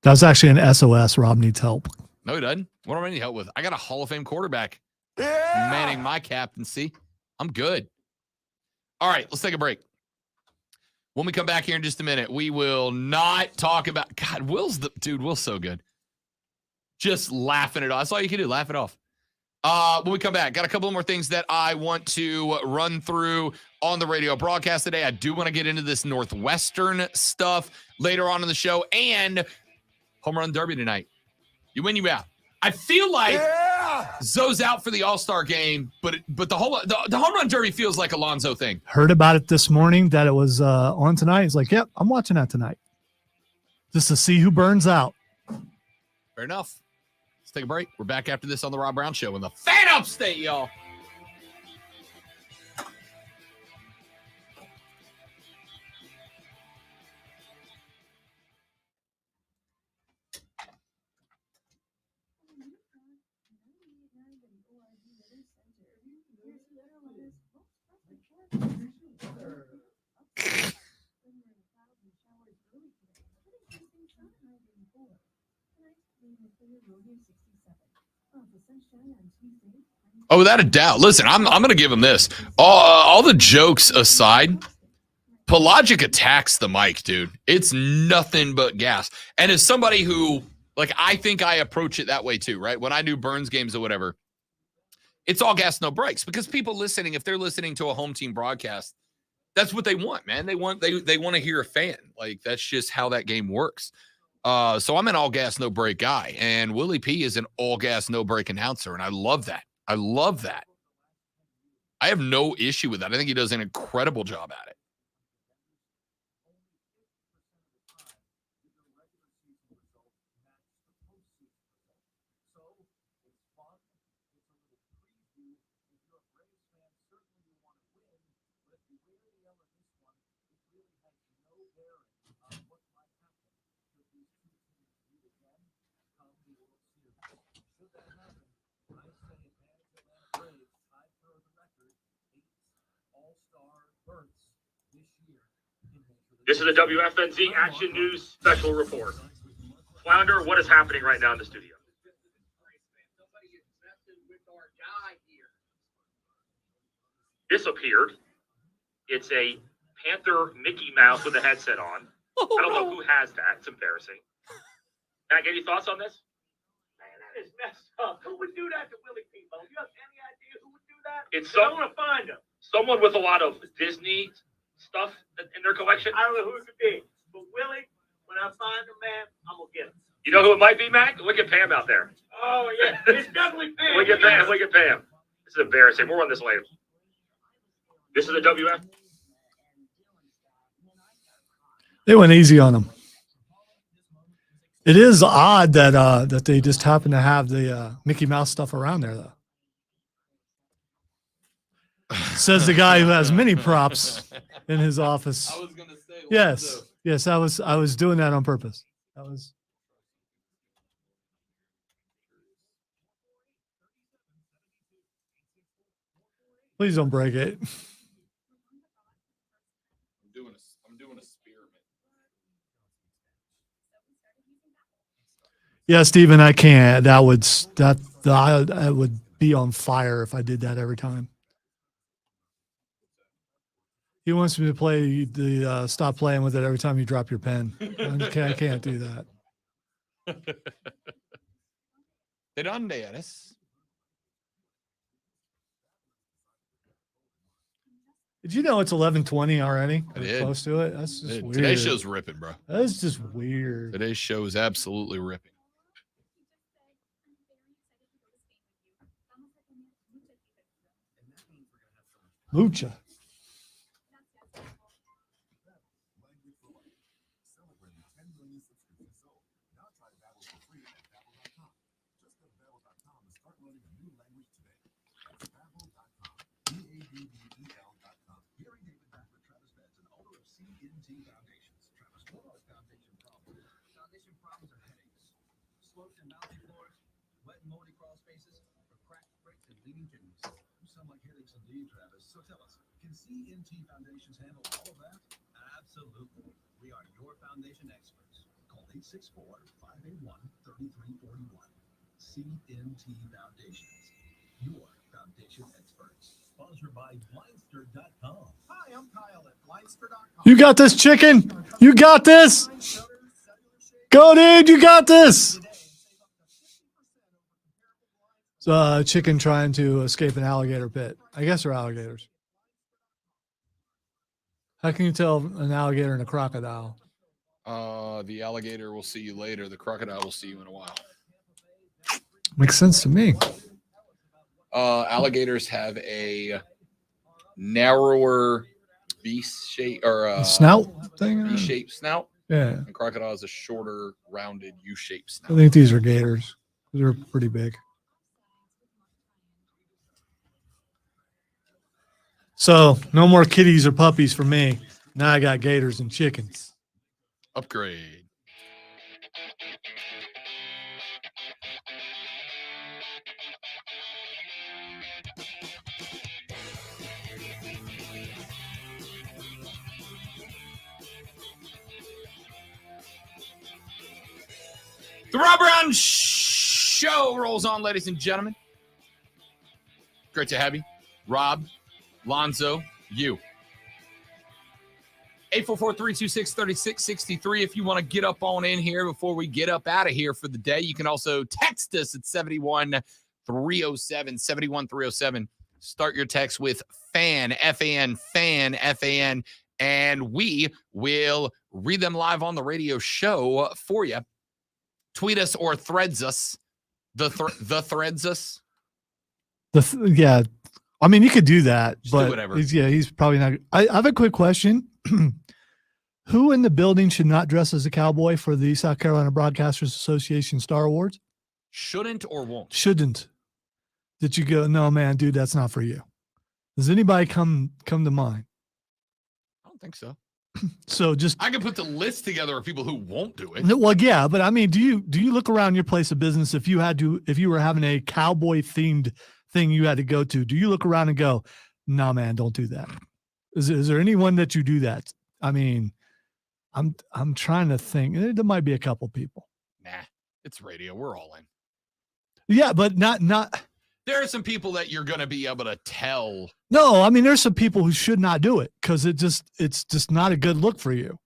That was actually an SOS. Rob needs help. No, he doesn't. What do I need help with? I got a Hall of Fame quarterback manning my captaincy. I'm good. All right, let's take a break. When we come back here in just a minute, we will not talk about God. Will's so good. Just laughing it off. That's all you can do. Laugh it off. When we come back, got a couple more things that I want to run through on the radio broadcast today. I do want to get into this Northwestern stuff later on in the show, and home run derby tonight. You win, you out. I feel like Zoe's out for the All-Star game, but the home run derby feels like a Lonzo thing. Heard about it this morning that it was on tonight. He's like, yep, I'm watching that tonight. Just to see who burns out. Fair enough. Let's take a break. We're back after this on the Rob Brown Show in the Fan Upstate, y'all. Oh, without a doubt. Listen, I'm going to give him this. All the jokes aside, Pelagic attacks the mic, dude. It's nothing but gas. And as somebody who, I think I approach it that way too, right? When I do Burns games or whatever, it's all gas, no brakes. Because people listening, if they're listening to a home team broadcast, that's what they want, man. They want to hear a fan. That's just how that game works. So I'm an all gas, no brake guy. And Willie P is an all gas, no brake announcer. And I love that. I love that. I have no issue with that. I think he does an incredible job at it. This is a WFNZ Action News special report. Flounder, what is happening right now in the studio? Disappeared. It's a Panther Mickey Mouse with a headset on. I don't know who has that. It's embarrassing. Can I get your thoughts on this? Man, that is messed up. Who would do that to Willie P? Do you have any idea who would do that? I want to find him. Someone with a lot of Disney stuff in their collection. I don't know who it could be. But Willie, when I find him, man, I'm going to get him. You know who it might be, Mac? Look at Pam out there. Oh, yeah. It's definitely Pam. Look at Pam. Look at Pam. This is embarrassing. We'll run this later. This is a WF. They went easy on him. It is odd that they just happen to have the Mickey Mouse stuff around there, though. Says the guy who has many props in his office. I was going to say. Yes, I was doing that on purpose. That was. Please don't break it. I'm doing a spearmint. Yeah, Steven, I can't. I would be on fire if I did that every time. He wants me to play the stop playing with it every time you drop your pen. I can't do that. De donde eres? Did you know it's 11:20 already? I We're did. close to it. That's just weird. Today's show's ripping, bro. That's just weird. Today's show is absolutely ripping. Lucha. Celebrating 10 million subscriptions sold. Now try Babbel for free at Babbel.com. Just go to Babbel.com and start learning a new language today. That's Babbel.com. BABBEL.com. Gary David Backford, Travis Benson, owner of CNT Foundations. Travis, what are foundation problems? Foundation problems are headaches, slopes and mounting floors, wet and moldy crawl spaces, or cracked bricks and leaning chimneys. You sound like headaches indeed, Travis. So tell us, can CNT Foundations handle all of that? Absolutely. We are your foundation experts. Call 864-581-3341. CNT Foundations, your foundation experts. Sponsored by Blindster.com. Hi, I'm Kyle at Blindster.com. You got this, chicken. You got this. Go, dude. You got this. So, chicken trying to escape an alligator pit. I guess they're alligators. How can you tell an alligator and a crocodile? The alligator will see you later. The crocodile will see you in a while. Makes sense to me. Alligators have a narrower V-shape or Snout thing? V-shaped snout. Yeah. And crocodile has a shorter, rounded U-shaped I snout. think these are gators. They're pretty big. So no more kitties or puppies for me. Now I got gators and chickens. Upgrade. The Rob Brown Show rolls on, ladies and gentlemen. Great to have you. Rob, Lonzo, you. 844-326-3663 if you want to get up on in here before we get up out of here for the day. You can also text us at 71307, 71307. Start your text with FAN, F-A-N, FAN, F-A-N, and we will read them live on the radio show for you. Tweet us or threads us. The threads us. Yeah. I mean, you could do that, Just do but whatever. he's probably not. I have a quick question. Who in the building should not dress as a cowboy for the South Carolina Broadcasters Association Star Awards? Shouldn't or won't? Shouldn't. Did you go, no, man, dude, that's not for you? Does anybody come to mind? I don't think so. So just I can put the list together of people who won't do it. well, yeah, but I mean, do you look around your place of business if you were having a cowboy themed thing you had to go to? Do you look around and go, "No, man, don't do that"? Is there anyone that you do that? I mean, I'm trying to think. There might be a couple people. Nah, it's radio. We're all in. Yeah, but not. There are some people that you're going to be able to tell. No, I mean, there's some people who should not do it because it's just not a good look for you.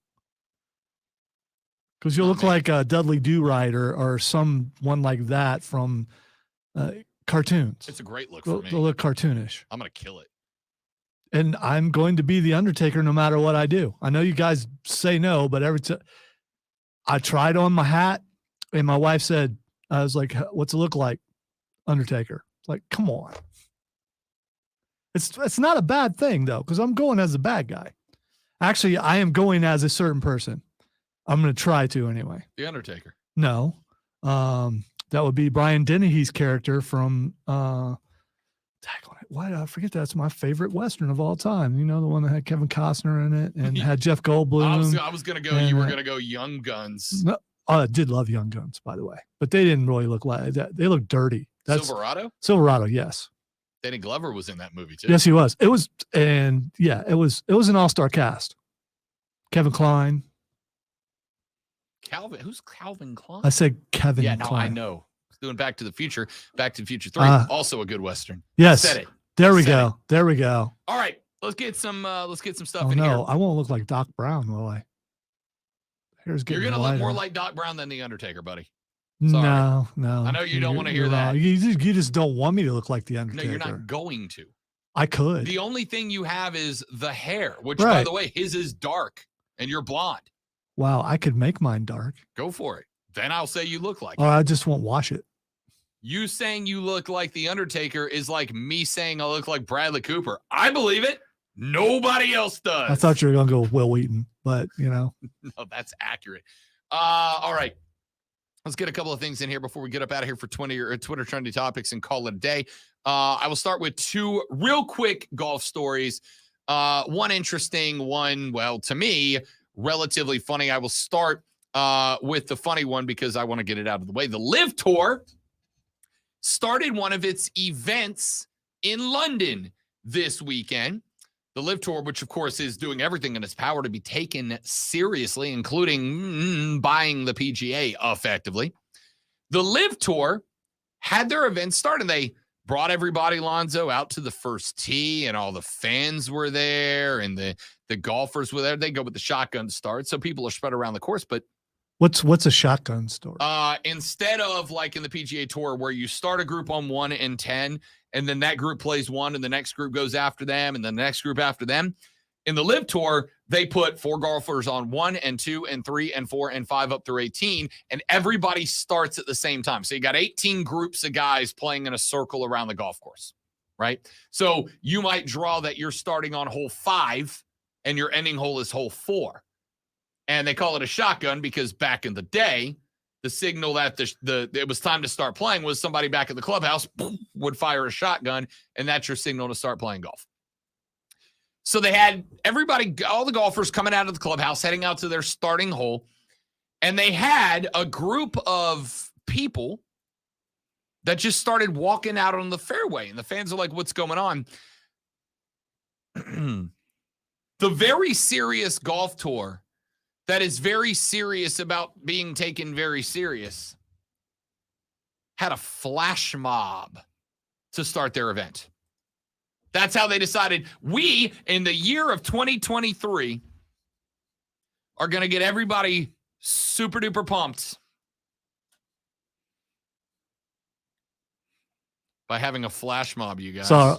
Because you'll look like a Dudley Do-Right or someone like that from cartoons. It's a great look for me. They'll look cartoonish. I'm going to kill it. And I'm going to be the Undertaker no matter what I do. I know you guys say no, but every time I tried on my hat, and my wife said, I was like, "What's it look like, Undertaker?" It's like, come on. It's not a bad thing though, because I'm going as a bad guy. Actually, I am going as a certain person. I'm going to try to anyway. The Undertaker. No, that would be Brian Dennehy's character from. Why did I forget? That's my favorite Western of all time. You know, the one that had Kevin Costner in it and had Jeff Goldblum. I was going to go. You were going to go Young Guns. No, I did love Young Guns, by the way, but they didn't really look like that. They look dirty. Silverado. Silverado, yes. Danny Glover was in that movie too. Yes, he was. It was, and yeah, it was an all-star cast. Kevin Kline. Calvin. Who's Calvin Klein? I said Kevin Yeah, no, I Klein. know. Doing Back to the Future. Back to the Future 3. Also a good Western. Yes. Said it. There we Said go. it. There we go. All right. Let's get some stuff Oh in no, here. I won't look like Doc Brown, will I? Hair's You're getting gonna look more lighter. like Doc Brown than the Undertaker, buddy. Sorry. No. I know you don't wanna hear you're that. wrong. You just don't want me to look like the No, Undertaker. you're not going to. I could. The only thing you have is the hair, which, by Right. the way, his is dark and you're blonde. Wow, I could make mine dark. Go for it. Then I'll say you look like Or it. I just won't wash it. You saying you look like the Undertaker is like me saying I look like Bradley Cooper. I believe it. Nobody else does. I thought you were gonna go Will Wheaton, but you know. No, that's accurate. All right. Let's get a couple of things in here before we get up out of here for Twitter trending topics and call it a day. I will start with two real quick golf stories. One interesting, one, well, to me, relatively funny. I will start with the funny one because I want to get it out of the way. The LIV Tour started one of its events in London this weekend. The LIV Tour, which of course is doing everything in its power to be taken seriously, including buying the PGA effectively. The LIV Tour had their event start, and they brought everybody, Lonzo, out to the first tee, and all the fans were there, and the golfers were there. They go with the shotgun start, so people are spread around the course. But What's a shotgun story? instead of like in the PGA Tour where you start a group on 1 and 10, and then that group plays 1, and the next group goes after them, and then the next group after them. In the LIV Tour, they put 4 golfers on 1 and 2 and 3 and 4 and 5 up through 18, and everybody starts at the same time. So you got 18 groups of guys playing in a circle around the golf course, right? So you might draw that you're starting on hole 5 and your ending hole is hole 4. And they call it a shotgun because back in the day, the signal that it was time to start playing was somebody back at the clubhouse would fire a shotgun, and that's your signal to start playing golf. So they had everybody, all the golfers coming out of the clubhouse, heading out to their starting hole, and they had a group of people that just started walking out on the fairway, and the fans are like, what's going on? The very serious golf tour that is very serious about being taken very serious had a flash mob to start their event. That's how they decided we, in the year of 2023, are going to get everybody super duper pumped by having a flash mob, you guys. So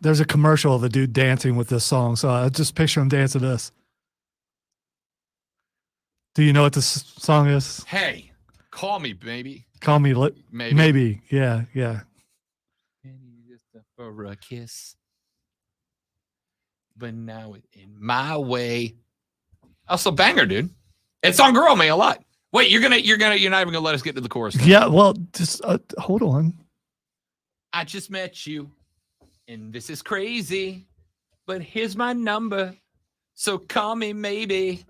there's a commercial of a dude dancing with this song. So I just picture him dancing to this. Do you know what this song is? Hey, call me, baby. Call me Maybe. Maybe. Yeah. For a kiss, but now in my way. Also, banger, dude. It's on Girl Me a lot. Wait, you're not even gonna let us get to the chorus. Yeah. Well, just hold on. I just met you, and this is crazy, but here's my number, so call me maybe.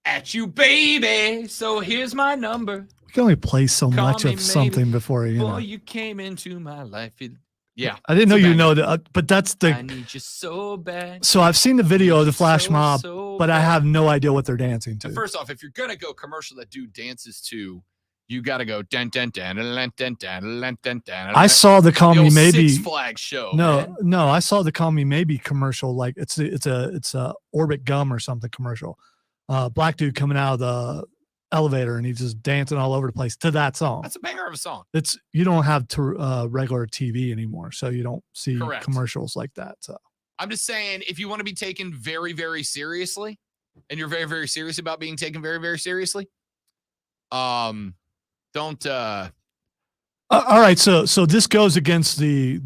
At you, baby. So here's my number. You can only play so Call much me of something maybe. before you know. Boy, you came into my life. Yeah. I didn't know it's a you banger. know that, but that's I the. need you so bad. So I've seen the video of the flash So, mob, so but I bad. have no idea what they're dancing to. And first off, if you're gonna go commercial that dude dances to, you gotta go dun dun dun dun dun dun dun dun dun dun. I saw the Call Me old Maybe. Six Flags show. man. No, I saw the Call Me Maybe commercial. Like it's a Orbit gum or something commercial. Black dude coming out of the elevator and he's just dancing all over the place to that song. That's a banger of a song. It's you don't have regular TV anymore, so you don't see Correct. commercials like that. So I'm just saying, if you want to be taken very, very seriously, and you're very, very serious about being taken very, very seriously, don't. all right, so this goes against the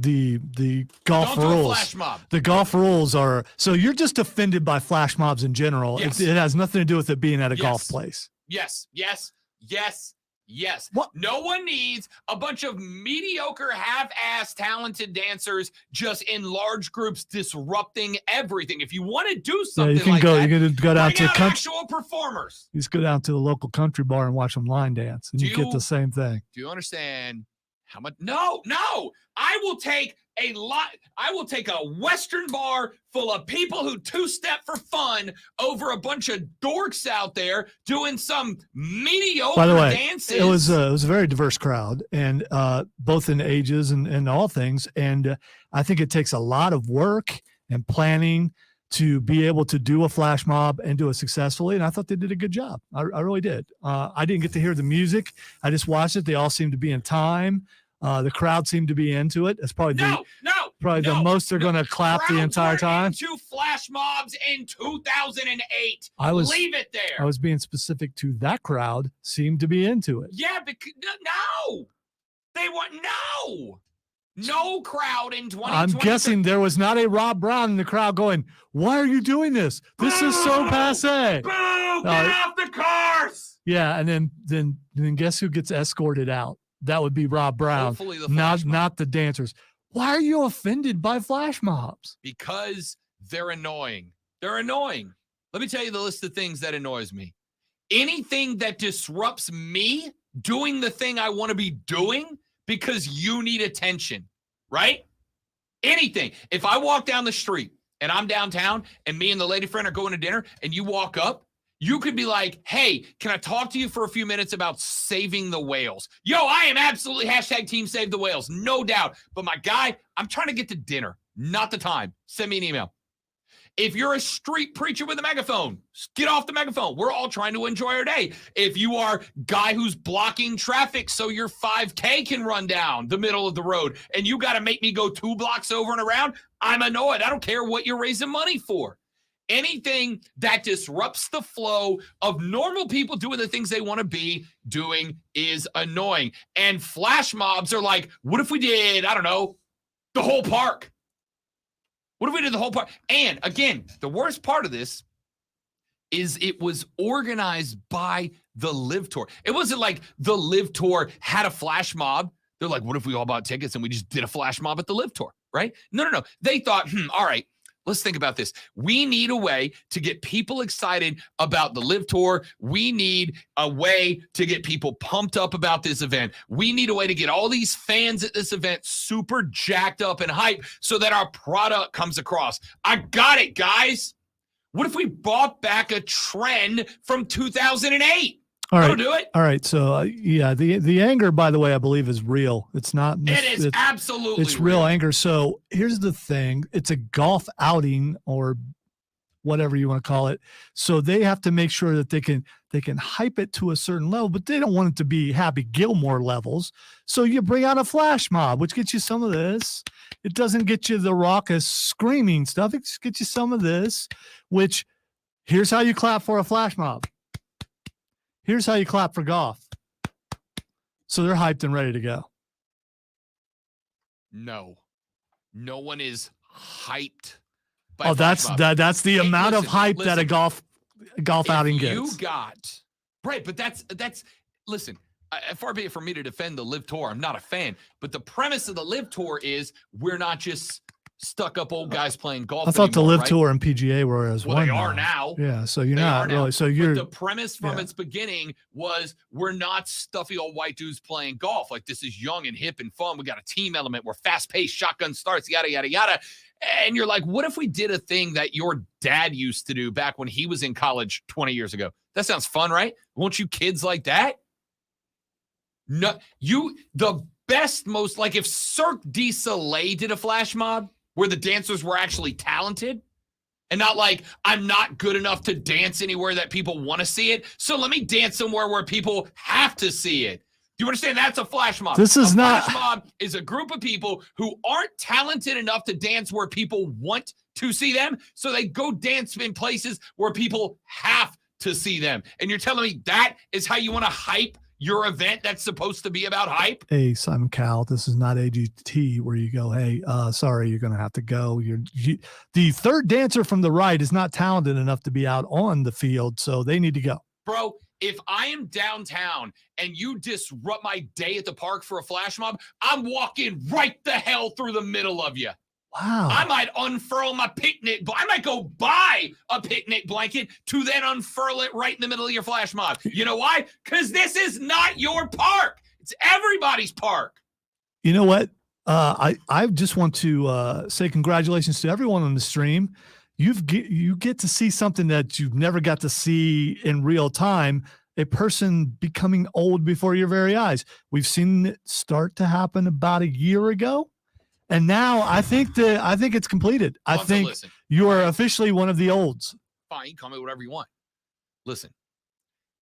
golf Don't do a rules. flash mob. The golf rules are so you're just offended by flash mobs in general. Yes. It has nothing to do with it being at a golf Yes. place. Yes. What? No one needs a bunch of mediocre, half-ass, talented dancers just in large groups disrupting everything. If you want to do Yeah, something you can like go. that, You can go down bring to the out country. actual performers. You just go down to the local country bar and watch them line dance, and Do you get you- the same thing. Do you understand How much? No. I will take a lot. I will take a Western bar full of people who two-step for fun over a bunch of dorks out there doing some mediocre By the way, dances. it was a very diverse crowd, and both in ages and all things. And I think it takes a lot of work and planning to be able to do a flash mob and do it successfully. And I thought they did a good job. I really did. I didn't get to hear the music. I just watched it. They all seemed to be in time. The crowd seemed to be into it. It's probably the most they're going to clap the entire time. Two flash mobs in 2008. Leave it there. I was being specific to that crowd. Seemed to be into it. Yeah, because no, they want no crowd in 2020. I'm guessing there was not a Rob Brown in the crowd going, "Why are you doing this? This is so passe." Boo! Get off the cars. Yeah, and then guess who gets escorted out? That would be Rob Brown, Hopefully the flash mob. not the dancers. Why are you offended by flash mobs? Because they're annoying. They're annoying. Let me tell you the list of things that annoys me. Anything that disrupts me doing the thing I want to be doing because you need attention, right? Anything. If I walk down the street and I'm downtown and me and the lady friend are going to dinner and you walk up, you could be like, "Hey, can I talk to you for a few minutes about saving the whales?" Yo, I am absolutely #team save the whales, no doubt. But my guy, I'm trying to get to dinner, not the time. Send me an email. If you're a street preacher with a megaphone, get off the megaphone. We're all trying to enjoy our day. If you are guy who's blocking traffic so your 5K can run down the middle of the road and you got to make me go 2 blocks over and around, I'm annoyed. I don't care what you're raising money for. Anything that disrupts the flow of normal people doing the things they want to be doing is annoying. And flash mobs are like, what if we did, I don't know, the whole park? What if we did the whole park? And again, the worst part of this is it was organized by the Live Tour. It wasn't like the Live Tour had a flash mob. They're like, what if we all bought tickets and we just did a flash mob at the Live Tour, right? No. They thought, all right, let's think about this. We need a way to get people excited about the Live Tour. We need a way to get people pumped up about this event. We need a way to get all these fans at this event super jacked up and hyped so that our product comes across. I got it, guys. What if we brought back a trend from 2008? All right. That'll do it. All right. So, the anger, by the way, I believe is real. It's not. It is absolutely It's real anger. So here's the thing. It's a golf outing or whatever you want to call it. So they have to make sure that they can hype it to a certain level, but they don't want it to be Happy Gilmore levels. So you bring out a flash mob, which gets you some of this. It doesn't get you the raucous screaming stuff. It gets you some of this, which here's how you clap for a flash mob. Here's how you clap for golf. So they're hyped and ready to go. No one is hyped. Oh, that's the amount of hype that a golf outing gets. You got right, but that's listen. Far be it from me to defend the Live Tour. I'm not a fan, but the premise of the Live Tour is we're not just stuck up old guys playing golf. I thought the Live right? Tour and PGA were as one. They are now. Yeah, so you're They not are now. really. So But you're the premise from its beginning was we're not stuffy old white dudes playing golf. Like, this is young and hip and fun. We got a team element. We're fast paced, shotgun starts, yada yada yada. And you're like, what if we did a thing that your dad used to do back when he was in college 20 years ago? That sounds fun, right? Won't you kids like that? No, the best, most like if Cirque du Soleil did a flash mob where the dancers were actually talented and not like, I'm not good enough to dance anywhere that people want to see it, so let me dance somewhere where people have to see it. Do you understand? That's a flash mob. This is not. Flash mob is a group of people who aren't talented enough to dance where people want to see them, so they go dance in places where people have to see them. And you're telling me that is how you want to hype your event that's supposed to be about hype? Hey, Simon Cowell, this is not AGT where you go, hey, sorry, you're going to have to go. The third dancer from the right is not talented enough to be out on the field, so they need to go. Bro, if I am downtown and you disrupt my day at the park for a flash mob, I'm walking right the hell through the middle of you. Wow. I might unfurl my picnic. I might go buy a picnic blanket to then unfurl it right in the middle of your flash mob. You know why? Because this is not your park. It's everybody's park. You know what? I just want to say congratulations to everyone on the stream. You get to see something that you've never got to see in real time. A person becoming old before your very eyes. We've seen it start to happen about a year ago, and now I think it's completed. I think listen. you are officially one of the olds. Fine, you can call me whatever you want. Listen,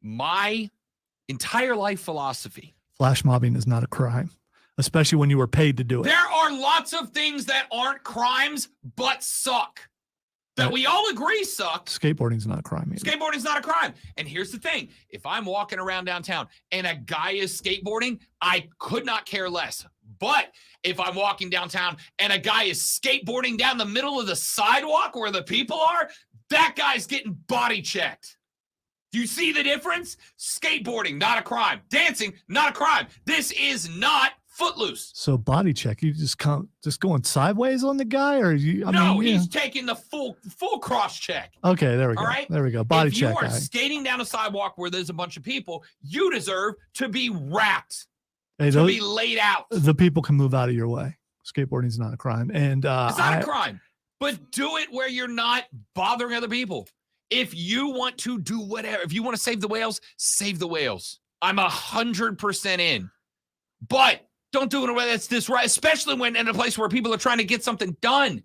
my entire life philosophy. Flash mobbing is not a crime, especially when you were paid to do it. There are lots of things that aren't crimes but suck. That we all agree suck. Skateboarding's not a crime either. Skateboarding's not a crime. And here's the thing. If I'm walking around downtown and a guy is skateboarding, I could not care less. But if I'm walking downtown and a guy is skateboarding down the middle of the sidewalk where the people are, that guy's getting body checked. Do you see the difference? Skateboarding, not a crime. Dancing, not a crime. This is not Footloose. So body check, you just going sideways on the guy, or you? He's taking the full cross check. Okay, there we go. All right, there we go. Body check. If you are skating down a sidewalk where there's a bunch of people, you deserve to be wrapped, to be laid out. The people can move out of your way. Skateboarding is not a crime, and it's not a crime. But do it where you're not bothering other people. If you want to do whatever, if you want to save the whales, save the whales. I'm 100% in, but don't do it in a way that's disrupt, especially when in a place where people are trying to get something done.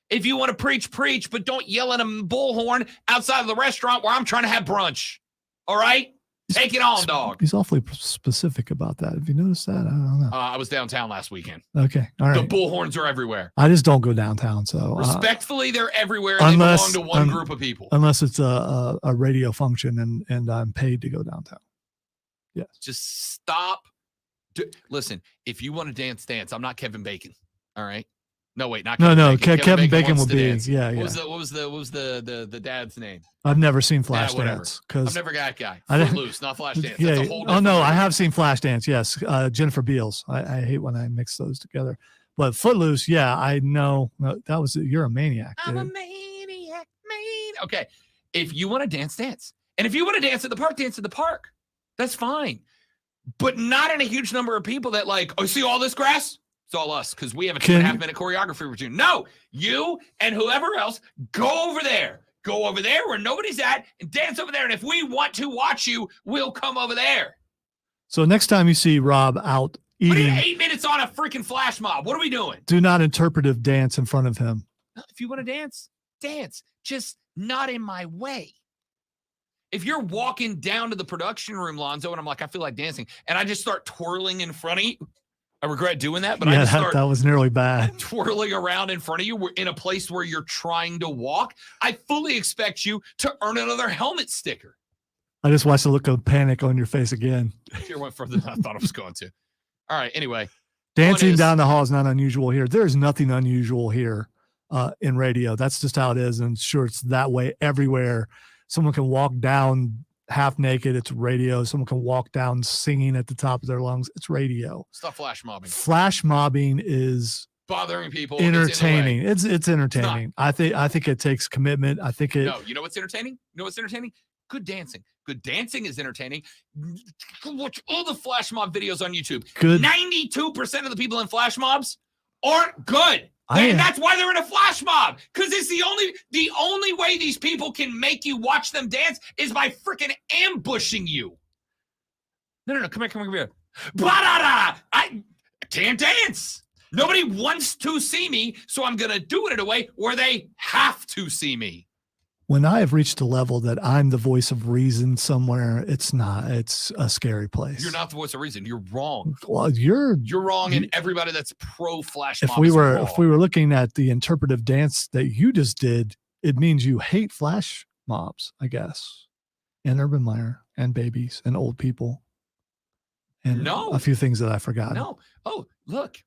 If you want to preach, but don't yell at a bullhorn outside of the restaurant where I'm trying to have brunch. All right? Take it on, dog. He's awfully specific about that. Have you noticed that? I don't know. I was downtown last weekend. Okay. All right. The bullhorns are everywhere. I just don't go downtown. So respectfully, they're everywhere. And they belong to one group of people. Unless it's a radio function and I'm paid to go downtown. Yes. Just stop. Listen, if you want to dance. I'm not Kevin Bacon. All right. No, wait, not Kevin Bacon. Kevin Bacon will be. Dance. Yeah. What was the dad's name? I've never seen Flashdance because I've never got that guy. Footloose, not Flashdance. Yeah. That's a whole I have seen Flashdance. Yes, Jennifer Beals. I hate when I mix those together. But Footloose, yeah, I know that was. You're a maniac. I'm a maniac, man. Okay, if you want to dance, and if you want to dance at the park, dance at the park. That's fine. But not in a huge number of people that see all this grass? It's all us because we have a 2.5 minute choreography routine. No, you and whoever else go over there. Go over there where nobody's at and dance over there. And if we want to watch you, we'll come over there. So next time you see Rob out eating. 8 minutes on a freaking flash mob. What are we doing? Do not interpretive dance in front of him. If you want to dance, dance. Just not in my way. If you're walking down to the production room, Lonzo, and I'm like, I feel like dancing, and I just start twirling in front of you, I regret doing that, but I just start that was nearly bad. Twirling around in front of you. We're in a place where you're trying to walk. I fully expect you to earn another helmet sticker. I just watched the look of panic on your face again. Sure went further than I thought I was going to. All right, anyway. Dancing down the hall is not unusual here. There's nothing unusual here in radio. That's just how it is, and sure, it's that way everywhere. Someone can walk down half naked. It's radio. Someone can walk down singing at the top of their lungs. It's radio. Stop flash mobbing. Flash mobbing is bothering people. Entertaining. It's entertaining. I think it takes commitment. I think it. No, you know what's entertaining? Good dancing. Good dancing is entertaining. Watch all the flash mob videos on YouTube. Good. 92% of the people in flash mobs aren't good. And that's why they're in a flash mob. Because it's the only way these people can make you watch them dance is by freaking ambushing you. No, come here. Ba-da-da! I can't dance. Nobody wants to see me, so I'm gonna do it in a way where they have to see me. When I have reached a level that I'm the voice of reason somewhere, it's a scary place. You're not the voice of reason. You're wrong. Well, you're wrong, and everybody that's pro flash mob if we were looking at the interpretive dance that you just did, it means you hate flash mobs, I guess, and Urban Meyer and babies and old people and a few things that I forgot. No. Oh, look.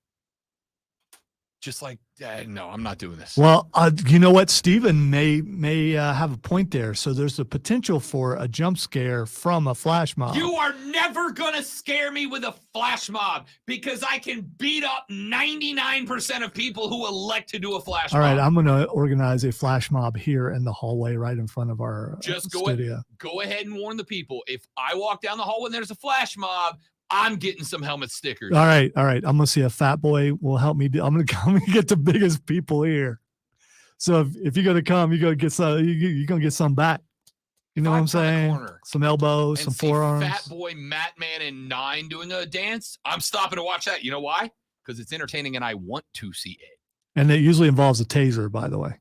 Just like, no, I'm not doing this. Well, you know what? Steven may have a point there. So there's a potential for a jump scare from a flash mob. You are never going to scare me with a flash mob because I can beat up 99% of people who elect to do a flash mob. All right, I'm going to organize a flash mob here in the hallway right in front of our Just studio. Go ahead and warn the people. If I walk down the hallway and there's a flash mob, I'm getting some helmet stickers. All right. I'm gonna see a Fat Boy will help me. I'm gonna come and get the biggest people here. So if you're gonna come, you're gonna get some. You're gonna get some back. You know what I'm saying? Some elbows, some forearms. Fat Boy, Matt Man, and 9 doing a dance. I'm stopping to watch that. You know why? Because it's entertaining and I want to see it. And it usually involves a taser, by the way.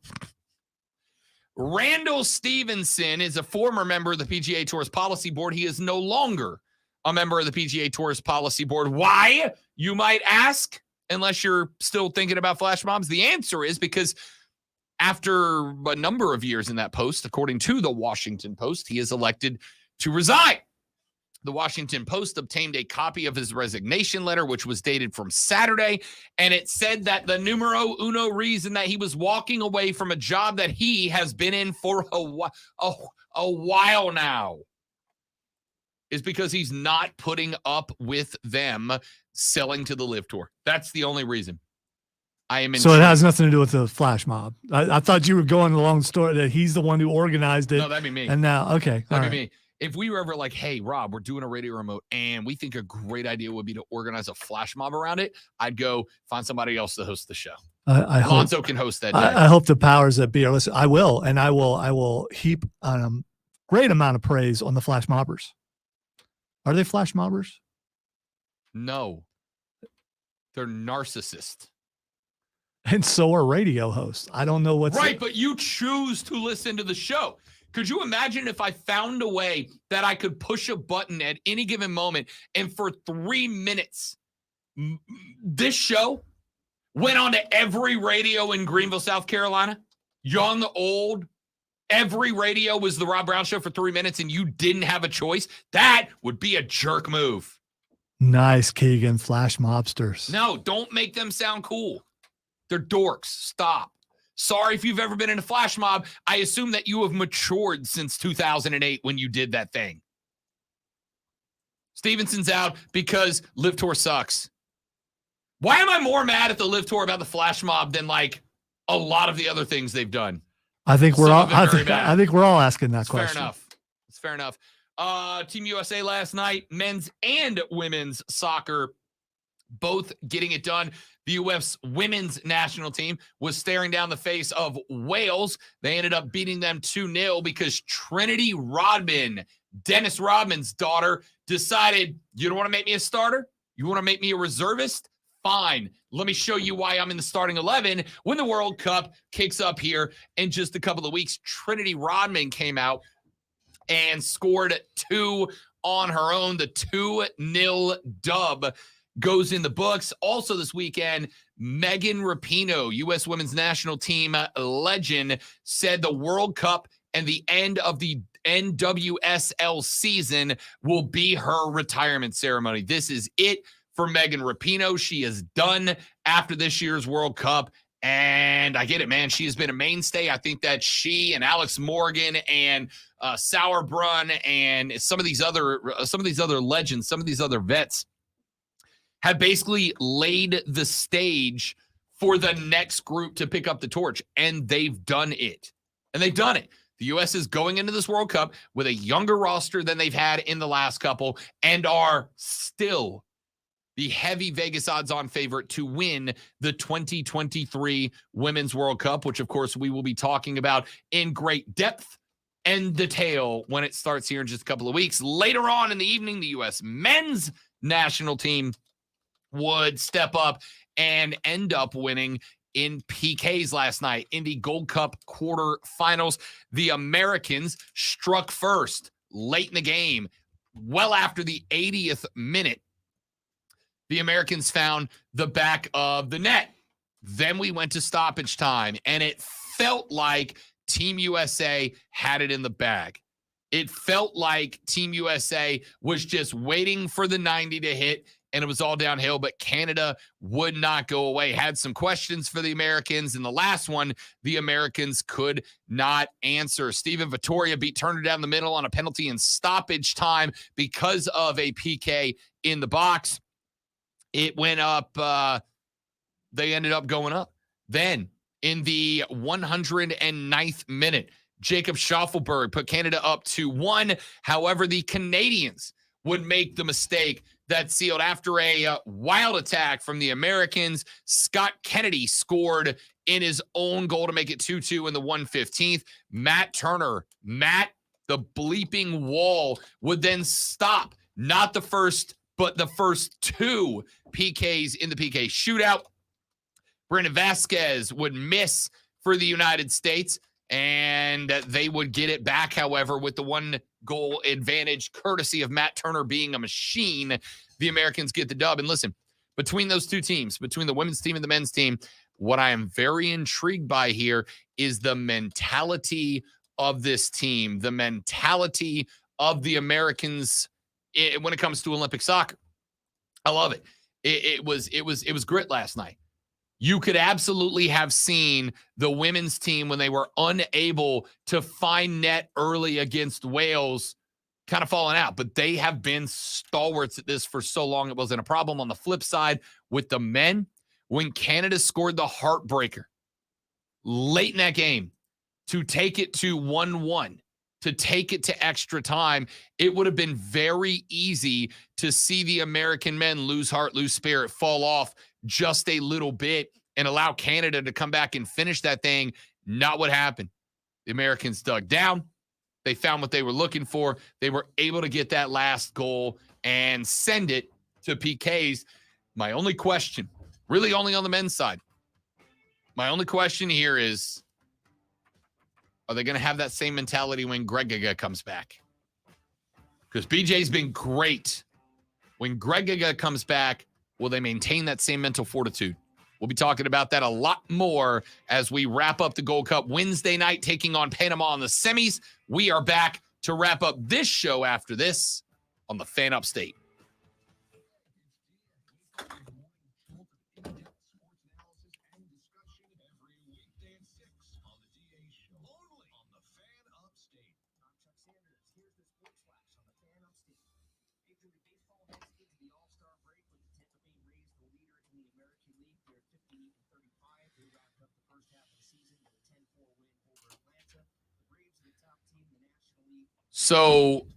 Randall Stevenson is a former member of the PGA Tour's policy board. He is no longer a member of the PGA Tour's policy board. Why, you might ask, unless you're still thinking about flash mobs? The answer is because after a number of years in that post, according to the Washington Post, he is elected to resign. The Washington Post obtained a copy of his resignation letter, which was dated from Saturday, and it said that the numero uno reason that he was walking away from a job that he has been in for a while now is because he's not putting up with them selling to the Live Tour. That's the only reason. So it has nothing to do with the flash mob. I thought you were going along the story that he's the one who organized it. No, that'd be me. And now, okay. That'd be me. If we were ever like, hey, Rob, we're doing a radio remote and we think a great idea would be to organize a flash mob around it, I'd go find somebody else to host the show. Alonzo can host that day. I hope the powers that be are listening. I will, and I will heap a great amount of praise on the flash mobbers. Are they flash mobbers? No. They're narcissists. And so are radio hosts. I don't know what's right, but you choose to listen to the show. Could you imagine if I found a way that I could push a button at any given moment and for 3 minutes, this show went on to every radio in Greenville, South Carolina, young, old, every radio was the Rob Brown Show for 3 minutes and you didn't have a choice? That would be a jerk move. Nice, Keegan. Flash mobsters. No, don't make them sound cool. They're dorks. Stop. Sorry if you've ever been in a flash mob. I assume that you have matured since 2008 when you did that thing. Stevenson's out because Live Tour sucks. Why am I more mad at the Live Tour about the flash mob than like a lot of the other things they've done? I think we're all. I think we're all asking that question. Fair enough. It's fair enough. Team USA last night, men's and women's soccer, both getting it done. The U.S. women's national team was staring down the face of Wales. They ended up beating them 2-0 because Trinity Rodman, Dennis Rodman's daughter, decided, you don't want to make me a starter? You want to make me a reservist? Fine. Let me show you why I'm in the starting 11 when the World Cup kicks up here in just a couple of weeks. Trinity Rodman came out and scored 2 on her own. The 2-0 dub goes in the books. Also this weekend, Megan Rapinoe, U.S. women's national team legend, said the World Cup and the end of the NWSL season will be her retirement ceremony. This is it for Megan Rapinoe. She is done after this year's World Cup. And I get it, man. She has been a mainstay. I think that she and Alex Morgan and Sauerbrunn and some of these other legends, some of these other vets have basically laid the stage for the next group to pick up the torch, and they've done it. The U.S. is going into this World Cup with a younger roster than they've had in the last couple and are still the heavy Vegas odds-on favorite to win the 2023 Women's World Cup, which, of course, we will be talking about in great depth and detail when it starts here in just a couple of weeks. Later on in the evening, the U.S. men's national team would step up and end up winning in PKs last night in the Gold Cup quarterfinals. The Americans struck first late in the game, well after the 80th minute. The Americans found the back of the net. Then we went to stoppage time, and it felt like Team USA had it in the bag. It felt like Team USA was just waiting for the 90 to hit, and it was all downhill, but Canada would not go away. Had some questions for the Americans, and the last one, the Americans could not answer. Steven Vittoria beat Turner down the middle on a penalty in stoppage time because of a PK in the box. It went up. They ended up going up. Then, in the 109th minute, Jacob Schaufelberg put Canada up 2-1. However, the Canadians would make the mistake that sealed after a wild attack from the Americans. Scott Kennedy scored in his own goal to make it 2-2 in the 115th. Matt Turner, the bleeping wall, would then stop not the first, but the first 2 PKs in the PK shootout. Brandon Vasquez would miss for the United States, and they would get it back, however, with the 1-goal advantage, courtesy of Matt Turner being a machine. The Americans get the dub. And listen, between those two teams, between the women's team and the men's team, what I am very intrigued by here is the mentality of this team, the mentality of the Americans when it comes to Olympic soccer. I love it. It was grit last night. You could absolutely have seen the women's team when they were unable to find net early against Wales kind of falling out, but they have been stalwarts at this for so long. It wasn't a problem. On the flip side, with the men, when Canada scored the heartbreaker late in that game to take it to 1-1, to take it to extra time, it would have been very easy to see the American men lose heart, lose spirit, fall off just a little bit and allow Canada to come back and finish that thing. Not what happened. The Americans dug down. They found what they were looking for. They were able to get that last goal and send it to PKs. My only question, really only on the men's side, my only question here is, are they going to have that same mentality when Greg Giga comes back? Because BJ's been great. When Greg Giga comes back, will they maintain that same mental fortitude? We'll be talking about that a lot more as we wrap up the Gold Cup Wednesday night, taking on Panama in the semis. We are back to wrap up this show after this on the Fan Upstate. So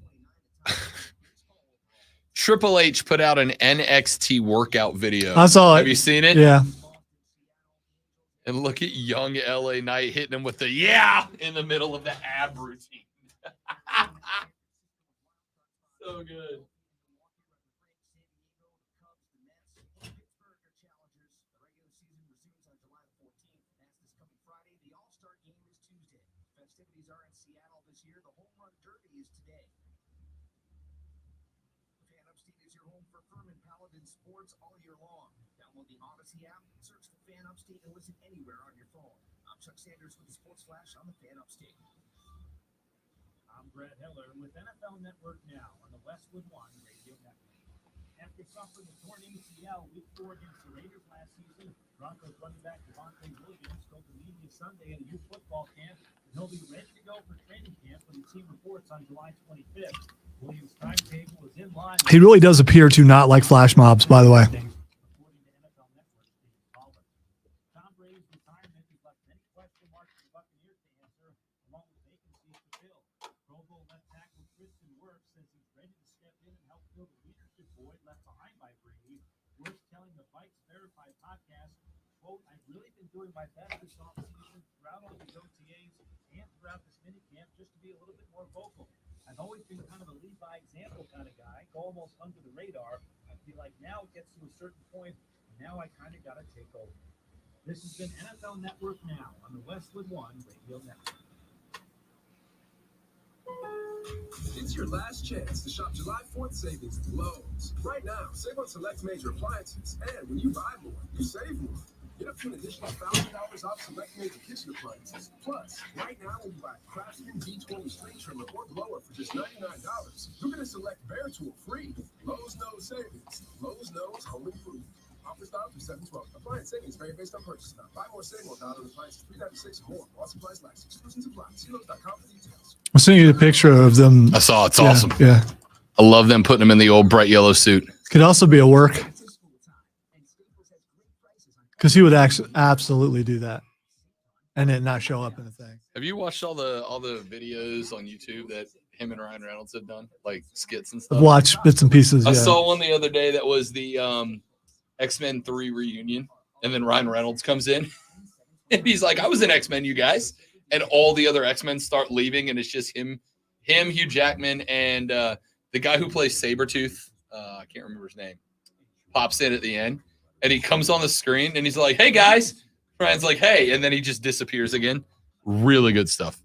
Triple H put out an NXT workout video. I saw it. Have you seen it? Yeah. And look at young LA Knight hitting him with the yeah in the middle of the ab routine. So good. Sports all year long. Download the Odyssey app, search for Fan Upstate, and listen anywhere on your phone. I'm Chuck Sanders with the Sports Flash on the Fan Upstate. I'm Brad Heller with NFL Network Now on the Westwood One Radio Network. After suffering a torn ACL week 4 against the Raiders last season, Broncos running back Devontae Williams told the media Sunday at a youth football camp that he'll be ready to go for training camp when the team reports on July 25th. Williams' timetable is in line. He really does appear to not like flash mobs, by the way. Tom Brady's retirement has left many question marks for the Buccaneers to answer, along with vacancies to fill. Pro Bowl left tackle Tristan Wirfs says he's ready to step in and help fill the leadership void left behind by Brady. Wirfs telling the Vikes Verified podcast, quote, "I've really been doing my best this offseason throughout all these OTAs and throughout this minicamp just to be a little bit more vocal. I've always been kind of a lead by example kind of guy, go almost under the radar. I feel like now it gets to a certain point, and now I kind of got to take over." This has been NFL Network Now on the Westwood One Radio Network. It's your last chance to shop July 4th savings at Lowe's. Right now, save on select major appliances, and when you buy more, you save more. Get up to an additional $1,000 off select major kitchen appliances. Plus, right now, when you buy Craftsman B20 string trimmer or blower for just $99, you're going to select Bear Tool free. Lowe's knows savings. Lowe's knows home improvement. Offer style through 7/12. Appliance savings vary based on purchase style. Buy more, save more. Dollar appliances 396 or more. While supplies last. Exclusions apply. See Lowe's.com for details. I'll send you the picture of them. I saw it. It's Yeah, awesome. Yeah. I love them putting him in the old bright yellow suit. Could also be a work. Because he would absolutely do that and then not show up in the thing. Have you watched all the videos on YouTube that him and Ryan Reynolds have done, like skits and I've stuff. watched bits and pieces. I Yeah. saw one the other day that was the X-Men 3 reunion, and then Ryan Reynolds comes in, and he's like, "I was in X-Men, you guys," and all the other X-Men start leaving, and it's just him, Hugh Jackman, and the guy who plays Sabretooth, I can't remember his name, pops in at the end, and he comes on the screen, and he's like, "Hey guys," Ryan's like, "Hey," and then he just disappears again. Really good stuff.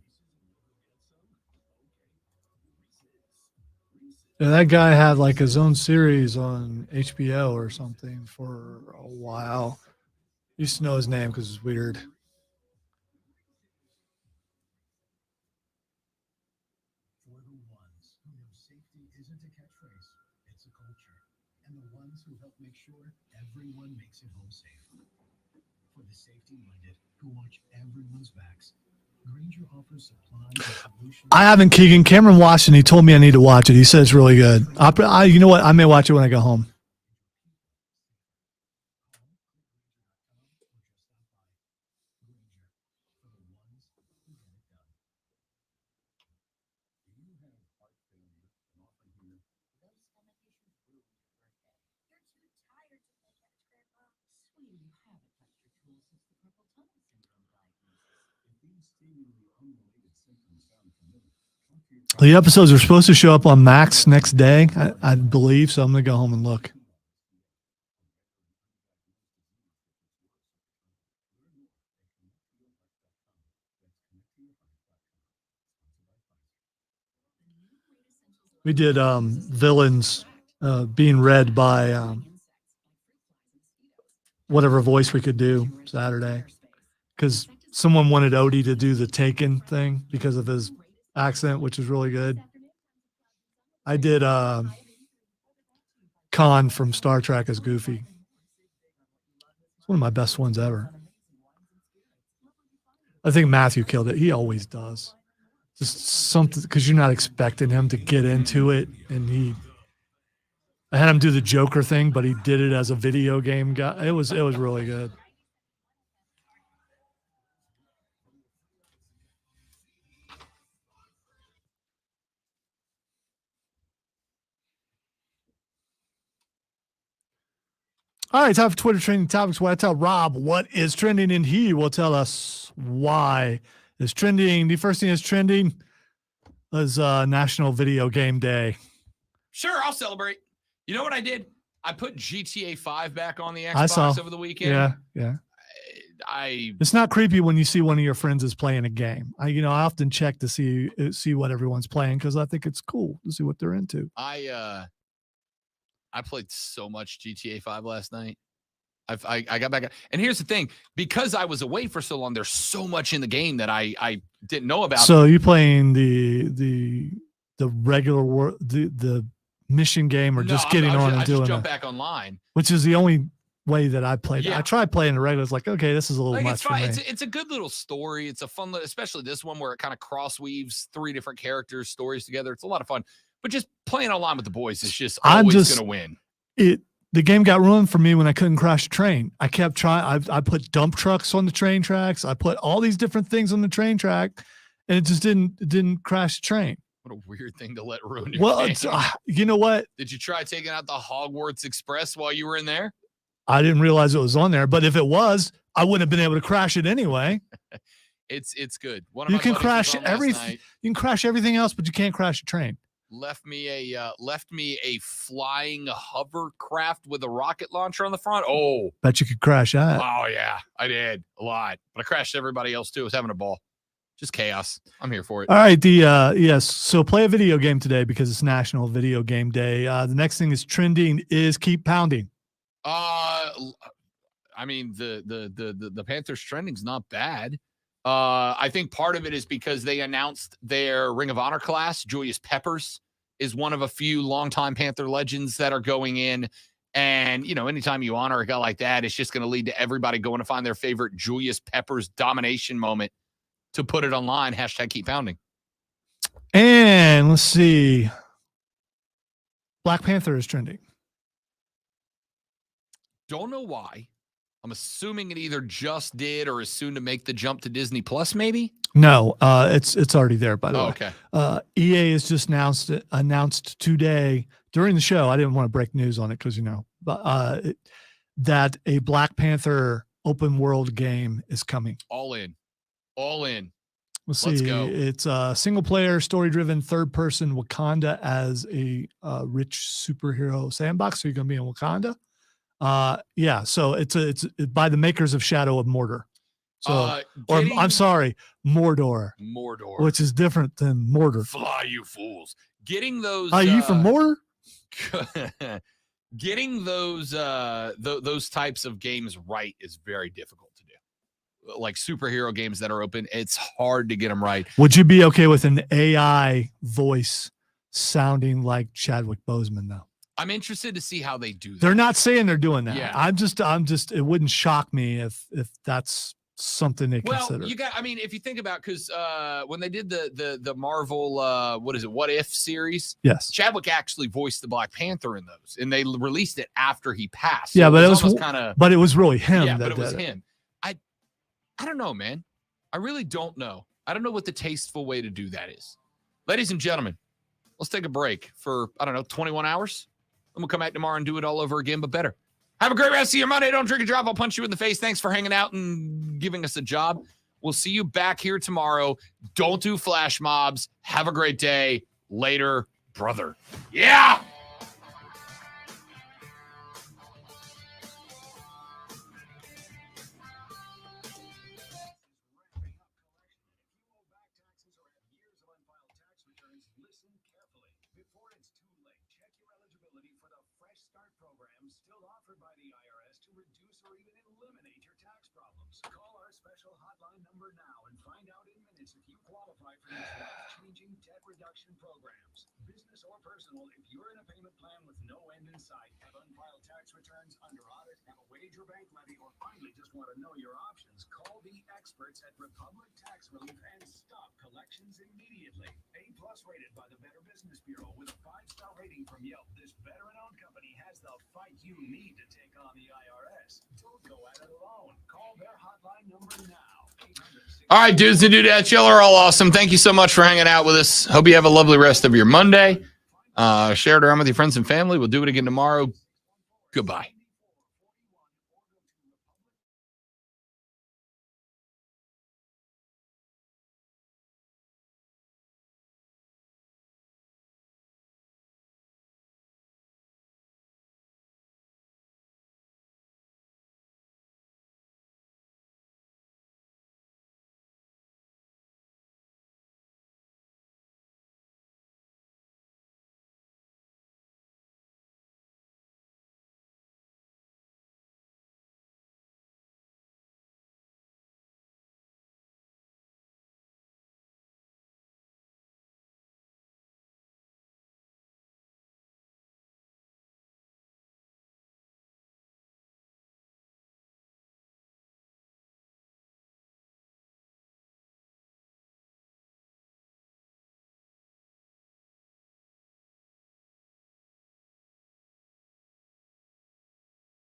Yeah, that guy had like his own series on HBO or something for a while. Used to know his name because it's weird. For the ones who know safety isn't a catchphrase, it's a culture. And the ones who help make sure everyone makes it home safe. For the safety-minded who watch everyone's backs, Granger offers supplies and solutions. I haven't, Keegan. Cameron watched it and he told me I need to watch it. He said it's really good. You know what? I may watch it when I go home. The episodes are supposed to show up on Max next day, I believe. So I'm going to go home and look. We did villains being read by whatever voice we could do Saturday, because someone wanted Odie to do the Taken thing because of his accent, which is really good. I did Khan from Star Trek as Goofy. It's one of my best ones ever. I think Matthew killed it. He always does. Just something, because you're not expecting him to get into it, and I had him do the Joker thing, but he did it as a video game guy. It was really good. All right, time for Twitter trending topics where I tell Rob what is trending, and he will tell us why it's trending. The first thing that's trending is National Video Game Day. Sure, I'll celebrate. You know what I did? I put GTA 5 back on the I saw Xbox over the weekend. Yeah. I It's not creepy when you see one of your friends is playing a game. I often check to see what everyone's playing because I think it's cool to see what they're into. I played so much GTA 5 last night. I got back, and here's the thing: because I was away for so long, there's so much in the game that I didn't know about. So you playing the regular the mission game, or just getting on and doing it? Jump back online, which is the only way that I played. Yeah. I tried playing the regular. It's like, okay, this is a little like, much it's for fine. me. It's a good little story. It's a fun, especially this one where it kind of cross weaves 3 different characters' stories together. It's a lot of fun. But just playing online with the boys is just always going to win. The game got ruined for me when I couldn't crash a train. I kept trying. I put dump trucks on the train tracks. I put all these different things on the train track, and it just didn't crash the train. What a weird thing to let ruin your Well, game. you know what? Did you try taking out the Hogwarts Express while you were in there? I didn't realize it was on there, but if it was, I wouldn't have been able to crash it anyway. It's good. You can crash everything. You can crash everything else, but you can't crash a train. Left me a flying hovercraft with a rocket launcher on the front. Oh, Bet you could crash that. oh yeah, I did a lot, but I crashed everybody else too. I was having a ball, just chaos. I'm here for it. All right, yes. So play a video game today because it's National Video Game Day. The next thing is trending is Keep Pounding. I mean the Panthers trending's not bad. I think part of it is because they announced their Ring of Honor class. Julius Peppers is one of a few longtime Panther legends that are going in. And, anytime you honor a guy like that, it's just going to lead to everybody going to find their favorite Julius Peppers domination moment to put it online. # Keep Pounding. And let's see. Black Panther is trending. Don't know why. I'm assuming it either just did or is soon to make the jump to Disney Plus, maybe? No, it's already there, by the way. Okay. EA has just announced today during the show. I didn't want to break news on it because, but that a Black Panther open world game is coming. All in. All in. Let's Let's see. go. It's a single player, story driven, third person Wakanda as a rich superhero sandbox. So you're going to be in Wakanda. Yeah. So it's by the makers of Shadow of Mordor. So, I'm sorry, Mordor. Mordor. Which is different than Mordor. Fly, you fools. Getting those. Are you from Mordor? Getting those types of games right is very difficult to do. Like superhero games that are open, it's hard to get them right. Would you be okay with an AI voice sounding like Chadwick Boseman, though? I'm interested to see how they do that. They're not saying they're doing that. Yeah. I'm just. It wouldn't shock me if that's something they consider. You got. I mean, if you think about, because when they did the Marvel, What If series? Yes. Chadwick actually voiced the Black Panther in those, and they released it after he passed. Yeah, but it was kind of. But it was really him. Yeah, that but it was did him. I don't know, man. I really don't know. I don't know what the tasteful way to do that is. Ladies and gentlemen, let's take a break for 21 hours. And we'll come back tomorrow and do it all over again, but better. Have a great rest of your Monday. Don't drink and drive. I'll punch you in the face. Thanks for hanging out and giving us a job. We'll see you back here tomorrow. Don't do flash mobs. Have a great day. Later, brother. Yeah. Call our special hotline number now and find out in minutes if you qualify for these life-changing debt reduction programs. Business or personal, if you're in a payment plan with no end in sight, have unfiled tax returns under audit, have a wage or bank levy, or finally just want to know your options, call the experts at Republic Tax Relief and stop collections immediately. A+ rated by the Better Business Bureau with a 5-star rating from Yelp, this veteran-owned company has the fight you need to take on the IRS. Don't go at it alone. Call their hotline number now. All right, dudes and dudettes, y'all are all awesome. Thank you so much for hanging out with us. Hope you have a lovely rest of your Monday. Share it around with your friends and family. We'll do it again tomorrow. Goodbye.